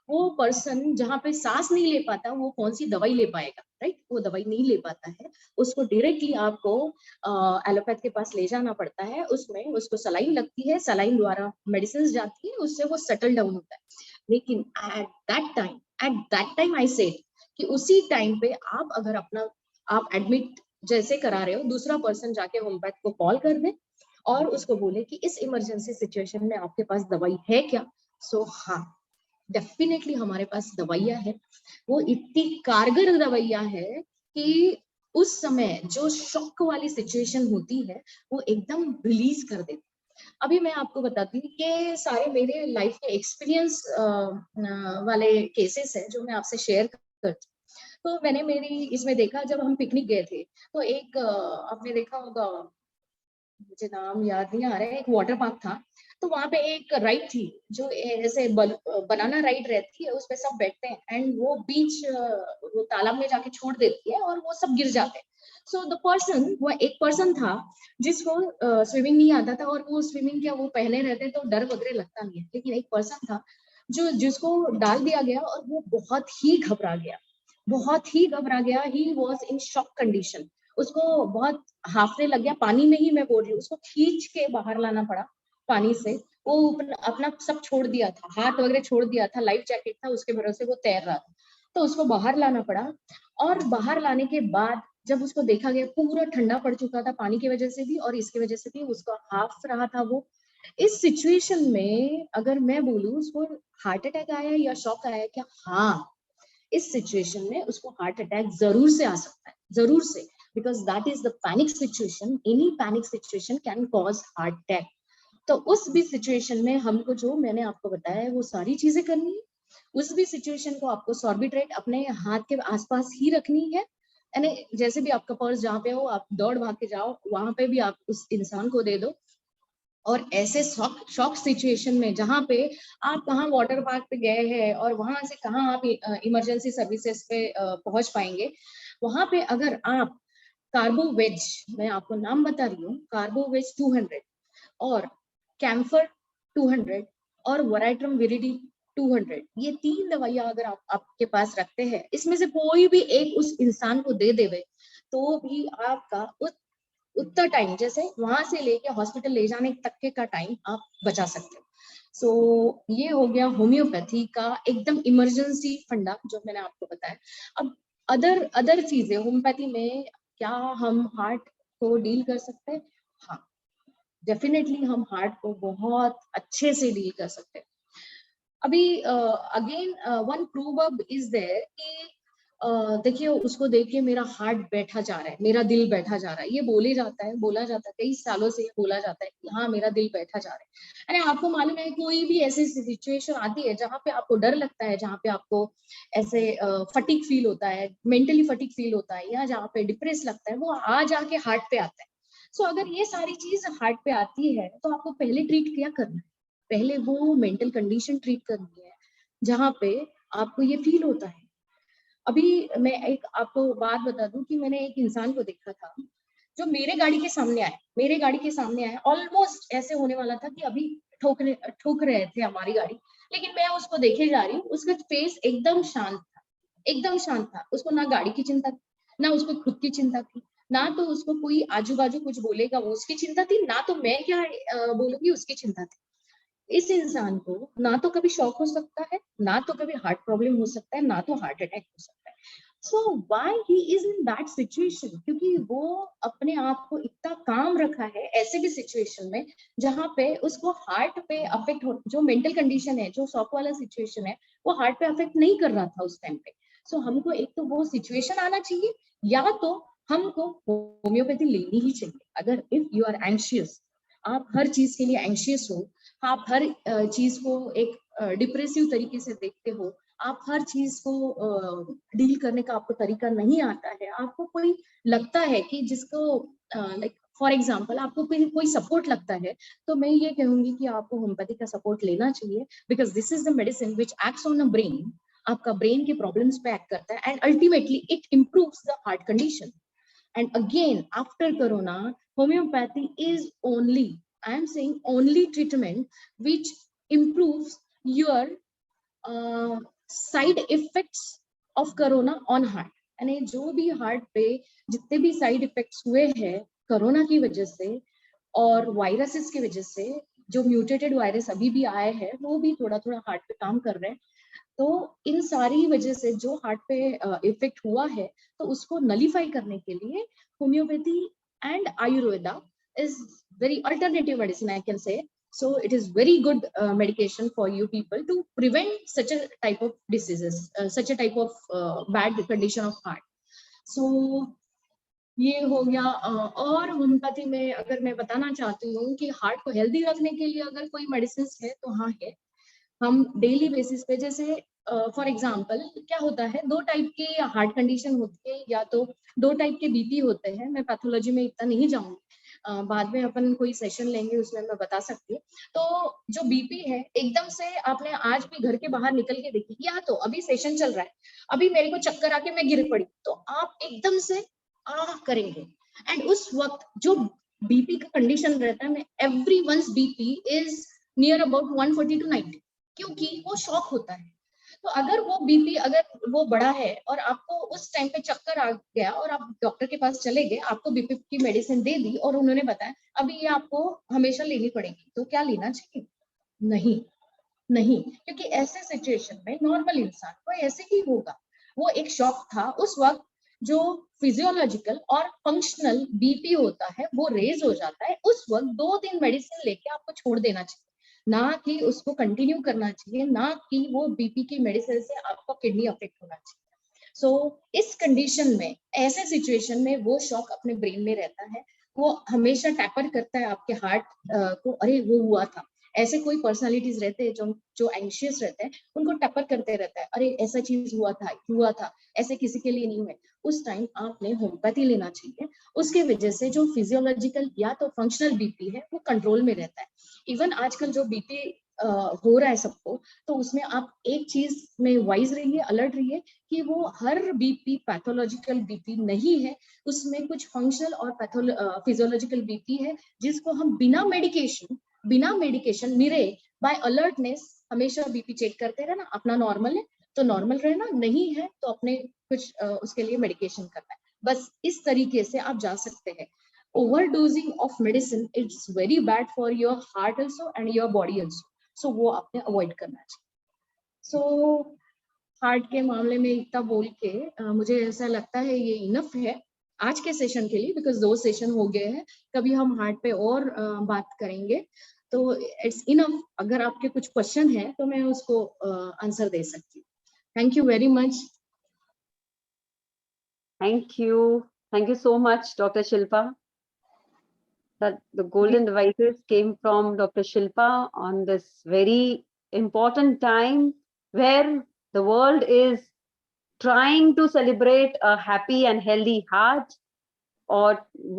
वो पर्सन जहाँ पे सांस नहीं ले पाता वो कौन सी दवाई ले पाएगा, राइट? वो दवाई नहीं ले पाता है, उसको डायरेक्टली आपको एलोपैथ के पास ले जाना पड़ता है। उसमें उसको सलाइन लगती है, सलाइन द्वारा मेडिसिन जाती है, उससे वो सेटल डाउन होता है। लेकिन at that time I said कि उसी टाइम पे आप अगर आप एडमिट जैसे करा रहे हो, दूसरा पर्सन जाके होम्योपैथ को कॉल कर दे और उसको बोले कि इस इमरजेंसी सिचुएशन में आपके पास दवाई है क्या। सो हाँ, डेफिनेटली हमारे पास दवाइयाँ है, वो इतनी कारगर दवाइयाँ है कि उस समय जो शॉक वाली सिचुएशन होती है वो एकदम रिलीज कर देती। अभी मैं आपको बताती हूँ कि सारे मेरे लाइफ के एक्सपीरियंस वाले केसेस है जो मैं आपसे शेयर करती। तो मैंने मेरी इसमें देखा, जब हम पिकनिक गए थे तो एक आपने देखा होगा, मुझे नाम याद नहीं आ रहा है, एक वाटर पार्क था। तो वहां पे एक राइड थी जो ऐसे बनाना राइड रहती है, उसपे सब बैठते हैं एंड वो बीच वो तालाब में जाके छोड़ देती है और वो सब गिर जाते हैं। सो द पर्सन, वो एक पर्सन था जिसको स्विमिंग नहीं आता था, और वो स्विमिंग क्या वो पहले रहते तो डर वगैरह लगता नहीं है, लेकिन एक पर्सन था जिसको डाल दिया गया और वो बहुत ही घबरा गया। He was in shock condition, उसको बहुत हाफने लग गया। पानी में ही मैं बोल रही हूँ, उसको खींच के बाहर लाना पड़ा पानी से। वो अपना सब छोड़ दिया था, हाथ वगैरह छोड़ दिया था, लाइफ जैकेट था उसके भरोसे वो तैर रहा था, तो उसको बाहर लाना पड़ा। और बाहर लाने के बाद जब उसको देखा गया, पूरा ठंडा पड़ चुका था पानी की वजह से भी और इसकी वजह से भी, उसको हाफ रहा था वो। इस सिचुएशन में अगर मैं बोलूँ उसको हार्ट अटैक आया या शॉक आया क्या, हाँ, इस सिचुएशन में उसको हार्ट अटैक जरूर से आ सकता है, जरूर से, because that is the panic situation. Any panic situation can cause heart attack. तो उस भी सिचुएशन में हमको जो मैंने आपको बताया है वो सारी चीजें करनी है। उस भी सिचुएशन को आपको सॉर्बिट्रेट अपने हाथ के आसपास ही रखनी है, यानी जैसे भी आपका पर्स जहाँ पे हो आप दौड़ भाग के जाओ, वहां पे भी आप उस इंसान को दे दो और ऐसे शॉक सिचुएशन में जहाँ पे आप कहाँ वाटर पार्क पे गए हैं और वहां से कहाँ आप इमरजेंसी सर्विसेज पे पहुंच पाएंगे, वहां पे अगर आप कार्बो वेज, मैं आपको नाम बता रही हूँ, कार्बो वेज 200 और कैम्फर 200 और वराइट्रम विरिडी 200, ये 3 दवाइयां अगर आप आपके पास रखते हैं, इसमें से कोई भी एक उस इंसान को दे देवे तो भी आपका उतना टाइम, जैसे वहां से लेके हॉस्पिटल ले जाने तक के का टाइम आप बचा सकते हो। सो ये हो गया होम्योपैथी का एकदम इमरजेंसी फंडा जो मैंने आपको बताया। अब अदर चीजें होम्योपैथी में, क्या हम हार्ट को डील कर सकते हैं? हाँ, डेफिनेटली हम हार्ट को बहुत अच्छे से डील कर सकते हैं। अभी again one proverb is there कि देखिए उसको देख के मेरा हार्ट बैठा जा रहा है, मेरा दिल बैठा जा रहा है, ये बोला जाता है कई सालों से ये बोला जाता है कि हाँ मेरा दिल बैठा जा रहा है। अरे आपको मालूम है कोई भी ऐसी सिचुएशन आती है जहाँ पे आपको डर लगता है, जहाँ पे आपको ऐसे फटीक फील होता है, मेंटली फटीक फील होता है, या जहाँ पे डिप्रेस लगता है, वो आ जाके हार्ट पे आता है। सो अगर ये सारी चीज हार्ट पे आती है तो आपको पहले ट्रीट क्या करना है? पहले वो मेंटल कंडीशन ट्रीट करनी है जहाँ पे आपको ये फील होता है। अभी मैं एक आपको बात बता दूं कि मैंने एक इंसान को देखा था जो मेरे गाड़ी के सामने आया, ऑलमोस्ट ऐसे होने वाला था कि अभी ठोक रहे थे हमारी गाड़ी, लेकिन मैं उसको देखे जा रही हूँ, उसका फेस एकदम शांत था। उसको ना गाड़ी की चिंता थी, ना उसको खुद की चिंता थी, ना तो उसको कोई आजू बाजू कुछ बोलेगा वो उसकी चिंता थी, ना तो मैं क्या बोलूंगी उसकी चिंता थी। इस इंसान को ना तो कभी शॉक हो सकता है, ना तो कभी हार्ट प्रॉब्लम हो सकता है, ना तो हार्ट अटैक हो सकता है। So why he is in that situation? क्योंकि वो अपने आप को इतना काम रखा है ऐसे भी सिचुएशन में जहाँ पे उसको हार्ट पे अफेक्ट हो, जो मेंटल कंडीशन है, जो शॉक वाला सिचुएशन है, वो हार्ट पे अफेक्ट नहीं कर रहा था उस टाइम पे। सो हमको एक तो वो सिचुएशन आना चाहिए, या तो हमको होम्योपैथी लेनी ही चाहिए। अगर इफ यू आर एंशियस, आप हर चीज के लिए एंशियस हो, आप हर चीज को एक डिप्रेसिव तरीके से देखते हो, आप हर चीज को डील करने का आपको तरीका नहीं आता है, आपको कोई लगता है कि जिसको लाइक फॉर एग्जांपल आपको कोई सपोर्ट लगता है, तो मैं ये कहूंगी कि आपको होम्योपैथी का सपोर्ट लेना चाहिए, because this is the medicine which acts on a brain, आपका ब्रेन के प्रॉब्लम्स पे एक्ट करता है, and ultimately it improves the heart condition. And again, after corona, homeopathy is only, I am saying only treatment which improves your side effects of corona on heart. यानी जो भी heart पे जितने भी side effects हुए हैं corona की वजह से और वायरसेस की वजह से, जो म्यूटेटेड वायरस अभी भी आए हैं वो भी थोड़ा थोड़ा हार्ट पे काम कर रहे हैं, तो इन सारी वजह से जो हार्ट पे इफेक्ट हुआ है, तो उसको नलीफाई करने के लिए homeopathy and Ayurveda is very alternative medicine, I can say. So it is very good medication for you people to prevent such a type of diseases, such a type of bad condition of heart. So ये हो गया. और homeopathy में अगर मैं बताना चाहती हूँ कि हार्ट को हेल्दी रखने के लिए अगर कोई मेडिसिन है तो हाँ है. हम डेली बेसिस पे, जैसे फॉर एग्जांपल क्या होता है, 2 टाइप की हार्ट कंडीशन होती है, या तो 2 टाइप के बीपी होते हैं. मैं पैथोलॉजी में इतना नहीं जाऊंगी, बाद में अपन कोई सेशन लेंगे उसमें मैं बता सकती हूँ. तो जो बीपी है, एकदम से आपने आज भी घर के बाहर निकल के देखी, या तो अभी सेशन चल रहा है, अभी मेरे को चक्कर आके मैं गिर पड़ी, तो आप एकदम से करेंगे. एंड उस वक्त जो बीपी का कंडीशन रहता है, everyone's BP is near about 140 to 90, क्योंकि वो शॉक होता है. तो अगर वो बीपी अगर वो बड़ा है और आपको उस टाइम पे चक्कर आ गया और आप डॉक्टर के पास चले गए, आपको बीपी की मेडिसिन दे दी और उन्होंने बताया अभी ये आपको हमेशा लेनी पड़ेगी, तो क्या लेना चाहिए? नहीं, क्योंकि ऐसे सिचुएशन में नॉर्मल इंसान को ऐसे ही होगा. वो एक शॉक था उस वक्त, जो फिजियोलॉजिकल और फंक्शनल बीपी होता है वो रेज हो जाता है उस वक्त. 2 दिन मेडिसिन लेके आपको छोड़ देना चाहिए, ना कि उसको कंटिन्यू करना चाहिए, ना कि वो बीपी की मेडिसिन से आपको किडनी अफेक्ट होना चाहिए. सो इस कंडीशन में, ऐसे सिचुएशन में वो शॉक अपने ब्रेन में रहता है, वो हमेशा टैपर करता है आपके हार्ट को, अरे वो हुआ था. ऐसे कोई पर्सनालिटीज रहते हैं जो जो एंशियस रहते हैं, उनको टपर करते रहता है, अरे ऐसा चीज हुआ था, ऐसे किसी के लिए नहीं हुए। उस टाइम आपने होम्योपैथी लेना चाहिए। उसके वजह से जो फिजियोलॉजिकल या तो फंक्शनल बीपी है वो कंट्रोल में रहता है। इवन आजकल जो बीपी हो रहा है सबको, तो उसमें आप एक चीज में वाइज रहिए, अलर्ट रहिए कि वो हर बीपी पैथोलॉजिकल बीपी नहीं है, उसमें कुछ फंक्शनल और फिजियोलॉजिकल बीपी है जिसको हम बिना मेडिकेशन मिरे बाय अलर्टनेस हमेशा बीपी चेक करते रहना। अपना नॉर्मल है तो नॉर्मल रहना, नहीं है तो अपने कुछ उसके लिए मेडिकेशन करना है। बस इस तरीके से आप जा सकते हैं। Overdosing of medicine it's very bad for your heart also and your body also, so वो आपने अवॉइड करना चाहिए। सो हार्ट के मामले में इतना बोल के मुझे ऐसा लगता है ये इनफ है आज के सेशन के लिए, बिकॉज 2 सेशन हो गए हैं। कभी हम हार्ट पे और बात करेंगे, तो इट्स इनफ। अगर आपके कुछ क्वेश्चन है तो मैं उसको आंसर दे सकती हूँ। Thank you very much. Thank you so much, Dr. Shilpa. The golden devices came from Dr. Shilpa on this very important time where the world is trying to celebrate a happy and healthy heart or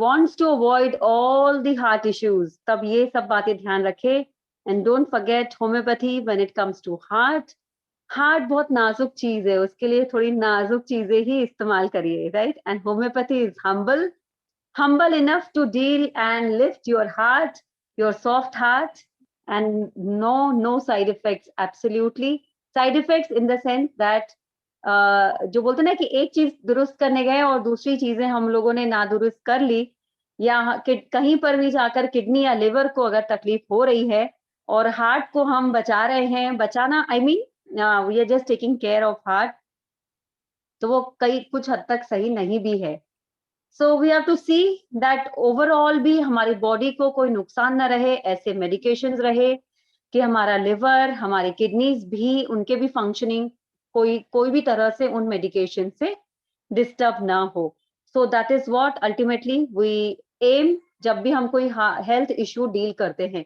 wants to avoid all the heart issues. तब ये सब बातें ध्यान रखें, and don't forget homeopathy when it comes to heart. Heart बहुत नाजुक चीज है, उसके लिए थोड़ी नाजुक चीजें ही इस्तेमाल करिए, right? And homeopathy is humble enough to deal and lift your heart, your soft heart, and no side effects, absolutely. Side effects in the sense that जो बोलते ना कि एक चीज दुरुस्त करने गए और दूसरी चीजें हम लोगों ने ना दुरुस्त कर ली, या कहीं पर भी जाकर किडनी या लिवर को अगर तकलीफ हो रही है और हार्ट को हम बचा रहे हैं, बचाना I mean we are just taking care of heart, तो वो कई कुछ हद तक सही नहीं भी है। So we have to see that overall भी हमारी बॉडी को कोई नुकसान ना रहे, ऐसे मेडिकेशंस रहे कि हमारा लिवर, हमारी किडनीज भी, उनके भी फंक्शनिंग कोई भी तरह से उन मेडिकेशन से डिस्टर्ब ना हो। So that is what ultimately we am जब भी हम कोई हेल्थ इश्यू डील करते हैं,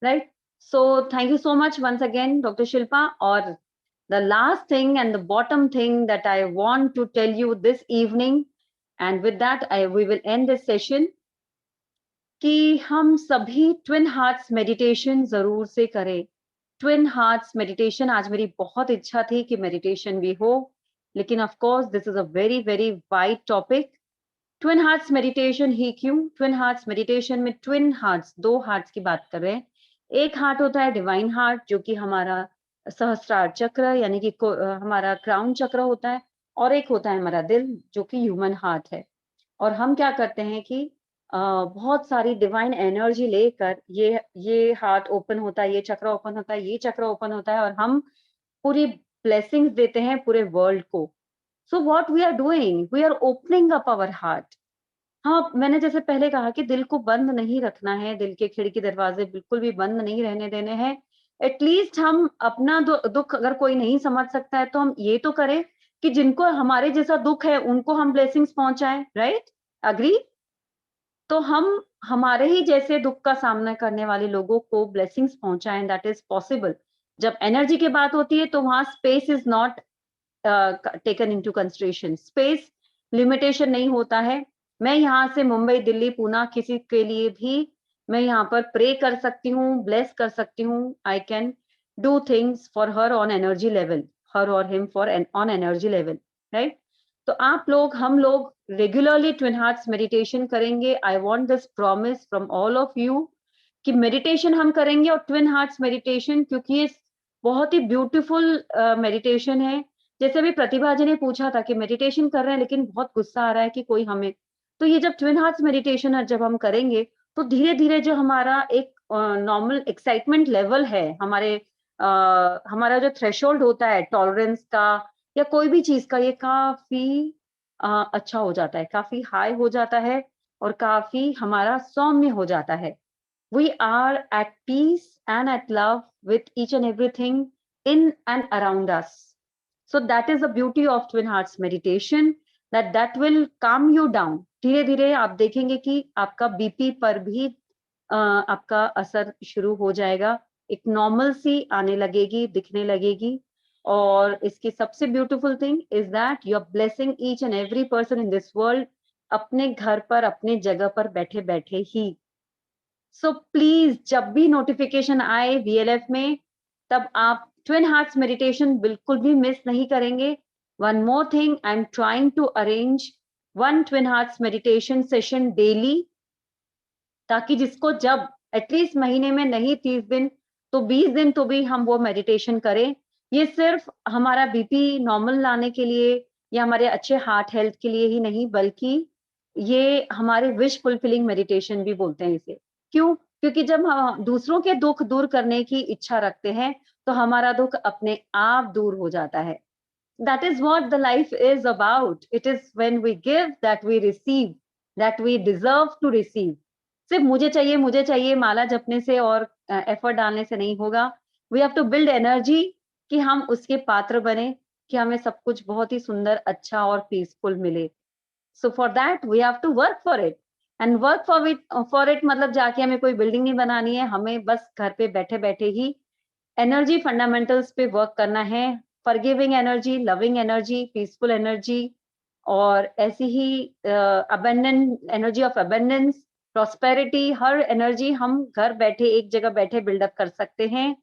right? So thank you so much once again, Dr. Shilpa. Or the last thing and the bottom thing that I want to tell you this evening, and with that we will end this session, कि हम सभी twin hearts meditation जरूर से करें। Twin hearts meditation आज मेरी बहुत इच्छा थी कि मेडिटेशन भी हो, लेकिन of course this is a very very wide topic. Twin hearts meditation ही क्यों? ट्विन हार्ट्स मेडिटेशन में ट्विन हार्ट्स, 2 हार्ट्स की बात कर रहे हैं। एक हार्ट होता है डिवाइन हार्ट, जो कि हमारा सहस्त्रार चक्र यानी कि हमारा क्राउन चक्र होता है, और एक होता है हमारा दिल जो कि ह्यूमन हार्ट है। और हम क्या करते हैं कि बहुत सारी डिवाइन एनर्जी लेकर ये हार्ट ओपन होता है, ये चक्र ओपन होता है, ये चक्र ओपन होता है, और हम पूरी ब्लेसिंग्स देते हैं पूरे वर्ल्ड को। So what we are doing, we are opening up our heart. हाँ, मैंने जैसे पहले कहा कि दिल को बंद नहीं रखना है, दिल के खिड़की दरवाजे बिल्कुल भी बंद नहीं रहने देने हैं। एटलीस्ट हम अपना दुख अगर कोई नहीं समझ सकता है तो हम ये तो करें कि जिनको हमारे जैसा दुख है उनको हम ब्लेसिंग्स पहुंचाएं, राइट? अग्री? तो हम हमारे ही जैसे दुख का सामना करने वाले लोगों को ब्लेसिंग्स पहुंचाएं, दैट इज पॉसिबल। जब एनर्जी की बात होती है तो वहां space is not taken into consideration, space limitation नहीं होता है। मैं यहाँ से मुंबई, दिल्ली, पूना किसी के लिए भी मैं यहाँ पर प्रे कर सकती हूँ, ब्लेस कर सकती हूँ। I can do things for her own energy level, her और him for own energy level, right? तो आप लोग, हम लोग रेगुलरली ट्विन हार्ट्स मेडिटेशन करेंगे। I want this promise from all of you कि मेडिटेशन हम करेंगे, और ट्विन हार्ट्स मेडिटेशन, क्योंकि ये बहुत ही ब्यूटीफुल मेडिटेशन है। जैसे अभी प्रतिभा जी ने पूछा था कि मेडिटेशन कर रहे हैं लेकिन बहुत गुस्सा आ रहा है कि कोई हमें, तो ये जब ट्विन हार्ट्स मेडिटेशन जब हम करेंगे तो धीरे धीरे जो हमारा एक नॉर्मल एक्साइटमेंट लेवल है, हमारा जो थ्रेशोल्ड होता है टॉलरेंस का या कोई भी चीज का, ये काफी अच्छा हो जाता है, काफी हाई हो जाता है और काफी हमारा सौम्य हो जाता है। We are at peace and at love with each and everything in and around us. So that is the beauty of Twin Hearts meditation, that will calm you down. धीरे धीरे आप देखेंगे कि आपका बीपी पर भी आपका असर शुरू हो जाएगा, एक नॉर्मल सी आने लगेगी, दिखने लगेगी। और इसकी सबसे beautiful thing is that you are blessing each and every person in this world, अपने घर पर, अपने जगह पर बैठे बैठे ही। सो प्लीज जब भी नोटिफिकेशन आए VLF में, तब आप ट्विन हार्ट्स मेडिटेशन बिल्कुल भी मिस नहीं करेंगे। One more thing, I am trying to arrange 1 twin hearts meditation session daily, ताकि जिसको जब एटलीस्ट महीने में नहीं 30 दिन तो 20 दिन तो भी हम वो मेडिटेशन करें। ये सिर्फ हमारा BP नॉर्मल लाने के लिए या हमारे अच्छे हार्ट हेल्थ के लिए ही नहीं, बल्कि ये हमारे विश फुलफिलिंग मेडिटेशन भी बोलते हैं इसे। क्यों? क्योंकि जब हम दूसरों के दुख दूर करने की इच्छा रखते हैं तो हमारा दुख अपने आप दूर हो जाता है। That is what the life is about. It is when we give that we receive, that we deserve to receive. सिर्फ मुझे चाहिए माला जपने से और एफर्ट डालने से नहीं होगा। We have to build energy कि हम उसके पात्र बने, कि हमें सब कुछ बहुत ही सुंदर, अच्छा और पीसफुल मिले। So for that we have to work for it. And work for it मतलब जाके हमें कोई बिल्डिंग नहीं बनानी है, हमें बस घर पे बैठे बैठे ही एनर्जी फंडामेंटल्स पे वर्क करना है। Forgiving energy, loving energy, peaceful energy, और ऐसी ही abundant energy of abundance, prosperity, हर एनर्जी हम घर बैठे एक जगह बैठे बिल्डअप कर सकते हैं।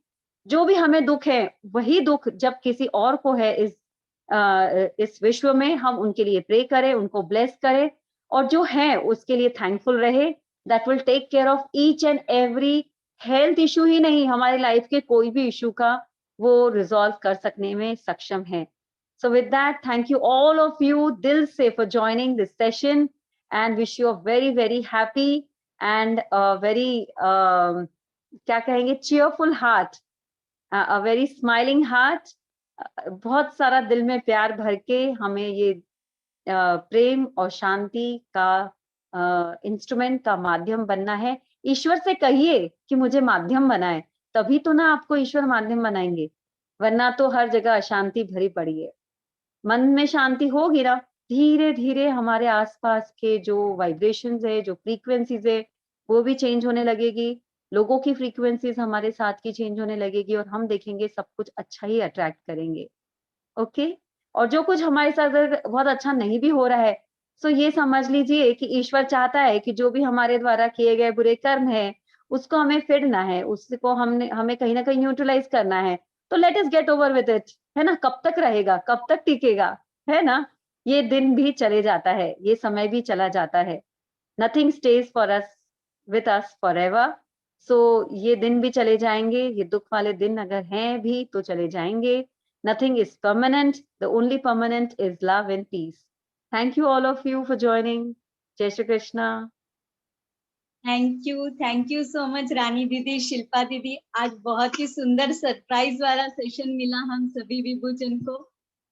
जो भी हमें दुख है, वही दुख जब किसी और को है इस विश्व में, हम उनके लिए प्रे करें, उनको ब्लेस करें, और जो है उसके लिए थैंकफुल रहे। That will take care of each and every health issue ही नहीं, हमारी लाइफ के कोई भी इशू का वो रिजॉल्व कर सकने में सक्षम है। So with that, thank you all of you दिल से for joining this session and wish you a very very happy and a very क्या कहेंगे, cheerful heart, a very smiling heart। बहुत सारा दिल में प्यार भर के हमें ये प्रेम और शांति का इंस्ट्रूमेंट का माध्यम बनना है। ईश्वर से कहिए कि मुझे माध्यम बनाए, तभी तो ना आपको ईश्वर माध्यम बनाएंगे, वरना तो हर जगह अशांति भरी पड़ी है। मन में शांति होगी ना, धीरे धीरे हमारे आसपास के जो वाइब्रेशंस है, जो फ्रीक्वेंसीज है, वो भी चेंज होने लगेगी। लोगों की फ्रीक्वेंसीज हमारे साथ की चेंज होने लगेगी, और हम देखेंगे सब कुछ अच्छा ही अट्रैक्ट करेंगे। ओके? और जो कुछ हमारे साथ अगर बहुत अच्छा नहीं भी हो रहा है, तो ये समझ लीजिए कि ईश्वर चाहता है कि जो भी हमारे द्वारा किए गए बुरे कर्म है, उसको हमें फेरना है, उसको हमें कहीं ना कहीं न्यूट्रलाइज करना है। तो let us get over with it, है ना? कब तक रहेगा, कब तक टिकेगा, है ना? ये दिन भी चले जाता है, ये समय भी चला जाता है। Nothing stays for us with us forever. So ये दिन भी चले जाएंगे, ये दुख वाले दिन अगर हैं भी तो चले जाएंगे। Nothing is permanent. The only permanent is love and peace. Thank you all of you for joining. Jai Shri Krishna. Thank you so much Rani दीदी, शिल्पा दीदी। आज बहुत ही सुंदर सरप्राइज वाला सेशन मिला हम सभी विभूजन को।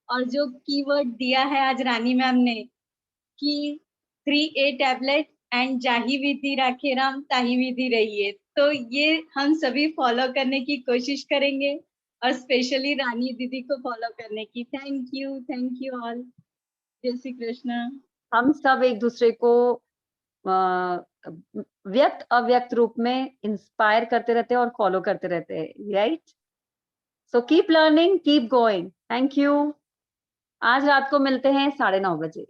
और जो कीवर्ड दिया है आज रानी मैम ने कि 3A टैबलेट एंड जाही विधि राखे राम ताही विधि रहिए, तो ये हम सभी फॉलो करने की कोशिश करेंगे, और स्पेशली रानी दीदी को फॉलो करने की। Thank you all. जय श्री कृष्ण। हम सब एक दूसरे को व्यक्त अव्यक्त रूप में इंस्पायर करते रहते हैं और फॉलो करते रहते हैं, right? So keep learning, keep going. Thank you. आज रात को मिलते हैं 9:30 बजे।